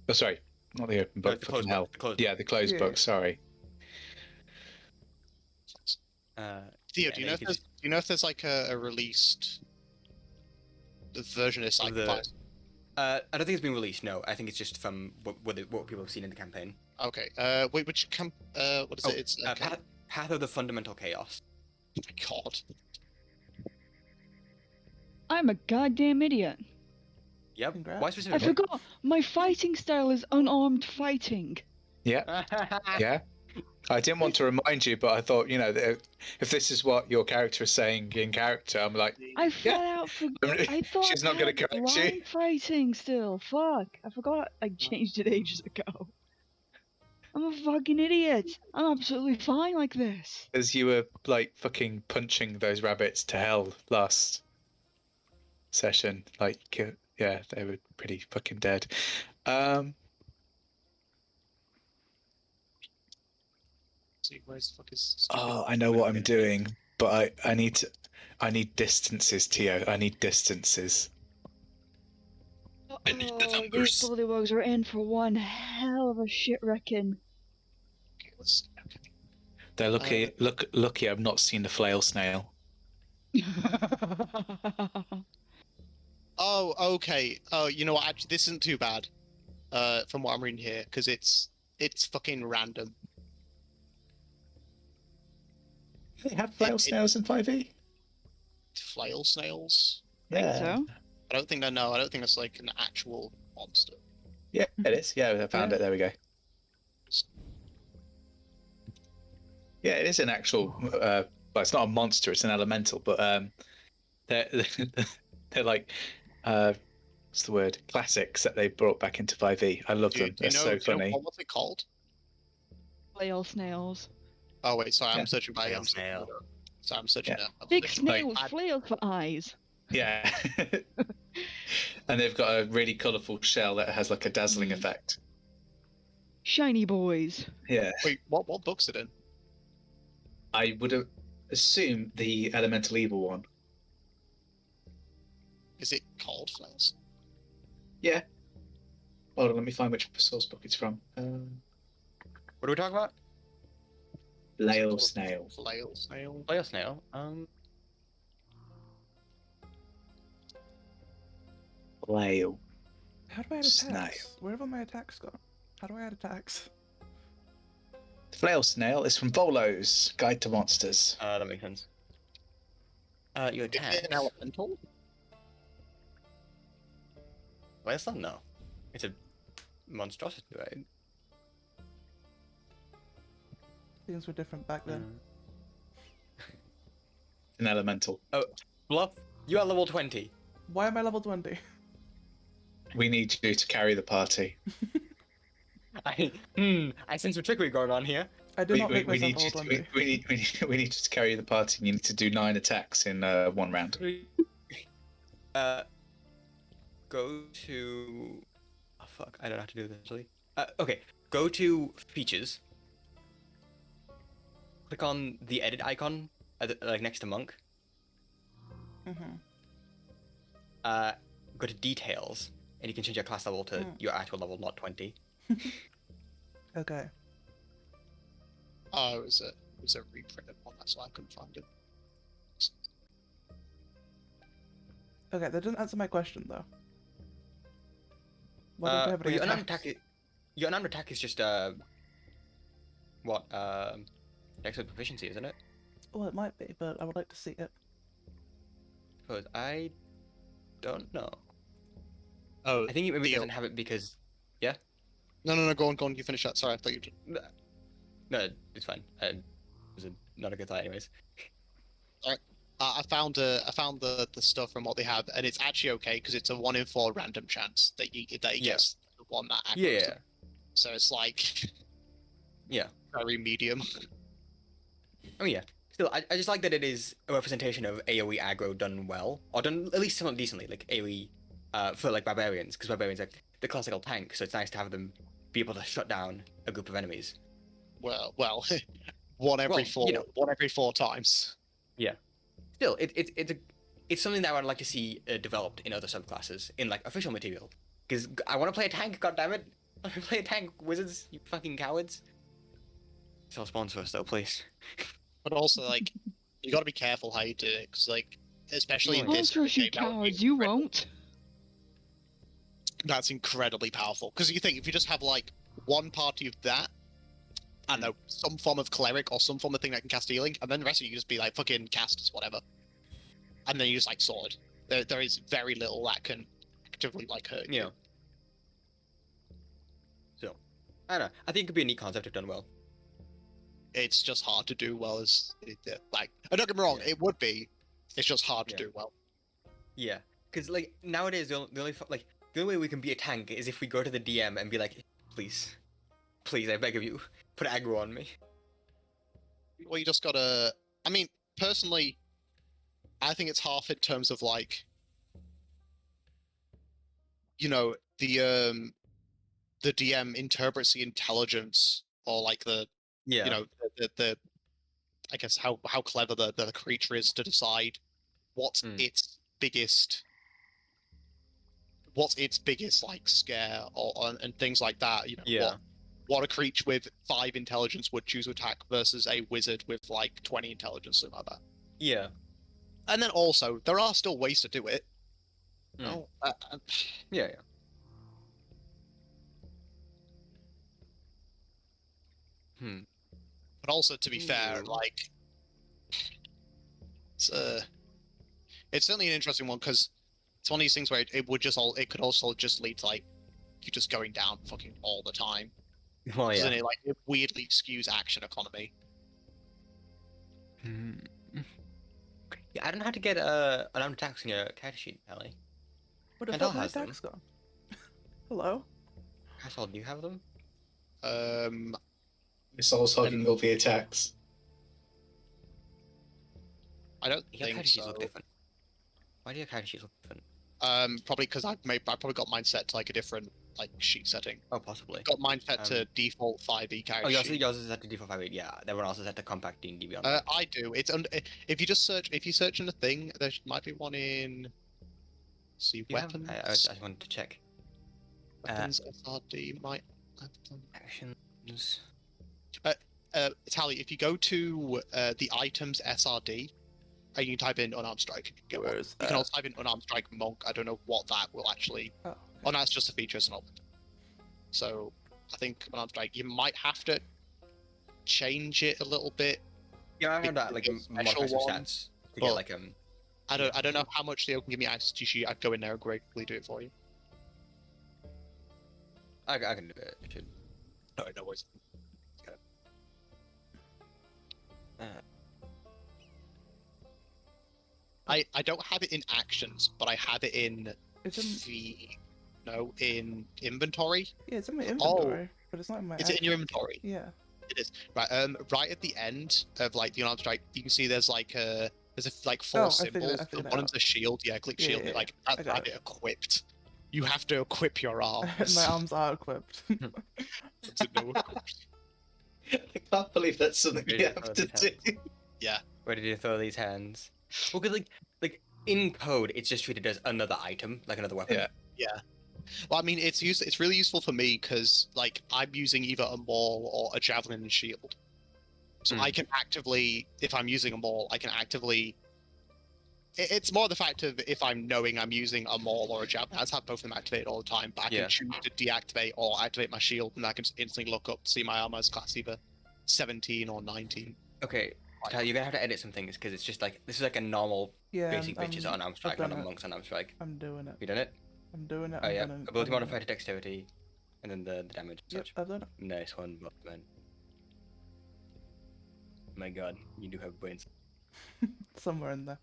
Oh, sorry, not the open No, book. the fucking closed hell. book. The closed Yeah, the closed Yeah. book. Sorry. Theo, yeah, do you and know then if there's like a released version of this like five? I don't think it's been released. No, I think it's just from what people have seen in the campaign. Okay. Wait, what is it? It's Path of the Fundamental Chaos. oh my God. I'm a goddamn idiot. Yep. Congrats. Why I specifically? forgot. My fighting style is unarmed fighting. Yeah, yeah. I didn't want to remind you, but I thought, that if this is what your character is saying in character, I'm like, I flat out forgot. I thought she's I not gonna had correct line you. fighting still. Fuck. I forgot I changed it ages ago. I'm a fucking idiot. I'm absolutely fine like this. as you were like fucking punching those rabbits to hell last session, like, yeah, they were pretty fucking dead. see, where's the fuck is? Oh, I know what I'm doing, but I need distances, Theo. I need distances. I need the Oh, these numbers. bullywugs are in for one hell of a shit wrecking. Okay, let's. Okay. They're lucky I've not seen the flail snail. Oh, okay. Oh, you know what? Actually, this isn't too bad. From what I'm reading here, because it's fucking random. They have flail snails in 5e? Flail snails. I think so. I don't think I know. I don't think it's like an actual monster. Yeah, it is. Yeah, I found Yeah. it. There we go. Yeah, it is an actual. Well, it's not a monster; it's an elemental. But they're they're like, what's the word? Classics that they brought back into 5e. I love them. They're so funny. What's it called? Flail snails. Oh wait, sorry, Yeah. I'm searching by. Flail snail. Sorry, I'm searching Yeah. now. Big snail with Like, flails for eyes. Yeah, and they've got a really colourful shell that has like a dazzling effect. Shiny boys. Yeah, Wait, what book's it in? I would assume the elemental evil one. Is it called Flails? Yeah. Hold on, let me find which source book it's from. What are we talking about? Flail snail. Flail snail. Flail snail. Flail. How do I add Snail. attacks? Where have all my attacks gone? How do I add attacks? Flail snail is from Volo's Guide to Monsters. That makes sense. Your Is attack. it an elemental? Well, it's not. No. It's a monstrosity, right? Things were different back then. An elemental. Bluff, you are level 20. Why am I level 20? We need you to carry the party. I sense some trickery going on here. I did not make we myself need level you 20. we need you to carry the party. And you need to do 9 attacks in 1 round. Go to. Oh fuck! I don't know how to do this actually. Okay. Go to features. Click on the edit icon, like next to monk. Mm-hmm. Go to details, and you can change your class level to your actual level, not 20. Okay. Oh, it was a reprinted one. That's why I couldn't find it. Okay, that doesn't answer my question though. Why don't I have Well, any your unarmed attacks? your unarmed attack is just what dex with proficiency, isn't it? Well, it might be, but I would like to see it. Because I don't know. Oh, I think it maybe Theo. doesn't have it because No, go on. You finish that. Sorry, I thought you did. no, it's fine. It was not a good thought, anyways. I found the stuff from what they have, and it's actually okay because it's a 1 in 4 random chance that he gets the one that acts. Yeah. So it's like Yeah. very medium. Oh yeah. Still, I just like that it is a representation of AoE aggro done well, or done at least somewhat decently, like AoE for like barbarians, because barbarians are the classical tank, so it's nice to have them be able to shut down a group of enemies. Well, one every Well, 4 times. Still, it's something that I would like to see developed in other subclasses in like official material, because I want to play a tank. God damn it! I want to play a tank, wizards, you fucking cowards. Sell sponsor us though, please. But also, like, you gotta be careful how you do it, because, like, especially in this Monstrous, you game, that would be cowards, you incredible. won't. That's incredibly powerful. Because you think, if you just have, like, one party of that, I don't know, some form of cleric or some form of thing that can cast healing, and then the rest of you just be like, fucking casters, whatever. And then you just, like, sword. There is very little that can actively, like, hurt you. Yeah. So, I don't know. I think it could be a neat concept if done well. It's just hard to do well as, like, don't get me wrong, Yeah. it would be, it's just hard to Yeah. do well. Yeah, because like nowadays the only way we can be a tank is if we go to the DM and be like, please, I beg of you, put aggro on me. Well, you just gotta, I mean, personally, I think it's half in terms of, like, you know, the DM interprets the intelligence or, like, the Yeah. you know, the I guess how clever the creature is to decide what's its biggest like scare and things like that. You know, Yeah. what a creature with 5 intelligence would choose to attack versus a wizard with like 20 intelligence, something like that. Yeah. And then also there are still ways to do it. Mm. No, Yeah. but also to be fair, Ooh. like it's certainly an interesting one because it's one of these things where it could also just lead to like you just going down fucking all the time. Well, Doesn't yeah. it? Like it weirdly skews action economy. Yeah, I don't know how to get unarmed attacks in your character sheet, Ellie. What the Chantelle fuck? My has them. attack's gone. Hello? Hassel, do you have them? It's all hogging all the attacks. I don't Your think character sheets so. look different. Why do your character sheets look different? Probably because I probably got mine set to like a different like sheet setting. Oh, possibly. Got mine set to default 5e character Oh, sheet. yours is set to default 5.8. Yeah, everyone else is set to compact D&D Beyond. I do. It's if you search in a thing, there might be one in. See weapons. I just wanted to check. Weapons SRD might have them. Actions. Tally, if you go to the items SRD, and you type in unarmed strike, you get one. Where is You can that? also type in unarmed strike monk. I don't know what that will actually. Oh. Oh, no, that's just a feature, it's not. So I think unarmed strike, you might have to change it a little bit. Yeah, I heard that like Special modify some one, stats to but- get like I don't know how much Theo can give me access to sheet. I'd go in there and quickly do it for you. I can do it. It should. No worries. I don't have it in actions, but I have it in It's in, in inventory. yeah, it's in my inventory, but it's not in my. Is it in your inventory? Yeah. It is. Right. Right at the end of like the unarmed strike, you can see there's like like 4 Oh, I symbols. figured it And one of them's a shield. Yeah, click shield. Yeah, Like I that's got have it equipped. You have to equip your arms. My arms are equipped. I can't believe that's something Really you have to hard do. Where did you throw these hands? Well, cause like in code, it's just treated as another item, like another weapon. Yeah. Yeah. Well, I mean, it's really useful for me because like I'm using either a maul or a javelin and shield, so I can actively, if I'm using a maul, I can actively. It's more the fact of if I'm knowing I'm using a maul or a javelin, I just have both of them activated all the time. But I can choose to deactivate or activate my shield, and I can just instantly look up, see my armor as class either 17 or 19. Okay, Tyler, you're gonna have to edit some things because it's just like this is like a normal Yeah. basic bitches unarmed strike, not a done it. monk's unarmed strike. I'm doing it. You done it? I'm doing it. Oh I'm yeah, gonna- ability I'm gonna- modifier to dexterity, and then the damage. Yep, Such. I've done it. Nice one, man. My God, you do have brains. Somewhere in there.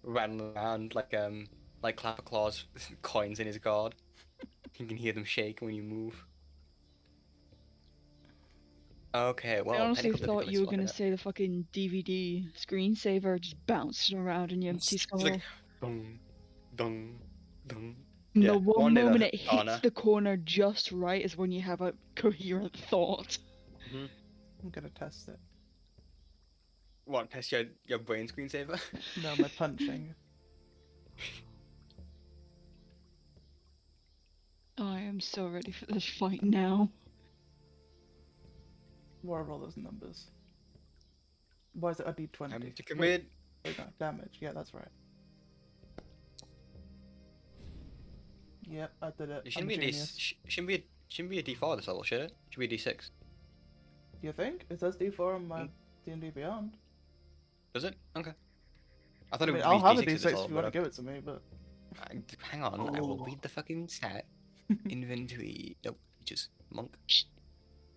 Rattling around like Clapper Claw's coins in his guard. You can hear them shake when you move. Okay, well. I honestly Penny thought you were gonna say the fucking DVD screensaver just bouncing around in your empty skull. Like, dong, dong, dong. And yeah, the one one day moment that's it hits Fëanora. the corner just right is when you have a coherent thought. I'm gonna test it. What, test your brain screensaver? No, my punching. I am so ready for this fight now. What are all those numbers? Why is it a D20? Time to commit. Wait, no, damage. Yeah, that's right. Yep, I did it. It shouldn't I'm be a a genius. shouldn't be a D4 this level, should it? Should be a D6. You think? It says D4 on my D&D Beyond. Does it? Okay. I thought I it mean, would I'll be have a D6 this D6 level, if you want to but give it to me, but... hang on, I will Oh. read the fucking stat. Inventory. Nope, just monk.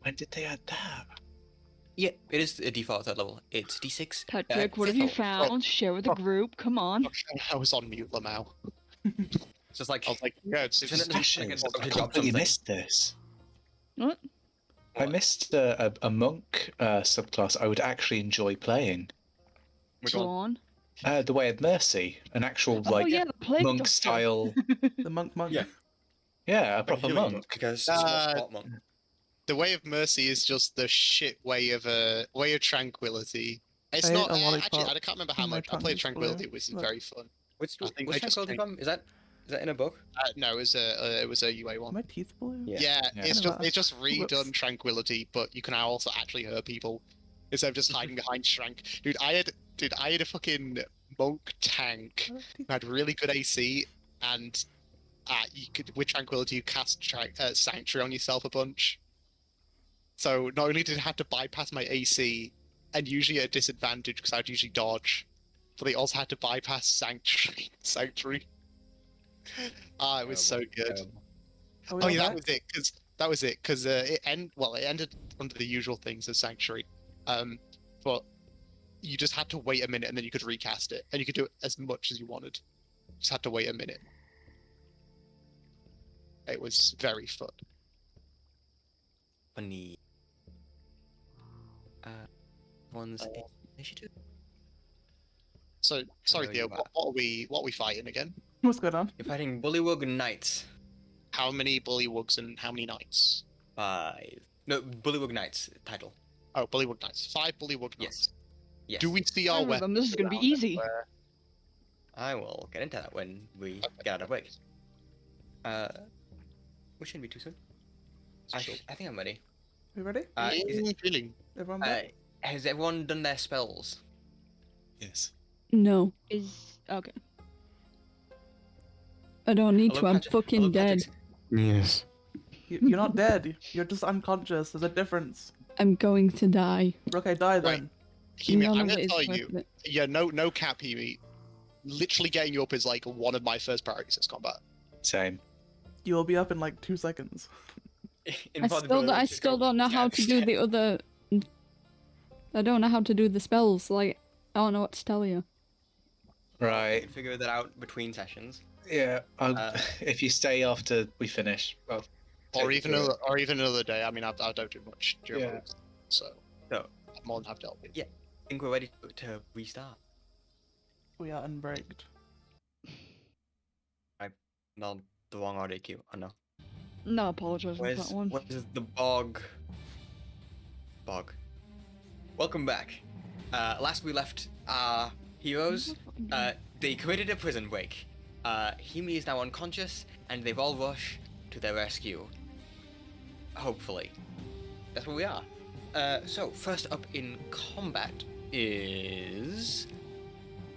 When did they add that? Yeah, it is a D4 third level. It's D6. Patrick, what have you fifth level. found? Share with the group, come on. I was on mute, Lamau. It's just like I was like, yeah, it's Isn't just it just like Ashes, an I job completely something? missed this. What? I missed a monk subclass I would actually enjoy playing. Which Go one? on. The Way of Mercy, an actual Oh like yeah, the plague monk doctor. style. The monk. Yeah. Yeah, a proper Healing monk. monk, because Uh, it's not spot monk. the way of mercy is just the shit way of tranquility. It's I ate not a actually. lollipop I can't remember how and my much. I tongue played is tranquility, blue. which is Look. very fun. What's I think I what's just tranquility from? Is that in a book? No, it was a UA Are one. my teeth blue? Yeah. Yeah, Yeah. it's just redone Whoops. tranquility, but you can now also actually hurt people instead of just hiding behind Shrank. Dude, I had a fucking monk tank Are my teeth- who had really good AC, and you could with tranquility you cast sanctuary on yourself a bunch. So not only did I have to bypass my AC, and usually at a disadvantage because I'd usually dodge, but they also had to bypass sanctuary. It was so good. Are we Oh all yeah, back? that was it because it ended under the usual things of sanctuary, but you just had to wait a minute and then you could recast it, and you could do it as much as you wanted. Just had to wait a minute. It was very fun. Funny. One's initiative. So sorry, Tell Theo. you What are we fighting again? What's going on? You're fighting Bullywug Knights. How many bullywugs and how many knights? 5. No, Bullywug Knights title. Oh, bullywug knights. 5 bullywug knights. Yes. Do we see our Five of weapons? them, this is gonna be around easy. everywhere? I will get into that when we get out of break. We shouldn't be too soon. I think I'm ready. We ready? Is it, Feeling. Everyone back? has everyone done their spells? Yes. No, Okay. I don't need I to. love I'm Patrick- I fucking love dead. Patrick's- Yes. You're not dead. You're just unconscious. There's a difference. I'm going to die. Okay, die Right. then. Hiyimi, None I'm of gonna it is tell worth you. it. Yeah, no cap, Hiyimi. Literally getting you up is like one of my first priorities in combat. Same. You will be up in like 2 seconds. I still don't know how to do the other. I don't know how to do the spells. Like, I don't know what to tell you. Right. Figure that out between sessions. Yeah. If you stay after we finish, well, Or take even it through another day. I mean, I don't do much during Yeah. weeks, so So, I'm more than happy to help you. yeah. I think we're ready to restart. We are unbraked. No, the wrong RDQ. I know. No, apologize for Where's that one. the bog? Bog. Welcome back. Last we left our heroes, they committed a prison break. Hiyimi is now unconscious, and they've all rushed to their rescue. Hopefully. That's where we are. So, first up in combat is...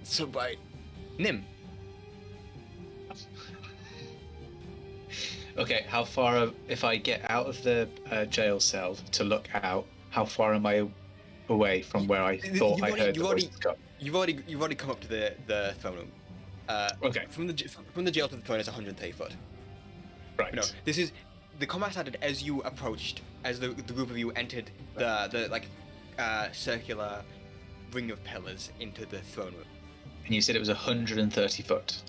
So by Nim. Okay, how far, if I get out of the jail cell to look out, how far am I away from where I thought I heard the voices go? You've already come up to the throne room. Okay. From the jail to the throne is 130 foot. Right. No, this is the combat started as you approached, as the group of you entered the circular ring of pillars into the throne room. And you said it was 130 foot.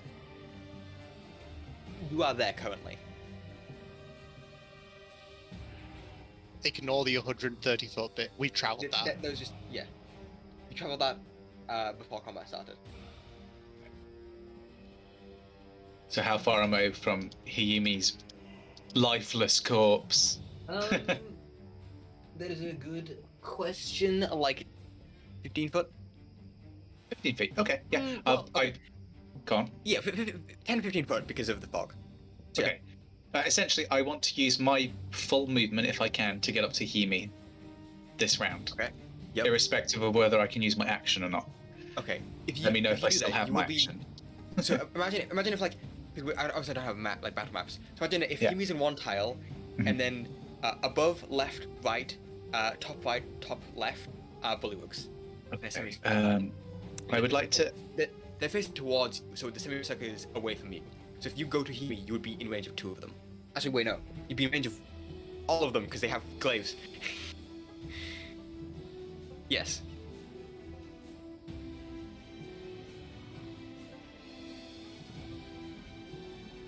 You are there currently. Ignore the 130 foot bit. We travelled that. That was just You traveled that before combat started. So how far am I from Hiyimi's lifeless corpse? That is a good question. Like 15 foot. 15 feet. Okay. Yeah. Well, okay. Go on. Yeah, 10-15 foot because of the fog. So, Okay. Essentially, I want to use my full movement, if I can, to get up to Hiyimi this round. Okay. Yep. Irrespective of whether I can use my action or not. Okay. Let me know if I you do still that, have you my will be- action. So imagine if obviously I don't have battle maps. So imagine if Yeah. Hiyimi's in one tile, Mhm. and then above, left, right, top, left are bullywugs. Okay. I would like to. They're facing towards you, so the semicircle is away from you. So if you go to Hiyimi, you would be in range of 2 of them. Actually, wait, no. You'd be in range of all of them because they have glaives. Yes.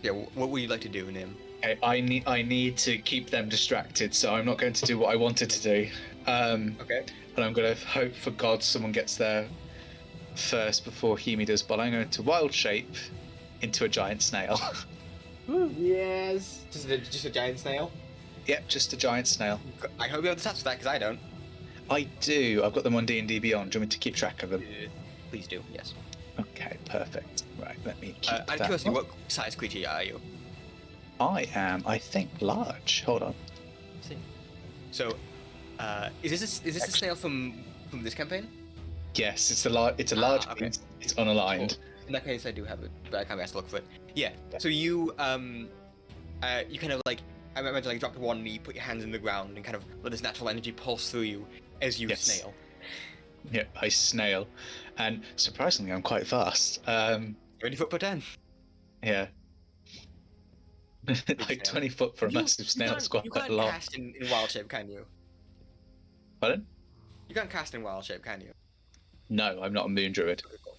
Yeah, what would you like to do, Nim? I need to keep them distracted, so I'm not going to do what I wanted to do. Okay. And I'm going to hope for God someone gets there first before Hiyimi does. But I'm going to wild shape into a giant snail. Yes. Just a giant snail. Yep, just a giant snail. I hope you have the stats for that, because I don't. I do. I've got them on D&D Beyond. Do you want me to keep track of them? Please do, yes. Okay, perfect. Right, let me keep Out of that curiosity, up. what size creature are you? I am, I think, large. Hold on. Let's see. So, is this a snail from this campaign? Yes, it's a large okay. beast. It's unaligned. Cool. In that case, I do have it, but I can't be asked to look for it. Yeah. So you kind of like, I imagine like drop to one knee, put your hands in the ground, and kind of let this natural energy pulse through you as you Yes. snail. Yeah, I snail, and surprisingly, I'm quite fast. 20 foot per 10. Yeah. Like snail. 20 foot for a massive snail is quite You a can't lot. cast in wild shape, can you? Pardon? You can't cast in wild shape, can you? No, I'm not a moon druid. Okay, cool.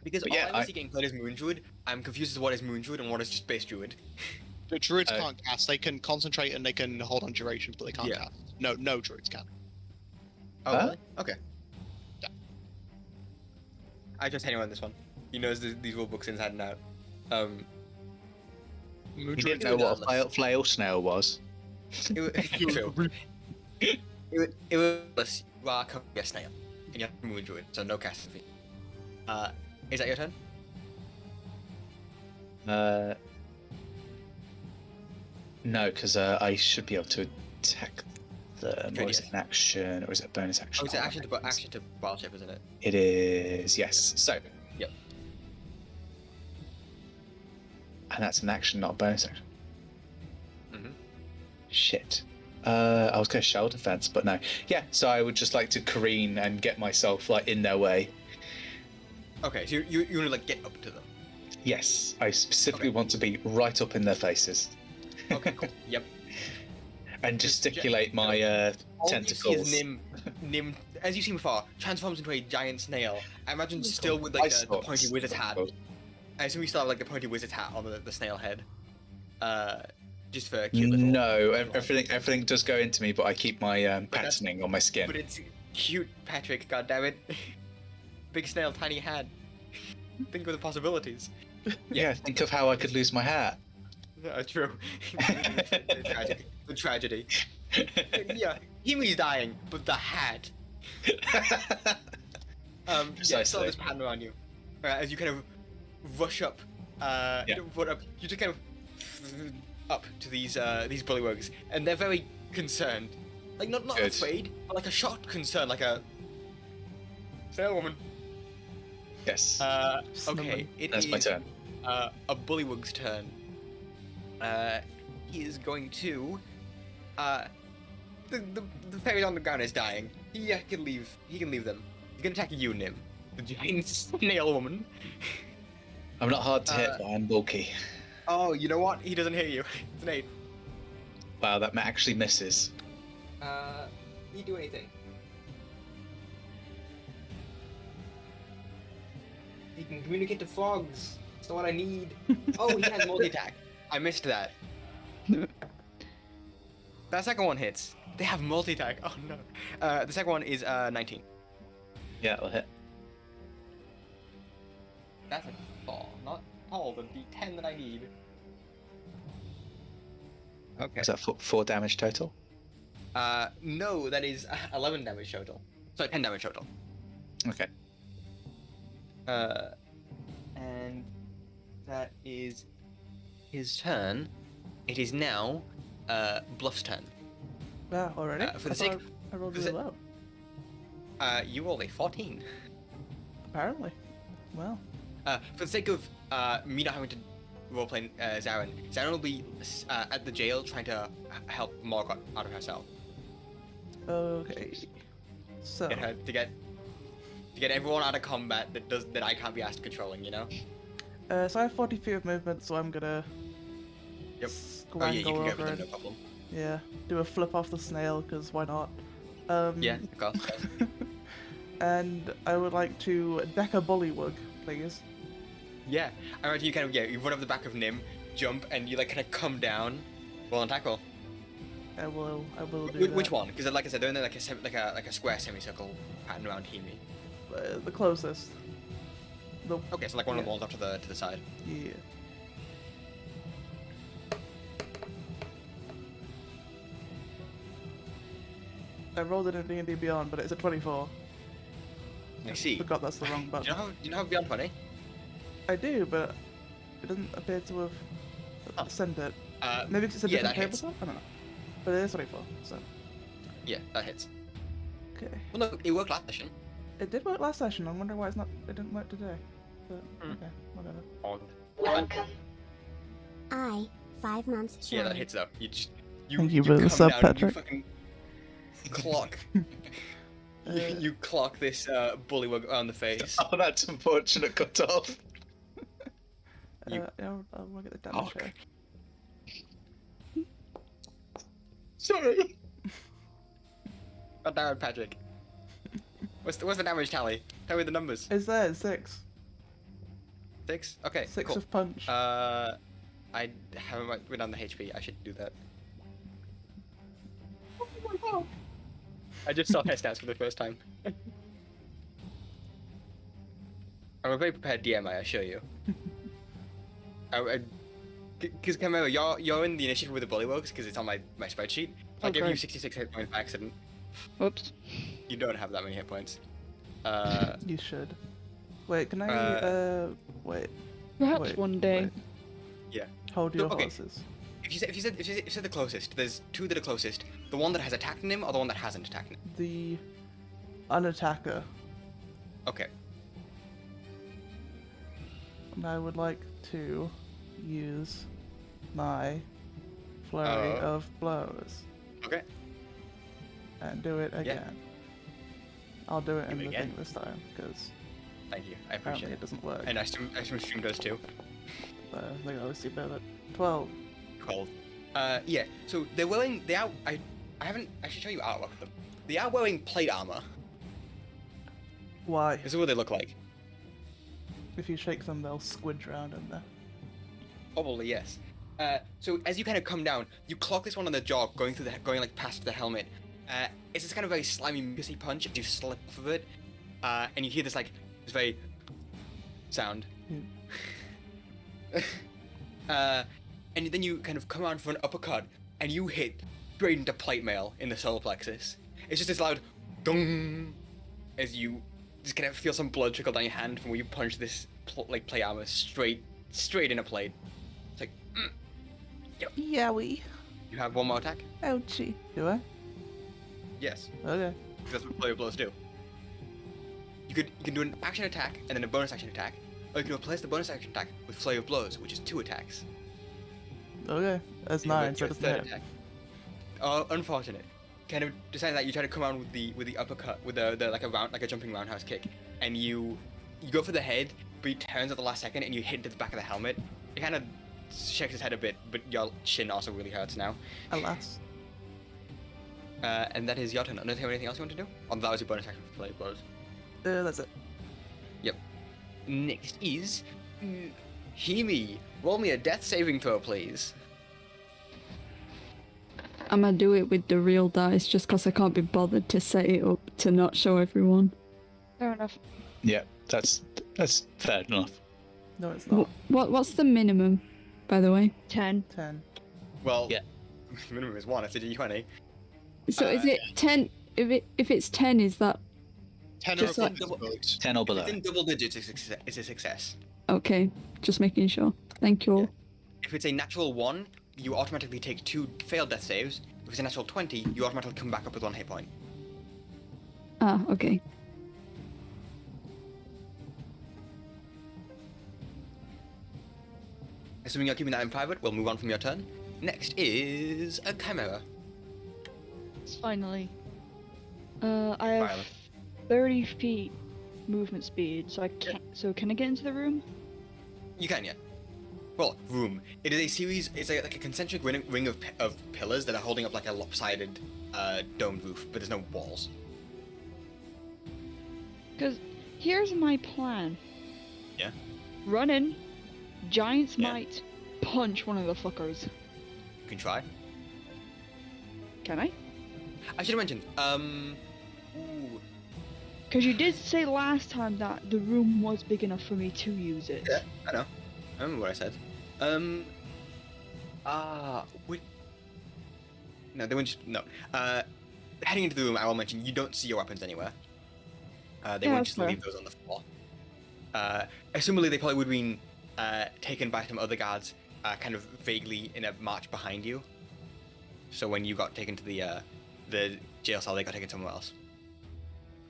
Because But all yeah, I see getting played is moon druid. I'm confused as to what is moon druid and what is just base druid. The druids can't cast. They can concentrate and they can hold on durations, but they can't Yeah. cast. No druids can. Oh, Huh? really? Okay. Yeah. I trust anyone on this one. He knows these rule books inside and out. Moon You druids. didn't know what a flail snail was. It was true. It was you are currently a snail, and you have a moon druid, so no casting fee. Is that your turn? No, because I should be able to attack them. Okay, Or is yeah. it an action, or is it a bonus action? Oh, it's action to wild shape, isn't it? It is, yes. So. Yep. And that's an action, not a bonus action. Mhm. Shit. I was going to shower defense, but no. Yeah, so I would just like to careen and get myself like in their way. Okay, so you want to like get up to them. Yes, I specifically Okay. want to be right up in their faces Okay, cool. Yep. and Just gesticulate my All you see tentacles. is Nim, as you've seen before, transforms into a giant snail. I imagine still with like the Ice pointy spots. wizard's hat. I assume we still have like the pointy wizard's hat on the snail head. Just for a cute little. No, everything does go into me, but I keep my that's- patterning on my skin. But it's cute, Patrick. God damn it! Big snail, tiny hat. Think of the possibilities. Yeah, think of how I could lose my hat. True. The tragedy. Yeah, Hiyimi's dying, but the hat. Yeah, Precisely. still this pattern around you. As you kind of rush up, you just kind of up to these bullywugs, and they're very concerned. Like not Good. afraid, but like a shocked concern, like a sailor woman. Yes, Okay, it that's is my turn. a bullywug's turn. He is going to the fairy on the ground is dying. He can leave. He can leave them. He's gonna attack you, Nim, the giant snail woman. I'm not hard to hit, but I'm bulky. Oh, you know what? He doesn't hit you. It's an 8. Wow, that actually misses. You do anything? He can communicate to frogs. That's not what I need. Oh, he has multi-attack. I missed that. That second one hits. They have multi-attack. Oh no. The second one is 19. Yeah, it'll hit. That's a 4, not all the D10 that I need. Okay. Is that 4 damage total? No, that is 11 damage total. Sorry, 10 damage total. Okay. And that is his turn. It is now Bluff's turn. Yeah, already? For the I sake- thought I rolled for really the- low. You rolled a 14. Apparently. Well. For the sake of me not having to roleplay Zaren will be at the jail trying to help Morgoth out of herself. Okay. So. Get her to get everyone out of combat that I can't be asked controlling, you know? So I have 40 feet of movement, so I'm gonna. Yep. Oh yeah, you scramble can go over with them, and- no problem. Yeah, do a flip off the snail, because why not? Yeah, of course. And I would like to deck a bullywug, please. Yeah, I imagine you kind of you run up the back of Nim, jump, and you like kind of come down, roll and tackle. I will do that. Which one? Because like I said, they're in like a square semicircle pattern around Hiyimi. The closest. Okay, so like one of the Yeah. walls off to the side. Yeah. I rolled it in D&D Beyond, but it's a 24. I see. Forgot that's the wrong Do button. you know how Beyond 20? I do, but it doesn't appear to have sent it. Maybe it's a yeah, different that hits. tabletop? I don't know. But it is 24, so. Yeah, that hits. Okay. Well, no, it worked last session. It did work last session. I'm wondering why it didn't work today. But, okay, whatever. Odd. Welcome. I, 5 months shy. Yeah, that hits though. Thank you for the come sub, down and Patrick. You fucking clock. you clock this bullywug on the face. Oh, that's unfortunate. Cut off. You- Yeah, I'll look at the damage Fuck. here. Sorry. God damn it, Patrick. What's the damage tally? Tell me the numbers. Is there 6? 6? Okay, 6 cool. of punch. I haven't written down the HP. I should do that. I just saw test stats for the first time. I'm a very prepared DM, I assure you. Because Chimera, you're in the initiative with the bullywugs because it's on my spreadsheet. I gave you 66 hit points by accident. Whoops. You don't have that many hit points. You should. Wait, can I, wait. Perhaps Wait, one day. wait. Yeah. Hold your Okay. horses. If you said the closest, there's 2 that are closest. The one that has attacked him or the one that hasn't attacked him. The unattacker. Okay. And I would like to use my flurry Oh. of blows Okay. and do it again. I'll do it Do in it the again? thing this time, because Thank you. I apparently appreciate it it. doesn't work. And I assume stream does too. So I think I'll see better. 12. 12. Yeah. So they're wearing. I haven't. I should show you artwork of them. They are wearing plate armor. Why? This is what they look like. If you shake them, they'll squidge around in there. Probably yes. So as you kind of come down, you clock this one on the jaw, going like past the helmet. It's this kind of very slimy, mucusy punch as you slip off of it, and you hear this very sound. And then you kind of come around for an uppercut, and you hit straight into plate mail in the solar plexus. It's just this loud dong as you just kind of feel some blood trickle down your hand from where you punch this plate armor straight in a plate. It's like, Yowie. you have one more attack? Ouchie. Do I? Yes. Okay. That's what flurry of blows do. You can do an action attack and then a bonus action attack, or you can replace the bonus action attack with flurry of blows, which is 2 attacks. Okay. That's You have 9, so your it's third hit. attack. Oh, unfortunate. Kind of deciding that you try to come around with the uppercut with the like a jumping roundhouse kick, and you go for the head, but he turns at the last second and you hit into the back of the helmet. It kind of shakes his head a bit, but your chin also really hurts now. Alas. And that is your turn. Unless you have anything else you want to do? Oh, that was your bonus action for play blows. That's it. Yep. Next is Hiyimi. Roll me a death saving throw, please. I'm gonna do it with the real dice just because I can't be bothered to set it up to not show everyone. Fair enough. Yeah, that's fair enough. No, it's not. What's the minimum, by the way? 10. 10. Well, Yeah. minimum is 1. It's a D20. So is it 10? If it's 10, is that 10 or Just like- above is good. 10 or below. If it's in double digits, it's a success. okay? Just making sure. Thank you all. If it's a natural 1, you automatically take 2 failed death saves. If it's a natural 20, you automatically come back up with 1 hit point. Ah, okay. Assuming you're keeping that in private, we'll move on from your turn. Next is a Chimera. Finally. I have Violet. 30 feet movement speed, so I can't. So can I get into the room? You can, yeah. Well, room. It is a series. It's like a concentric ring of pillars that are holding up like a lopsided domed roof, but there's no walls. Because here's my plan. Yeah. Run in, giant's Yeah. might, punch one of the fuckers. You can try. Can I? I should have mentioned. Ooh. Because you did say last time that the room was big enough for me to use it. Yeah, I know. I remember what I said. Wait. No, they wouldn't. No. heading into the room, I will mention you don't see your weapons anywhere. They Yeah, won't that's just fair. leave those on the floor. Assumably, they probably would have been taken by some other guards, kind of vaguely in a march behind you. So when you got taken to the jail cell, they got taken somewhere else.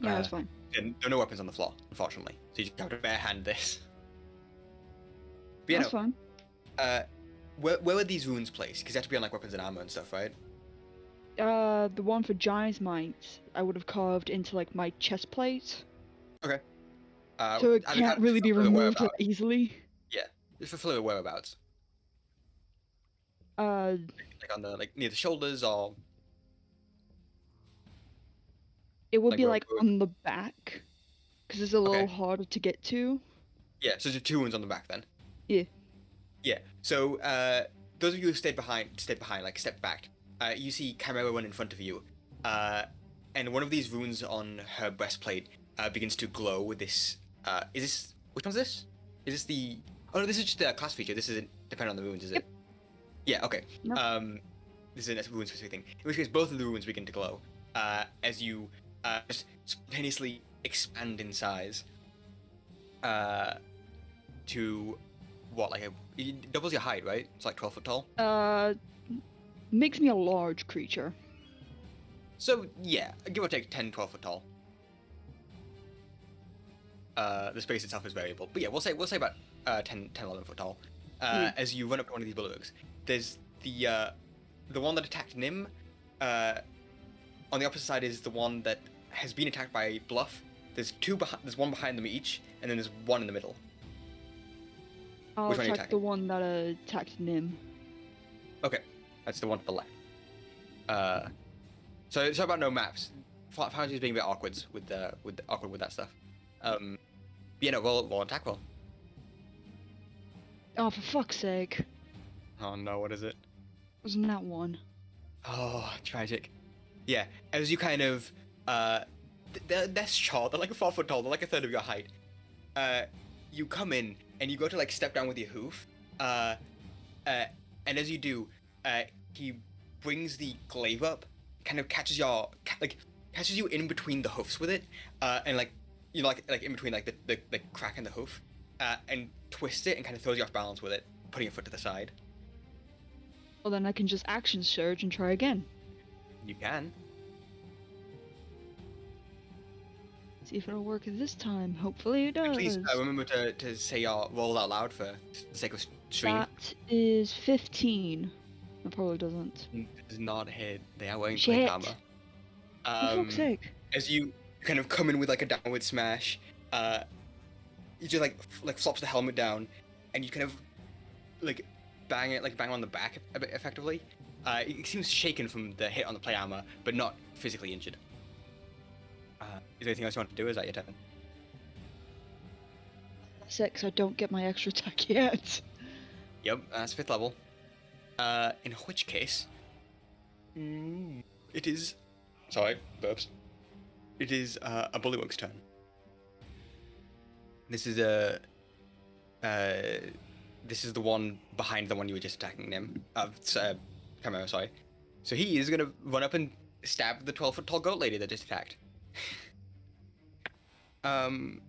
Yeah, that's fine. And there are no weapons on the floor, unfortunately. So you just have to barehand this. But yeah, That's fine. where were these runes placed? Because you have to be on like weapons and armor and stuff, right? The one for Giant's Might, I would have carved into like my chest plate, So it can't really be removed that easily. Just for flavor whereabouts. Uh, Like on the near the shoulders or it would Like be where- like where- on the back, because it's a little Okay. harder to get to. yeah. So there's 2 wounds on the back then. Yeah. Yeah. So those of you who stayed behind, like stepped back. You see Chimera one in front of you, and one of these runes on her breastplate begins to glow with this. Which one's this? Is this the? Oh no, this is just a class feature. This isn't dependent on the runes, is it? Yeah. Okay. No. This is a rune specific thing. In which case, both of the runes begin to glow as you just spontaneously expand in size. To what, like it doubles your height, right? It's like 12 foot tall. Makes me a large creature. So yeah, give or take 10, 12 foot tall. The space itself is variable, but yeah, we'll say about 10, 11 foot tall. As you run up to one of these bullywugs, there's the one that attacked Nim. On the opposite side is the one that has been attacked by Bluff. There's there's one behind them each, and then there's one in the middle. I'll Which one are you attack the one that attacked Nim. Okay, that's the one to the left. So it's about no maps. Foundry is being a bit awkward with that stuff. Yeah, no, roll attack roll. Oh, for fuck's sake! Oh no, what is it? Wasn't that one? Oh, tragic. Yeah, as you kind of they're short. They're like 4 foot tall. They're like a third of your height. You come in and you go to like step down with your hoof. And as you do, he brings the glaive up, kind of catches you in between the hoofs with it, and like in between like the crack in the hoof, and twists it and kind of throws you off balance with it, putting your foot to the side. Well, then I can just action surge and try again. You can. See if it'll work this time. Hopefully it does. Please remember to say your roll out loud for the sake of stream. That is 15. It probably doesn't. Does not hit. They are wearing Shit. plate armor. For fuck's sake. As you kind of come in with like a downward smash, you just like flops the helmet down, and you kind of like bang on the back a bit effectively. It seems shaken from the hit on the plate armor, but not physically injured. Is there anything else you want to do? Is that your turn? That's it, 'cause I don't get my extra attack yet. Yep, that's 5th level. In which case, it is. Sorry, burps. It is a bullywug's turn. This is this is the one behind the one you were just attacking him. Chimera, sorry. So he is gonna run up and stab the 12 foot tall goat lady that just attacked. That's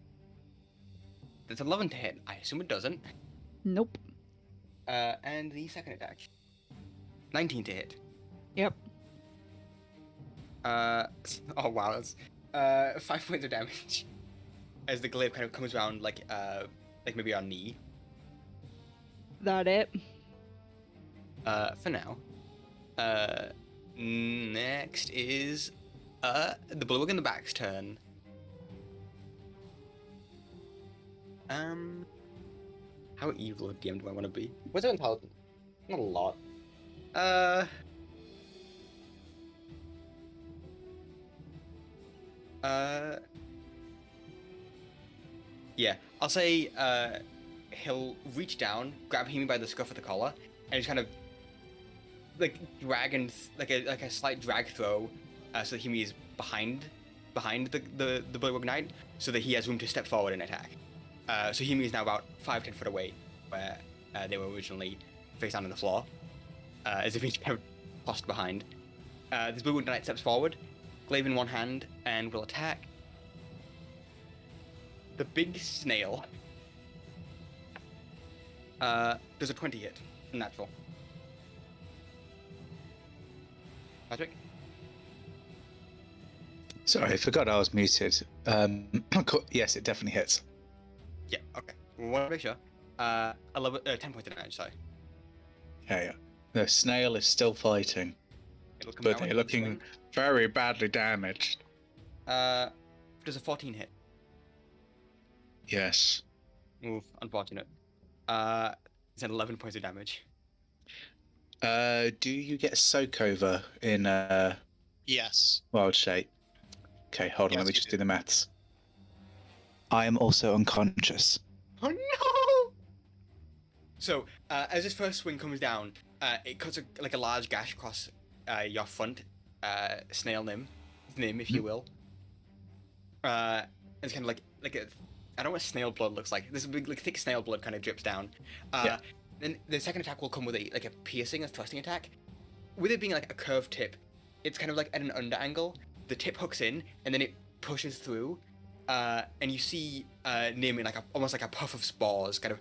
11 to hit. I assume it doesn't. Nope. And the second attack. 19 to hit. Yep. Oh wow, that's 5 points of damage. As the glaive kind of comes around like maybe our knee. That it. For now. Next is the bullywug in the back's turn. How evil a DM do I want to be? What's our intelligence? Not a lot. Yeah, I'll say he'll reach down, grab Hiyimi by the scruff of the collar, and just kind of like drag and like a slight drag throw, so that Hiyimi is behind the bullywug knight, so that he has room to step forward and attack. So Hiyimi is now about 5-10 foot away, where they were originally face down on the floor, as if he's kind of tossed behind. This bullywug knight steps forward, glaive in one hand and will attack the big snail. Does a 20 hit? Natural. Patrick? Sorry, I forgot I was muted. Yes, it definitely hits. Yeah, okay. Want to make sure. 10 points of damage, sorry. Yeah. The snail is still fighting, It'll come but down they're with looking swing. very badly damaged. Does a 14 hit? Yes. Move, unfortunate. It's an 11 points of damage. Do you get soak over in Yes. wild shape? Okay, hold on, Yes, let me you just do. do the maths. I am also unconscious. Oh no! So, as this first swing comes down, it cuts a large gash across your front, snail limb, if you will. It's kind of like a, I don't know what snail blood looks like. This big, thick snail blood kind of drips down. Yeah. Then the second attack will come with a piercing, a thrusting attack. With it being like a curved tip, it's kind of like at an under angle. The tip hooks in, and then it pushes through, and you see Nim in almost like a puff of spores, kind of.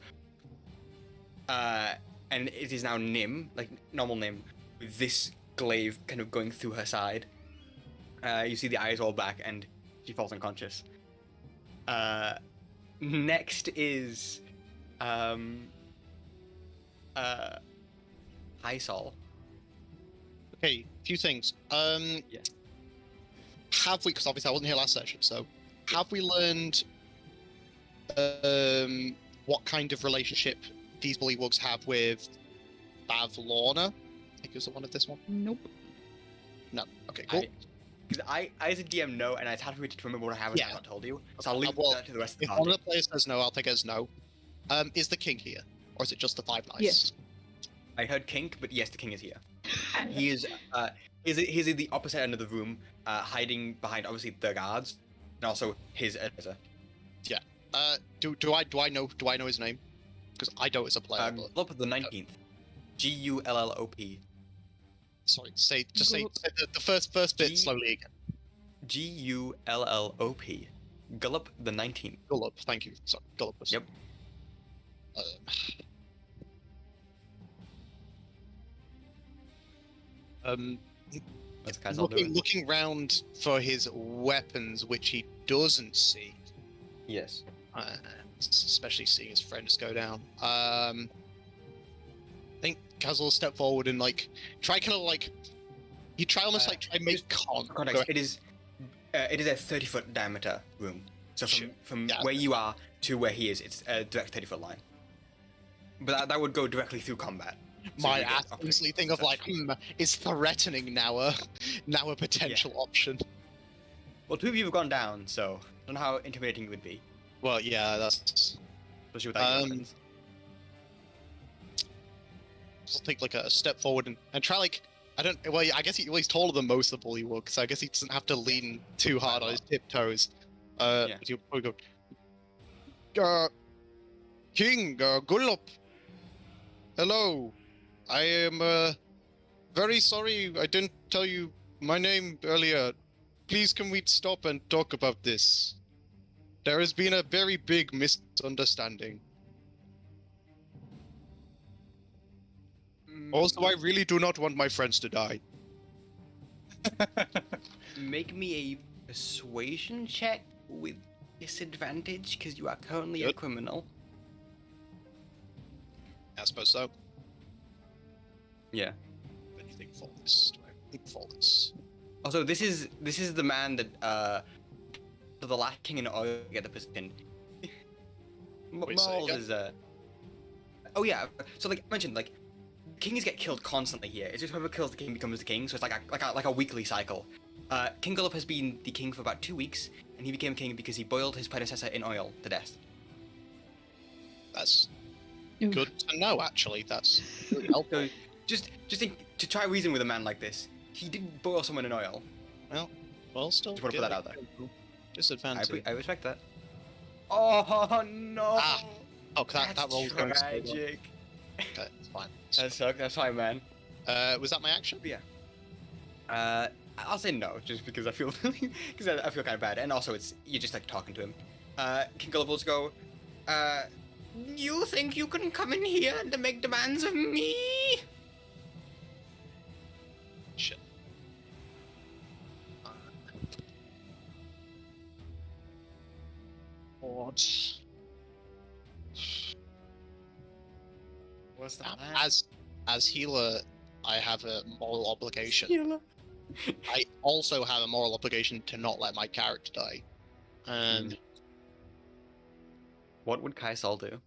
And it is now Nim, like normal Nim, with this glaive kind of going through her side. You see the eyes roll back, and she falls unconscious. Next is Sol. Okay, few things. Yeah. Have we? Because obviously I wasn't here last session. So, have we learned what kind of relationship these bullywugs have with Bavlorna? I think it was the one of this one. Nope. No. Okay. Cool. Because I as a DM know, and it's hard for me to remember what I haven't Yeah. not told you. So I'll leave well, that to the rest of the If one party. of the players says no, I'll take it as no. Is the king here, or is it just the Five Knights? Yes. I heard kink, but yes, the king is here. He is he's in the opposite end of the room, hiding behind obviously the guards, and also his advisor. Do I know his name? Because I don't as a player. But... Gullup the 19th. Gullop. Sorry, say Gullup. the first bit G- slowly again. Gullop. Gullup the 19th. Gullup, thank you. Sorry, Gullup was. Yep. That's the guy's all doing. Looking round for his weapons, which he doesn't see. Yes. Especially seeing his friends go down. I think Kaz will step forward and try almost try and make Context. It is a 30-foot diameter room. So from Yeah. where you are to where he is, it's a direct 30-foot line. But that would go directly through combat. So my you get ass instantly think of opportunity. is threatening now a potential option. Well, two of you have gone down, so I don't know how intimidating it would be. Well, yeah, that's. Especially without your weapons. Just take a step forward and try I guess he's taller than most of the bullywugs, so I guess he doesn't have to lean too hard on his tiptoes. Yeah. He'll probably go. King Gullup. Hello, I am very sorry I didn't tell you my name earlier. Please, can we stop and talk about this? There has been a very big misunderstanding. Also, I really do not want my friends to die. Make me a persuasion check with disadvantage, because you are currently a Good. criminal. I suppose so. Yeah. Anything for this? Do I think for this? Also, this is the man that for the last king in oil get the position. Wait, say Marls again? is oh yeah. So like I mentioned, kings get killed constantly here. It's just whoever kills the king becomes the king. So it's like a weekly cycle. King Gullup has been the king for about 2 weeks, and he became king because he boiled his predecessor in oil to death. That's Oof. good to know, actually. That's really helpful. So just to try reason with a man like this, he did boil someone in oil. Well, still. Just wanna put that out there. Disadvantage. I respect that. Oh no! Ah, Oh, that roll's going to tragic. Okay, it's fine. That sucks. That's fine, man. Was that my action? I I'll say no, just because I feel because I feel kind of bad, and also you're just like talking to him. King Gullivers go, you think you can come in here and make demands of me? Shit. What? What's the plan? As healer, I have a moral obligation. Healer. I also have a moral obligation to not let my character die. What would Kaisal do?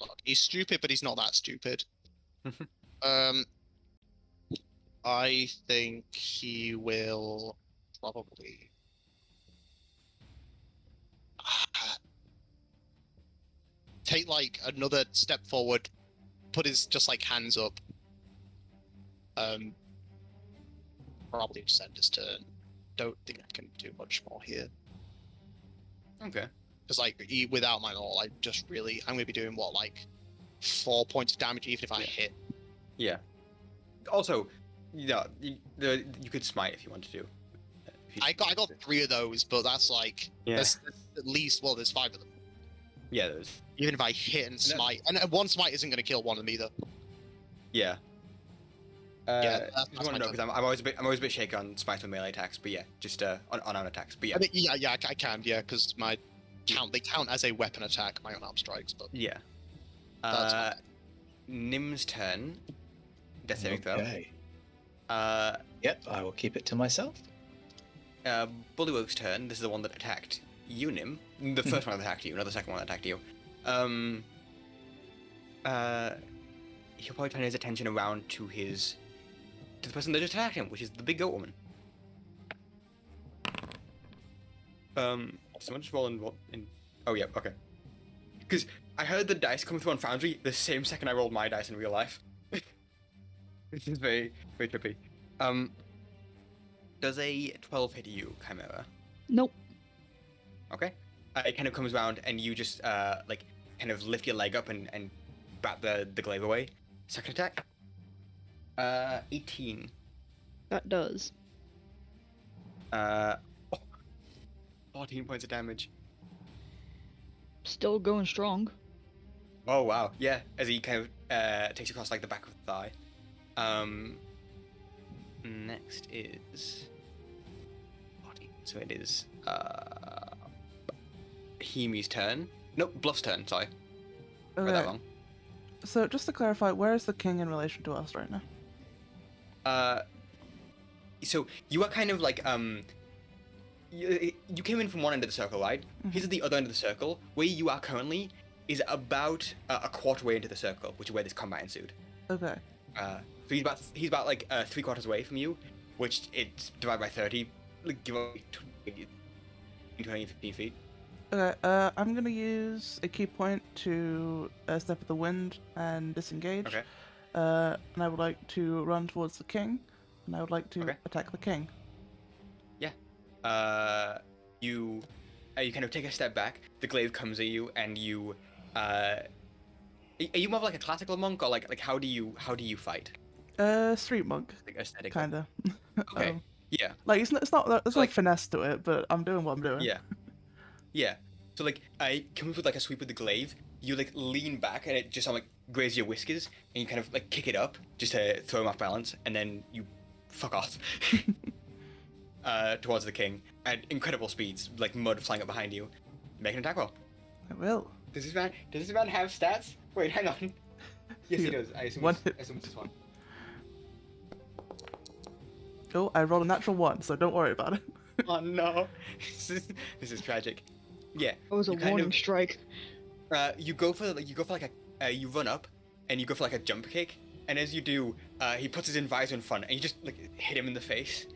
Look, he's stupid, but he's not that stupid. I think he will probably take like another step forward, put his just like hands up. Probably just end his turn. Don't think I can do much more here. Okay. Because like without my all, I'm gonna be doing what, like 4 points of damage even if I hit. Yeah. Also, you could smite if you want to do. I got 3 of those, but that's like there's at least there's 5 of them. Yeah, there's. Even if I hit and smite, and one smite isn't gonna kill one of them either. Yeah. Yeah, I just want to know because I'm always a bit shaky on smites with melee attacks, but yeah, just on unarmed attacks, but yeah. I mean, I can, because they count as a weapon attack, my unarmed strikes, but Yeah. That's fine. Nim's turn. Death saving throw. Okay. Uh, Yep, I will keep it to myself. Bullywug's turn. This is the one that attacked you, Nim. The first one that attacked you, not the second one that attacked you. He'll probably turn his attention around to the person that just attacked him, which is the big goat woman. Someone just roll in. Oh yeah, okay. Because I heard the dice come through on Foundry the same second I rolled my dice in real life. Which is very, very trippy. Does a 12 hit you, Chimera? Nope. Okay. It kind of comes around and you just like kind of lift your leg up and bat the glaive away. Second attack. 18. That does. 14 points of damage. Still going strong. Oh wow, yeah. As he kind of takes you across like the back of the thigh. Next is body. So it is Hiyimi's turn. Nope, Bluff's turn. Sorry, read that Okay. wrong. So just to clarify, where is the king in relation to us right now? So you are kind of like you came in from one end of the circle, right? He's at the other end of the circle. Where you are currently is about a quarter way into the circle, which is where this combat ensued. Okay. So he's about like 3/4 away from you, which it's divided by 30, like give or take 20, 15 feet. Okay, I'm gonna use a key point to step of the wind and disengage. Okay. And I would like to run towards the king, and I would like to Okay. attack the king. You kind of take a step back. The glaive comes at you, and you are you more of like a classical monk, or like how do you fight? Street monk, Like aesthetic. kinda. Okay. Yeah. Like it's not there's no Like- finesse to it, but I'm doing what I'm doing. Yeah. Yeah. So like I come with like a sweep with the glaive. You like lean back, and it just like grazes your whiskers, and you kind of like kick it up just to throw him off balance, and then you fuck off. Towards the king at incredible speeds, like mud flying up behind you. Make an attack roll. I will. Does this man have stats? Wait, hang on. Yes, he does. I assume One it's, hit. I assume it's this one. Oh, I rolled a natural 1, so don't worry about it. Oh no, this is tragic. Yeah. That was a you kind warning of- strike. You go for like you run up and you go for like a jump kick, and as you do, he puts his visor in front, and you just like hit him in the face.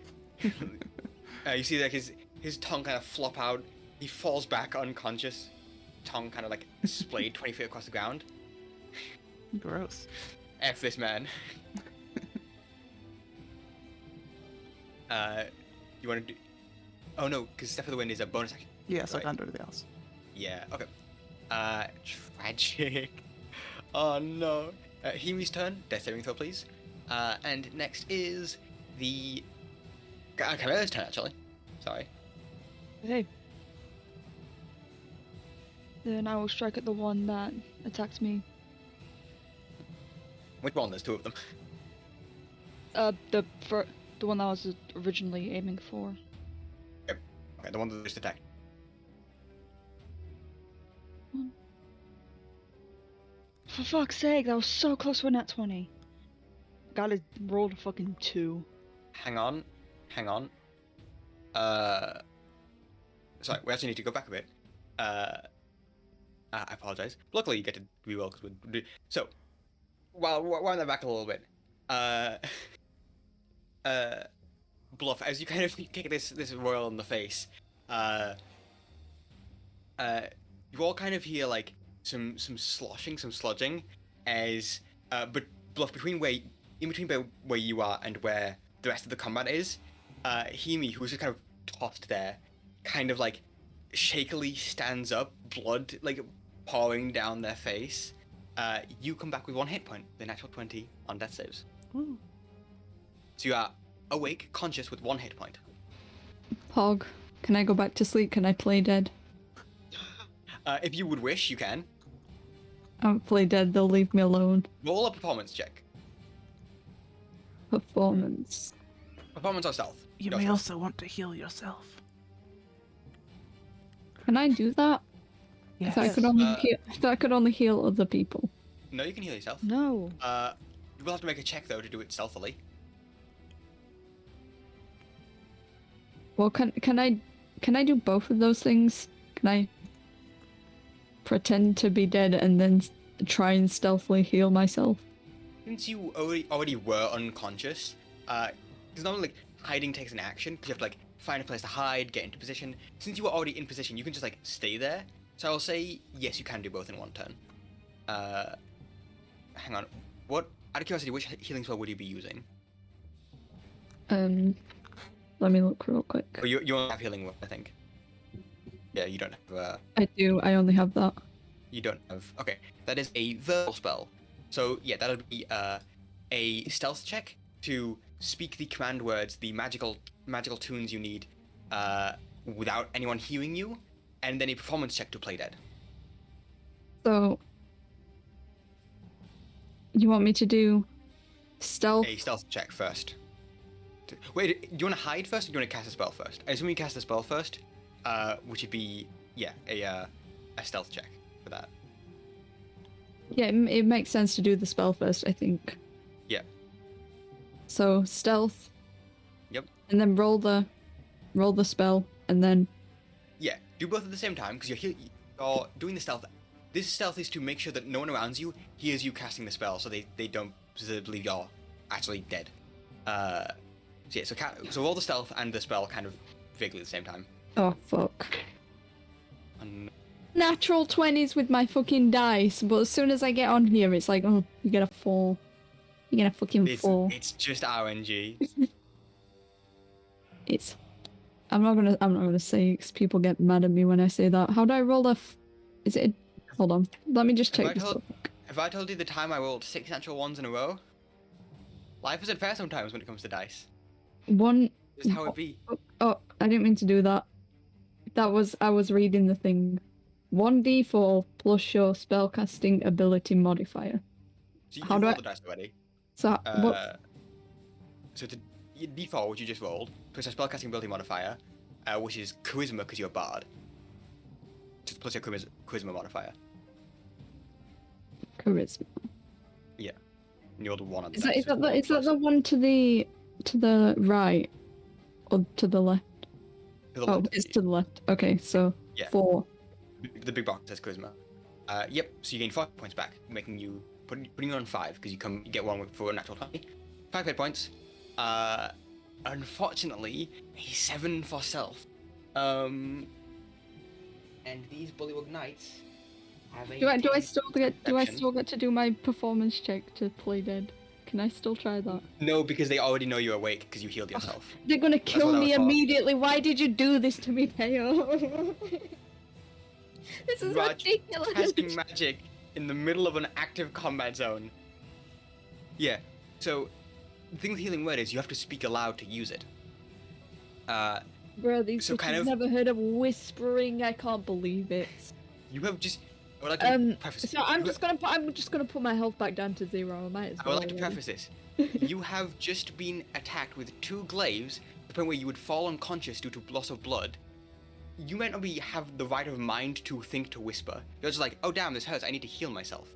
You see like his tongue kind of flop out. He falls back unconscious, tongue kind of like splayed 20 feet across the ground. Gross. F this man. You want to do? Oh no, because Step of the Wind is a bonus action. Yes, I Right. can't do anything else. Yeah. Okay. Tragic. Oh no. Hiyimi's turn. Death saving throw, please. And next is the Chimera's turn, actually. Sorry. Okay. Then I will strike at the one that attacked me. Which one? There's two of them. The one that I was originally aiming for. Okay, the one that just attacked. For fuck's sake, that was so close to a nat 20. Gotta roll a fucking 2. Hang on. Sorry, we actually need to go back a bit. I apologize. Luckily, you get to reroll because we're... So, while on that back a little bit, Bluff, as you kind of kick this royal in the face, you all kind of hear like some sloshing, some sludging, as but Bluff, in between where you are and where the rest of the combat is, Hiyimi, who's just kind of tossed there, kind of like shakily stands up, blood like pouring down their face. You come back with 1 hit point, the natural 20 on death saves. Ooh. So you are awake, conscious with 1 hit point. Pog, can I go back to sleep? Can I play dead? If you would wish, you can. I won't play dead, they'll leave me alone. Roll a performance check. Performance. Performance or stealth. You Go may for it. also want to heal yourself. Can I do that? Yes. I thought I could only heal other people. No, you can heal yourself. No. You will have to make a check though to do it stealthily. Well, can I do both of those things? Can I pretend to be dead and then try and stealthily heal myself? Since you already were unconscious, because normally like hiding takes an action because you have to like find a place to hide, get into position. Since you were already in position, you can just like stay there. So I'll say yes, you can do both in 1 turn. Hang on. What? Out of curiosity, which healing spell would you be using? Let me look real quick. Oh, you only have healing word, I think. Yeah, you don't have. I do. I only have that. You don't have. Okay, that is a verbal spell. So yeah, that'll be a stealth check to speak the command words, the magical tunes you need, without anyone hearing you, and then a performance check to play dead. So, you want me to do stealth? A stealth check first. Wait, do you want to hide first, or do you want to cast a spell first? I assume you cast a spell first, which would be a stealth check for that. Yeah, it makes sense to do the spell first, I think. Yeah. So stealth. Yep. And then roll the spell, and then. Yeah, do both at the same time because you're doing the stealth. This stealth is to make sure that no one around you hears you casting the spell, so they don't believe you're actually dead. So yeah, so roll the stealth and the spell kind of vaguely at the same time. Oh fuck. And Natural 20s with my fucking dice, but as soon as I get on here, it's like, oh, you get a 4. You get a fucking 4. it's just RNG. I'm not gonna say because people get mad at me when I say that. How do I roll is it? Hold on. Let me just check this. Have I told you the time I rolled 6 natural ones in a row? Life isn't fair sometimes when it comes to dice. One. Just how it be. Oh, I didn't mean to do that. I was reading the thing. 1d4 plus your spellcasting ability modifier. So you How do rolled I- the dice already. So what? So to d4, which you just rolled, plus your spellcasting ability modifier, which is charisma because you're a bard. Just plus your charisma modifier. Charisma. Yeah. And you rolled a 1 on the Is dice. that the one to the right or to the left? To the Oh, left. it's to the left. Okay, so Yeah. 4. The big box says charisma. Yep. So you gain 5 points back, making you putting you on 5 because you get 1 for a natural 20. 5 hit points. Unfortunately, a 7 for stealth. And these Bullywug Knights have a. Do I 10 still get to do my performance check to play dead? Can I still try that? No, because they already know you're awake because you healed yourself. They're gonna kill what I me was for. immediately. Why did you do this to me, Theo? This is You are ridiculous. Casting magic in the middle of an active combat zone. Yeah. So the thing with Healing Word is you have to speak aloud to use it. Bro, these So bitches kind of- never heard of whispering. I can't believe it. You have just. I would like to preface. So I'm just gonna put my health back down to 0. I might as I well. would like to preface this. You have just been attacked with 2 glaives, to the point where you would fall unconscious due to loss of blood. You might not have the right of mind to think to whisper. You're just like, oh damn, this hurts, I need to heal myself.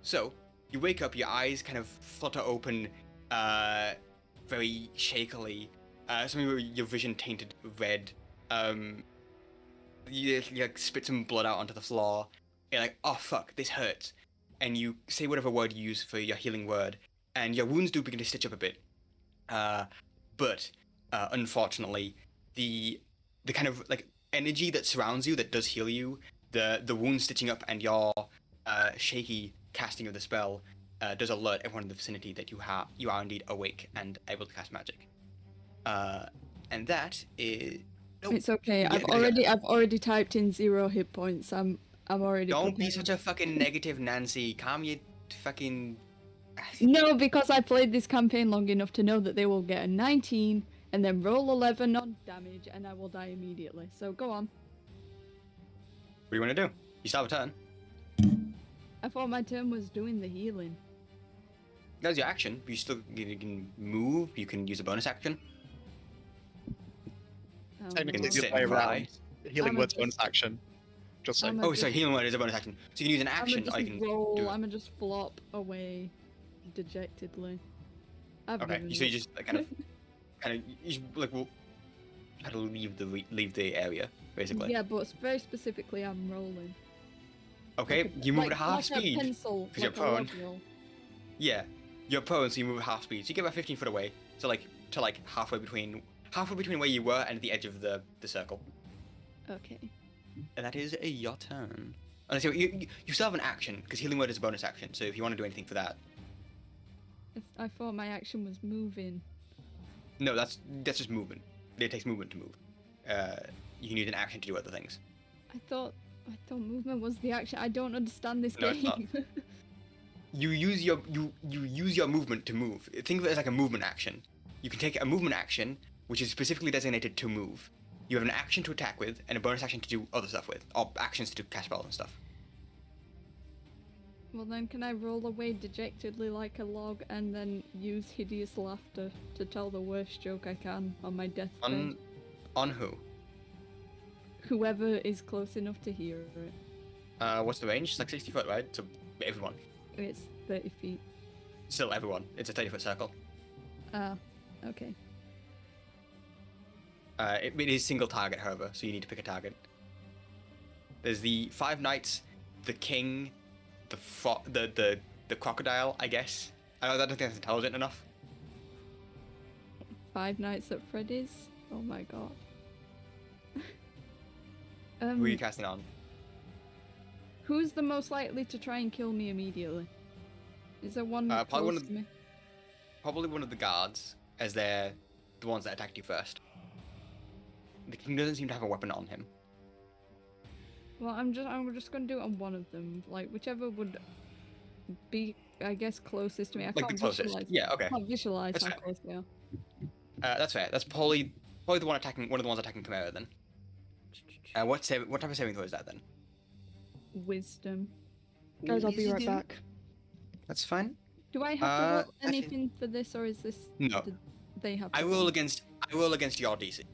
So, you wake up, your eyes kind of flutter open, very shakily. Something where your vision tainted red. You like spit some blood out onto the floor. You're like, oh fuck, this hurts. And you say whatever word you use for your healing word, and your wounds do begin to stitch up a bit. But unfortunately, the kind of like energy that surrounds you that does heal you, the wound stitching up and your shaky casting of the spell does alert everyone in the vicinity that you are indeed awake and able to cast magic. And that is. Nope. It's okay. Yeah, I've already typed in 0 hit points. I'm already. Don't be prepared. such a fucking negative Nancy. Calm your fucking. No, because I played this campaign long enough to know that they will get a 19 and then roll 11 on damage, and I will die immediately. So go on. What do you want to do? You still have a turn. I thought my turn was doing the healing. That's your action. You can move. You can use a bonus action. Technically, Sit the other way and cry. around. Healing I'm Word's just- bonus action. Just saying. I'm Oh, sorry. Healing word is a bonus action. So you can use an action. I'ma Or you just can roll. do it. I'ma just flop away dejectedly. I've Okay. given So you up. just like, kind of, you just, like will try to leave the area basically. Yeah, but very specifically, I'm rolling. Okay. Like a- You move like, at half like speed. A pencil, 'cause you're like a log prone. roll. Yeah. You're prone, so you move at half speed. So you get about 15 foot away. So like halfway between where you were and the edge of the circle. Okay. And that is your turn. Unless you still have an action, because Healing Word is a bonus action, so if you want to do anything for that. I thought my action was moving. No, that's just movement. It takes movement to move. You can use an action to do other things. I thought movement was the action. I don't understand this No, it's not. game. You use your movement to move. Think of it as like a movement action. You can take a movement action, which is specifically designated to move. You have an action to attack with, and a bonus action to do other stuff with, or actions to do cast spells and stuff. Well then, can I roll away dejectedly like a log and then use hideous laughter to tell the worst joke I can on my deathbed? On who? Whoever is close enough to hear it. What's the range? It's like 60 foot, right? So everyone. It's 30 feet. Still everyone. It's a 30-foot circle. Ah, okay. It is single target, however, so you need to pick a target. There's the 5 knights, the king, the crocodile, I guess. I don't think that's intelligent enough. 5 Nights at Freddy's? Oh my god. Who are you casting on? Who's the most likely to try and kill me immediately? Is there one Probably close one of to me? Probably one of the guards, as they're the ones that attacked you first. The king doesn't seem to have a weapon on him. Well, I'm just gonna do it on one of them. Like whichever would be, I guess, closest to me. I Like the can't closest. visualize. Yeah, okay. I can't visualize That's how fair. close they are. That's fair. That's probably the one of the ones attacking Chimera then. What type of saving throw is that then? Wisdom. Guys, I'll be right Wisdom? back. That's fine. Do I have to roll actually- anything for this, or is this? No. They have. To I roll against your DC.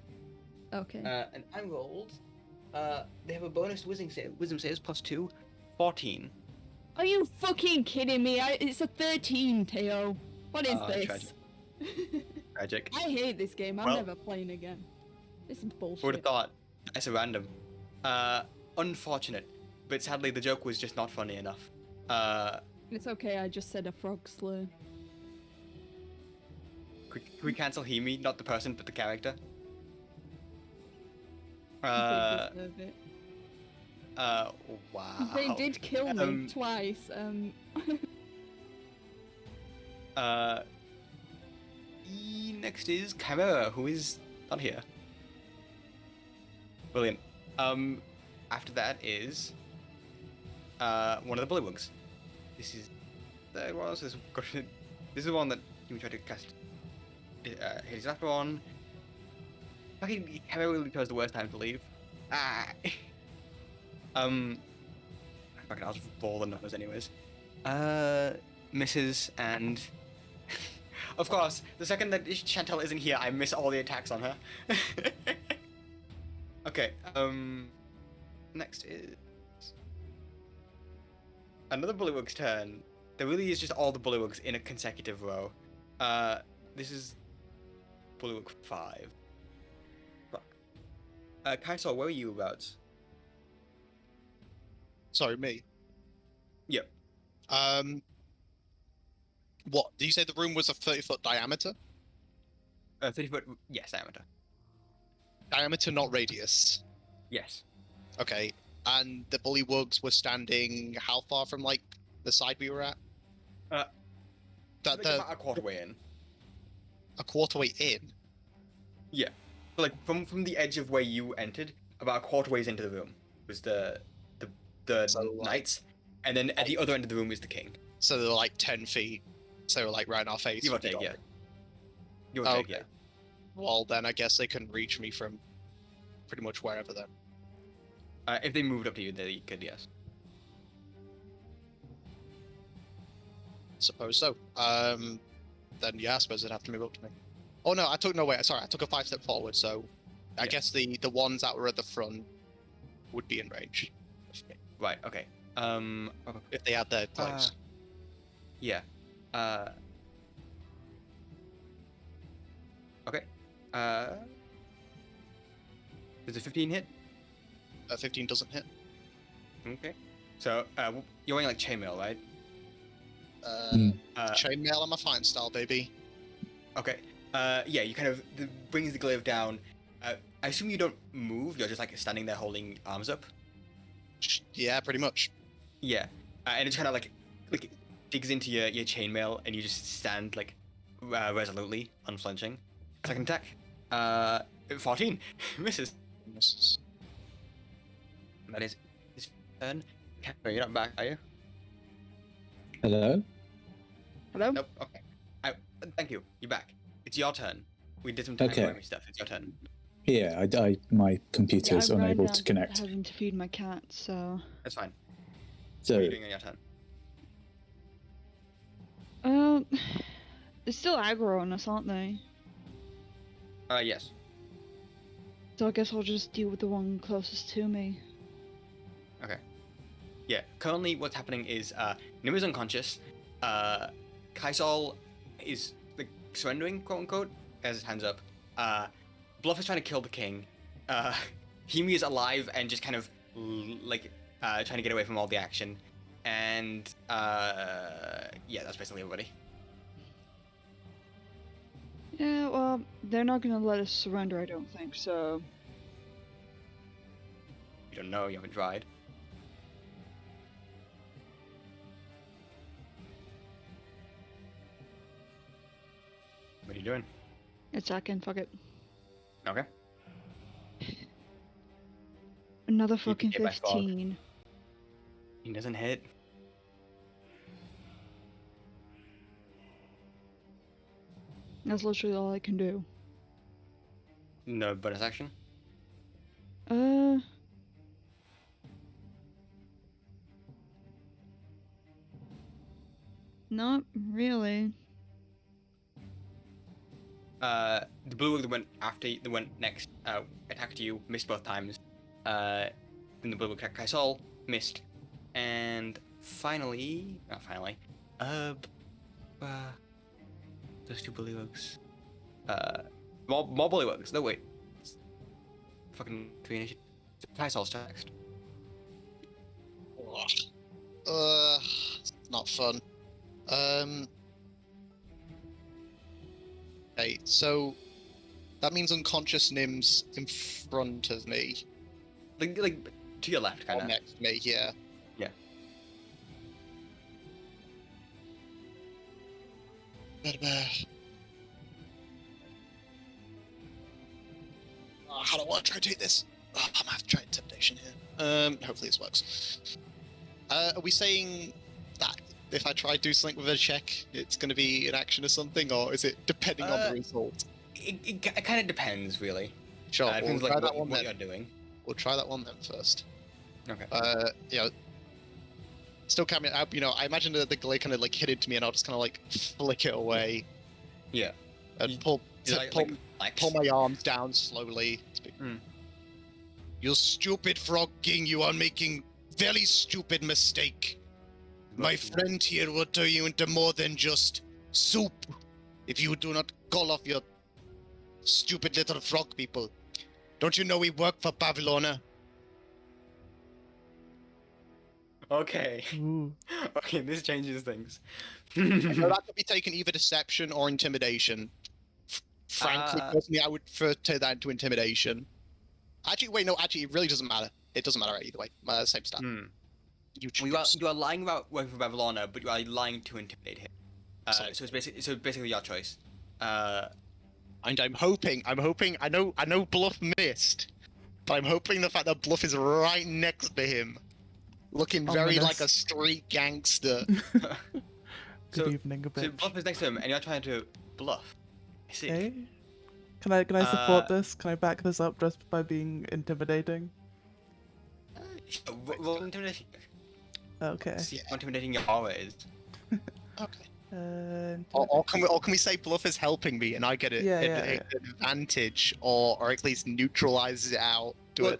Okay. And I rolled. They have a bonus wisdom saves +2, 14. Are you fucking kidding me? It's a 13, Theo. What is this? Tragic. Tragic. I hate this game. I'm Well- never playing again. This is bullshit. Who would have thought? It's a random. Unfortunate, but sadly the joke was just not funny enough. It's okay. I just said a frog slur. Can we cancel Hiyimi? Not the person, but the character. They deserve it. Wow. They did kill me twice. Next is Chimera, who is not here. Brilliant. After that is one of the bullywugs. This is the one. This is the one that you tried to cast his last one. Fucking Chimera really chose the worst time to leave. Ah. Fucking, I'll just roll the numbers anyways. Misses and. Of course, the second that Chantelle isn't here, I miss all the attacks on her. Okay, next is another Bullywug's turn. There really is just all the Bullywugs in a consecutive row. This is Bullywug 5. Fuck. Kaisor, where are you about? Sorry, me. Yep. What? Did you say the room was a 30-foot diameter? 30 foot, yes, diameter. Diameter, not radius. Yes. Okay. And the Bullywugs were standing how far from, like, the side we were at? Like about a quarter way in. A quarter way in? Yeah. So like from the edge of where you entered, about a quarter ways into the room was the So, knights, and then at the other end of the room is the king. So they were like 10 feet. So they were like right in our face. Give or take, yeah. Give or take, Okay. yeah. Well, then I guess they can reach me from pretty much wherever then. If they moved up to you, they could, yes. Suppose so. Then yeah, I suppose they'd have to move up to me. Oh no, I took sorry, I took a 5-step forward, so I Yeah. guess the ones that were at the front would be in range. Right, okay. If they had their clothes. Yeah. Okay. Does a 15 hit? 15 doesn't hit. Okay. So, you're wearing like chainmail, right? Chainmail on my fighting style, baby. Okay. Yeah, you kind of brings the glaive down. I assume you don't move. You're just like standing there holding arms up. Yeah, pretty much. Yeah, and it just kind of like digs into your chainmail, and you just stand like resolutely, unflinching. Second attack. 14 misses. Misses. That is his turn. You're not back, are you? Hello? Hello? Nope. Okay. Thank you. You're back. It's your turn. We did some time Okay. stuff. It's your turn. Yeah, my computer's I ran unable down to connect. having to feed my cat, so... That's fine. What So, are you doing on your turn? They're still aggro on us, aren't they? Yes. So I guess I'll just deal with the one closest to me. Okay. Yeah. Currently, what's happening is Nim is unconscious. Kaisol is like surrendering, quote unquote, as his hands up. Bluff is trying to kill the king. Hiyimi is alive and just kind of trying to get away from all the action. And yeah, that's basically everybody. Yeah, well, they're not gonna let us surrender, I don't think, so... You don't know. You haven't tried. What are you doing? Attacking, fuck it. Okay. Another You fucking get by fog. 15. He doesn't hit. That's literally all I can do. No bonus action. Not really. The blue that went next, attacked you, missed both times. Then the blue attacked Kaisol, missed. And finally, not finally, those two bullywugs. More bullywugs. No, wait. It's fucking 3 initiative. Kaisol's next. It's not fun. Okay, so that means unconscious Nim's in front of me. Like to your left, kind Or of. next to me, yeah. Yeah. How do I want to try to do this? I'm gonna have to try intimidation here. Hopefully this works. Are we saying that if I try to do something with a check, it's going to be an action or something, or is it depending on the result? It kind of depends, really. Sure, we'll Depends try like that one what then. you're doing. We'll try that one then first. Okay. Still coming out. I imagine the glade kind of like hit into me, and I'll just kind of like flick it away. Yeah. And pull my arms down slowly. You stupid frog king, you are making very stupid mistake. My friend here will turn you into more than just soup if you do not call off your stupid little frog people. Don't you know we work for Pavlona? Okay. Ooh. Okay, this changes things. So that could be taken either deception or intimidation. Frankly, personally, I would prefer to take that into intimidation. Actually, wait, no, actually, it really doesn't matter. It doesn't matter either way. Same stat. You are lying about working for Pavlona, but you are lying to intimidate him. So it's basically your choice. And I'm hoping. I know Bluff missed, but I'm hoping the fact that Bluff is right next to him, looking very Ominous. like a street gangster. Good evening, a So bitch. Bluff is next to him, and you're trying to bluff. I see. Hey? Can I support this? Can I back this up just by being intimidating? Roll intimidation. Okay. See how intimidating your aura is. Okay. Or can we say Bluff is helping me and I get an advantage, or at least neutralizes it out? Don't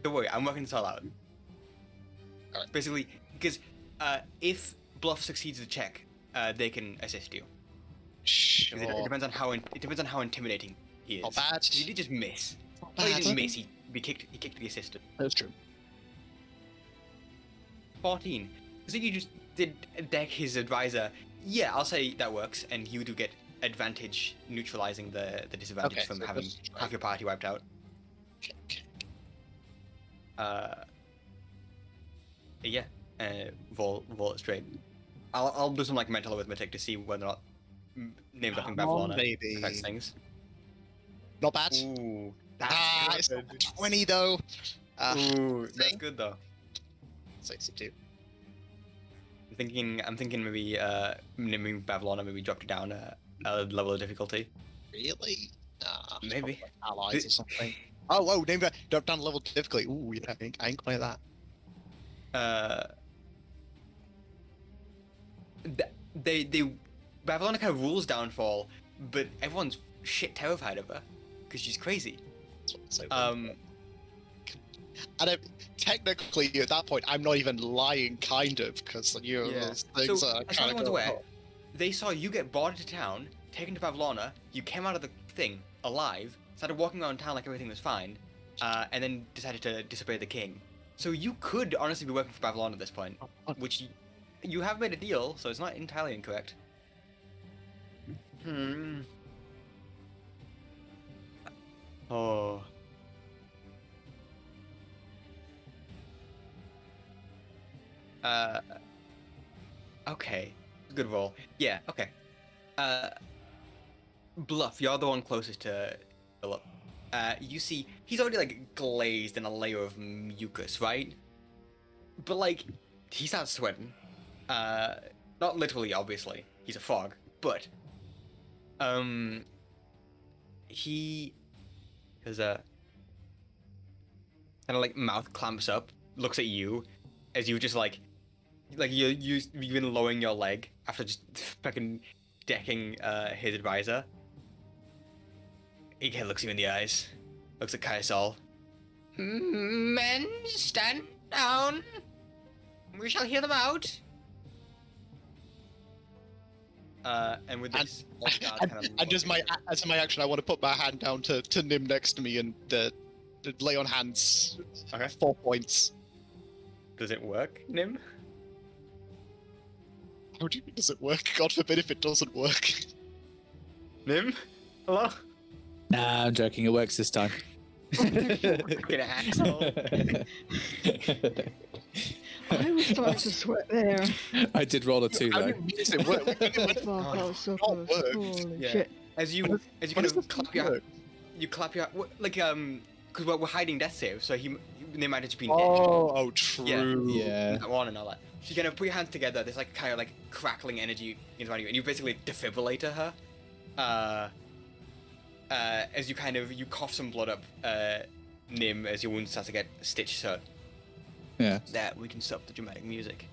worry, I'm working this all out. Alright. Basically, because if Bluff succeeds the check, they can assist you. Sure. It depends on how intimidating he is. Not bad. He did just miss. Not Well, he bad. didn't miss. He kicked the assistant. That's true. 14. So you just did deck his advisor. Yeah, I'll say that works, and you do get advantage neutralizing the disadvantage from so having just try. half your party wiped out. Okay. Yeah. Roll it straight. I'll do some like mental arithmetic to see whether or not names up in Babylon affects things. Not bad. Ooh, It's good. 20 though. Ooh, that's good though. 62. I'm thinking maybe naming Babylon maybe dropped it down a level of difficulty. Really? Nah, Maybe. allies or something. Oh, name that. Drop down level difficulty. Ooh, yeah, I ain't play that. They Babylon kind of rules downfall, but everyone's shit terrified of her because she's crazy. And technically, at that point, I'm not even lying, kind of, because those things So, are as kind everyone's of aware, they saw you get brought into town, taken to Pavlona, you came out of the thing alive, started walking around town like everything was fine, and then decided to disobey the king. So you could honestly be working for Pavlona at this point, which you have made a deal, so it's not entirely incorrect. Oh. Okay. Good roll. Yeah, okay. Bluff, you're the one closest to Philip. You see, he's already, like, glazed in a layer of mucus, right? But, like, he starts sweating. Not literally, obviously. He's a frog. But, he has a kind of, like, mouth clamps up, looks at you, as you just, like you've been lowering your leg after just fucking decking his advisor. He looks you in the eyes, looks at Kaisal. Men, stand down. We shall hear them out. And with this, as my action, I want to put my hand down to Nim next to me and lay on hands. Okay. 4 points. Does it work, Nim? How do you mean, does it work? God forbid if it doesn't work. Nim? Hello? Nah, I'm joking. It works this time. Fucking asshole. I was starting to sweat there. I did roll a 2 How though. do you mean does it work? Fuck, that was so not close. work. Holy Yeah. shit. As you What kind does of this clap your work? you clap your like because we're hiding death save, so they might have just been Oh, true. Yeah. that one and all that. She kind of put your hands together. There's like kind of like crackling energy around you, and you basically defibrillator her. As you cough some blood up, Nim, as your wound starts to get stitched shut. Yeah. That we can stop the dramatic music.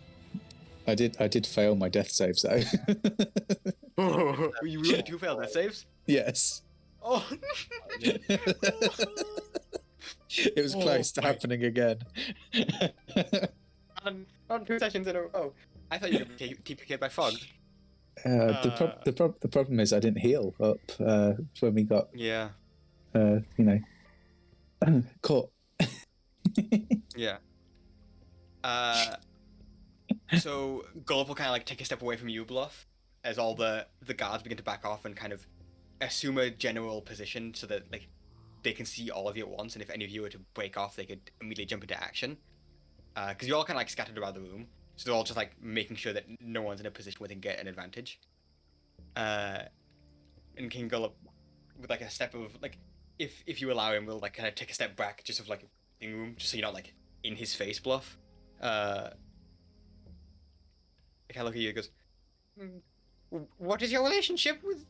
I did fail my death saves though. You really do fail death saves? Yes. Oh. It was close to happening again. On 2 sessions in a row. I thought you were TPK'd by fog. The problem is I didn't heal up when we got caught. Yeah. So Gulp will kind of like take a step away from you, Bluff, as all the guards begin to back off and kind of assume a general position so that like they can see all of you at once, and if any of you were to break off, they could immediately jump into action. Because you're all kind of like scattered around the room, so they're all just like making sure that no one's in a position where they can get an advantage. And King Gulp, with like a step of like, if you allow him, will like kind of take a step back, just of like in room, just so you're not like in his face, Bluff. I kind of look at you and goes, "What is your relationship with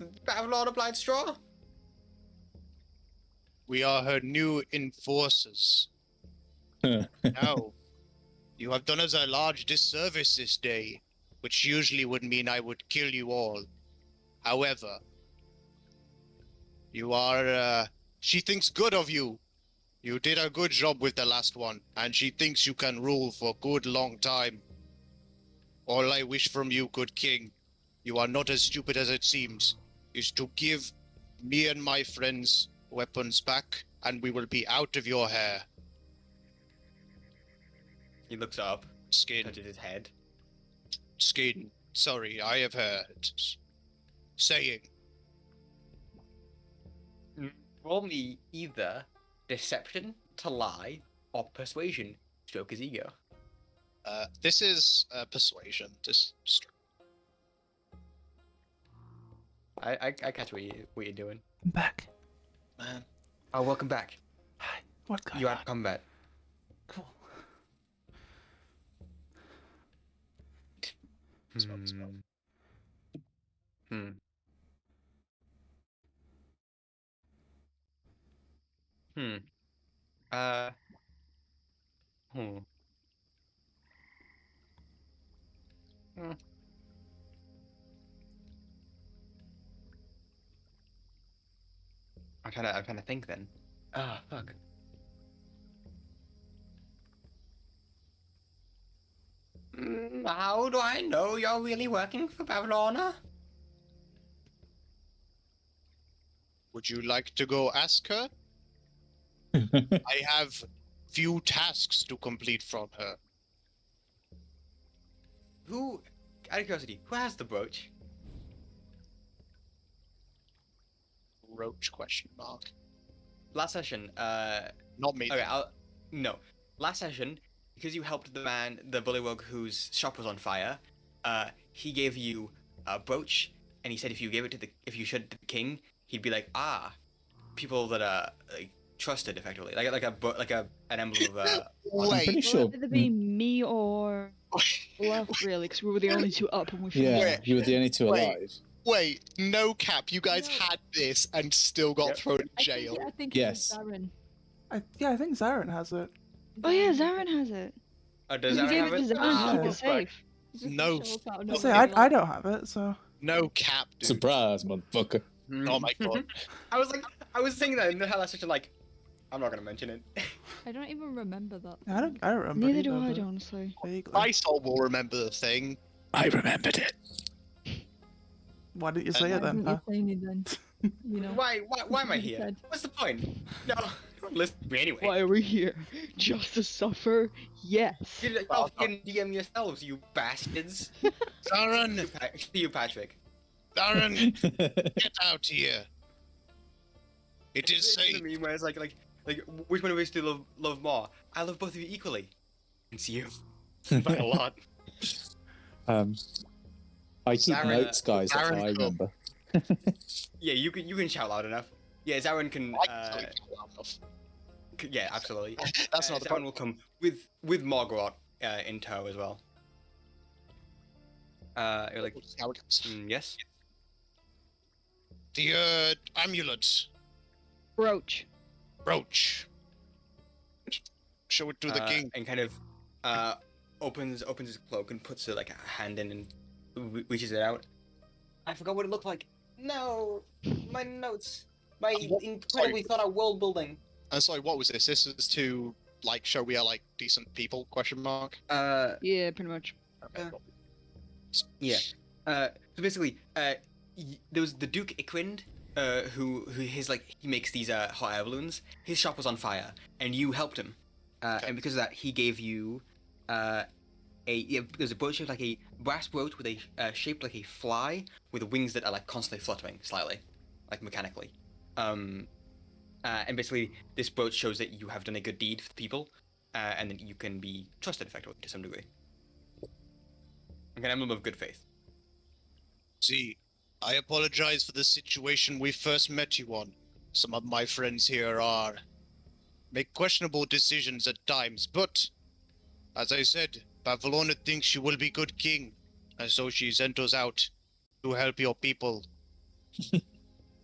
Lord of Blind Straw?" We are her new enforcers. Now, you have done us a large disservice this day, which usually would mean I would kill you all. However, you are, she thinks good of you. You did a good job with the last one, and she thinks you can rule for a good long time. All I wish from you, good king, you are not as stupid as it seems, is to give me and my friends weapons back, and we will be out of your hair. He looks up, Skin. touches his head. Skin. Sorry, I have heard. Saying. Roll me either deception to lie or persuasion. Stroke his ego. This is persuasion. I catch what you're doing. I'm back. Man. Oh, welcome back. Hi. What's going You on? had combat. Cool. Hmm. Hmm. Hmm. I'm trying to think then. Ah, fuck. How do I know you're really working for Pavlona? Would you like to go ask her? I have few tasks to complete from her. Who, out of curiosity, who has the brooch? Roach question mark. Last session, Not me. okay, no. Last session, because you helped the bullywug whose shop was on fire, he gave you a brooch, and he said if you showed it to the king, he'd be like, people that are like trusted, effectively, like an emblem of I'm pretty Well, sure. it'd either be me or Bluff, really, because we were the only two up when we Yeah, finished. you were the only two Wait. alive. Wait, no cap. You guys No. had this and still got Yep. thrown in jail. I think Yes. it was Zaren. I think Zaren has it. Oh yeah, Zaren has it. does You Zaren gave have it to it? Zaren to keep Yeah. it safe. It just No. shows out of I No, say nowhere. I don't have it, so No cap, dude. Surprise, motherfucker. Oh my god. I was thinking that in the last session, like, I'm not gonna mention it. I don't even remember that. I don't remember. Neither do either, I, but honestly. vaguely. My soul will remember the thing. I remembered it. Why didn't you say Why it then? didn't you say me then? You know. Why am I You here? said. What's the point? No, don't listen to me anyway. Why are we here? Just to suffer? Yes. You fucking DM yourselves, you bastards. Zaren! You, Patrick. Zaren! Get out here! It is It's safe. a meme where it's like, which one of us do you love more? I love both of you equally. It's you. By a lot. I keep Zaren- notes, guys. That's how Zaren I cool. remember. Yeah, you can shout loud enough. Yeah, Zaren can. Yeah, absolutely. That's not the Zaren point. will come with Margaret in tow as well. You're like, We'll see how it goes. yes. The amulet Brooch. brooch. Show it to the king. And kind of opens his cloak and puts like a hand in and reaches it out. I forgot what it looked like. No, my notes. My incredibly thought out world building. Sorry, what was this? This is to like show we are like decent people? Question mark. Yeah, pretty much. Okay. Cool. Yeah. So basically, there was the Duke Ickwind, who he makes these hot air balloons. His shop was on fire, and you helped him. And because of that, he gave you there's a brooch shaped like a brass brooch with a shaped like a fly with wings that are like constantly fluttering slightly, like mechanically. And basically, this brooch shows that you have done a good deed for the people, and that you can be trusted effectively to some degree. Like an emblem of good faith. See, I apologize for the situation we first met you on. Some of my friends here make questionable decisions at times, but as I said, Fëanora thinks she will be good king, and so she sent us out to help your people.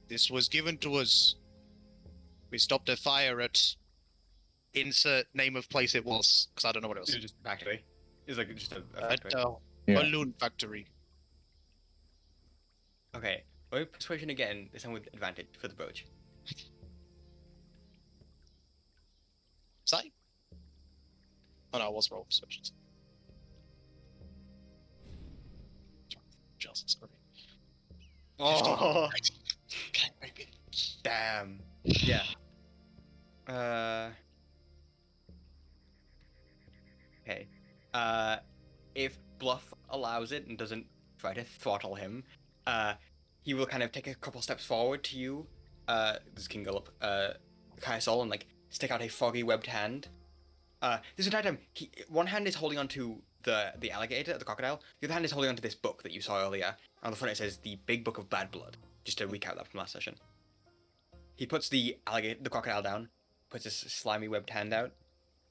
This was given to us. We stopped a fire at insert name of place it was, because I don't know what it was. It's just a factory. It's like just a At factory. balloon factory. Okay. Roll persuasion again, this time with advantage for the brooch. Say? Oh no, I was roll persuasion. Just sorry. Oh, Okay, maybe. damn. Yeah. Okay. If Bluff allows it and doesn't try to throttle him, he will kind of take a couple steps forward to you. This can go up, Kaisol, and like stick out a foggy webbed hand. This entire time, one hand is holding onto the alligator, the crocodile. The other hand is holding onto this book that you saw earlier. On the front it says the Big Book of Bad Blood. Just to recap that from last session. He puts the crocodile down, puts his slimy webbed hand out.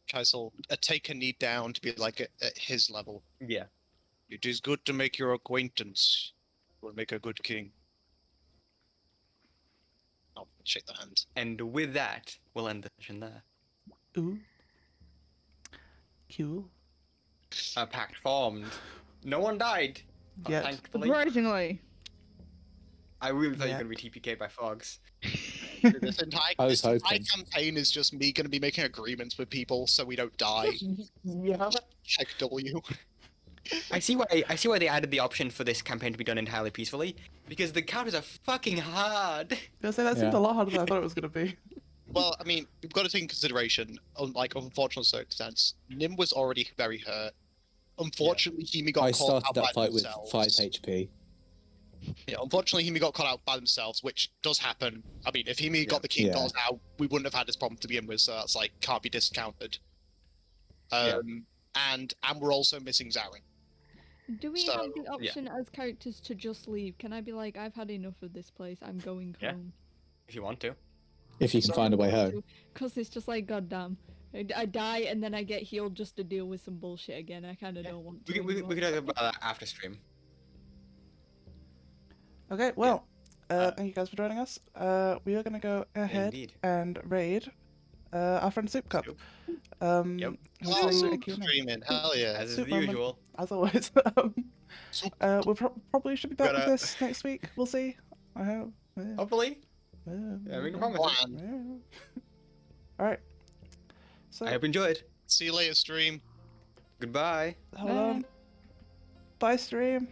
Kaisel, take a knee down to be like at his level. Yeah. It is good to make your acquaintance. Will make a good king. I'll shake the hand. And with that, we'll end the session there. Ooh. Cool. A pact formed. No one died. Yet. Thankfully. Surprisingly. I really thought you Yeah. were going to be TPK by Fogs. This entire I was hoping. campaign is just me going to be making agreements with people so we don't die. Yeah. Check W. I see why they added the option for this campaign to be done entirely peacefully. Because the counters are fucking hard. I say that seemed Yeah. a lot harder than I thought it was gonna be. Well, I mean, we've got to take in consideration, like, unfortunate circumstance. Nim was already very hurt. Unfortunately, Hiyimi got I caught out started by that fight with themselves. 5 HP. Yeah, unfortunately, Hiyimi got caught out by themselves, which does happen. I mean, if Hiyimi got the king Yeah. dolls out, we wouldn't have had this problem to begin with, so that's, like, can't be discounted. And we're also missing Zaren. Do we So, have the yeah. option as characters to just leave? Can I be like, I've had enough of this place, I'm going Yeah. home? If you want to. If you can find a way home. Because it's just like, goddamn. I die and then I get healed just to deal with some bullshit again. I kind of don't want to. We anymore. could talk about that after stream. Okay, well, thank you guys for joining us. We are gonna go ahead Indeed. and raid our friend Soup Cup. Soup. Who's Oh, doing a Soup Q&A. streaming, hell yeah. As is Super the moment. usual. As always. We probably should be back with Gotta- this next week. We'll see. I hope. Hopefully. Yeah, we can promise it. Plan. Alright. So, I hope you enjoyed. See you later, stream. Goodbye. hold on. Bye, stream.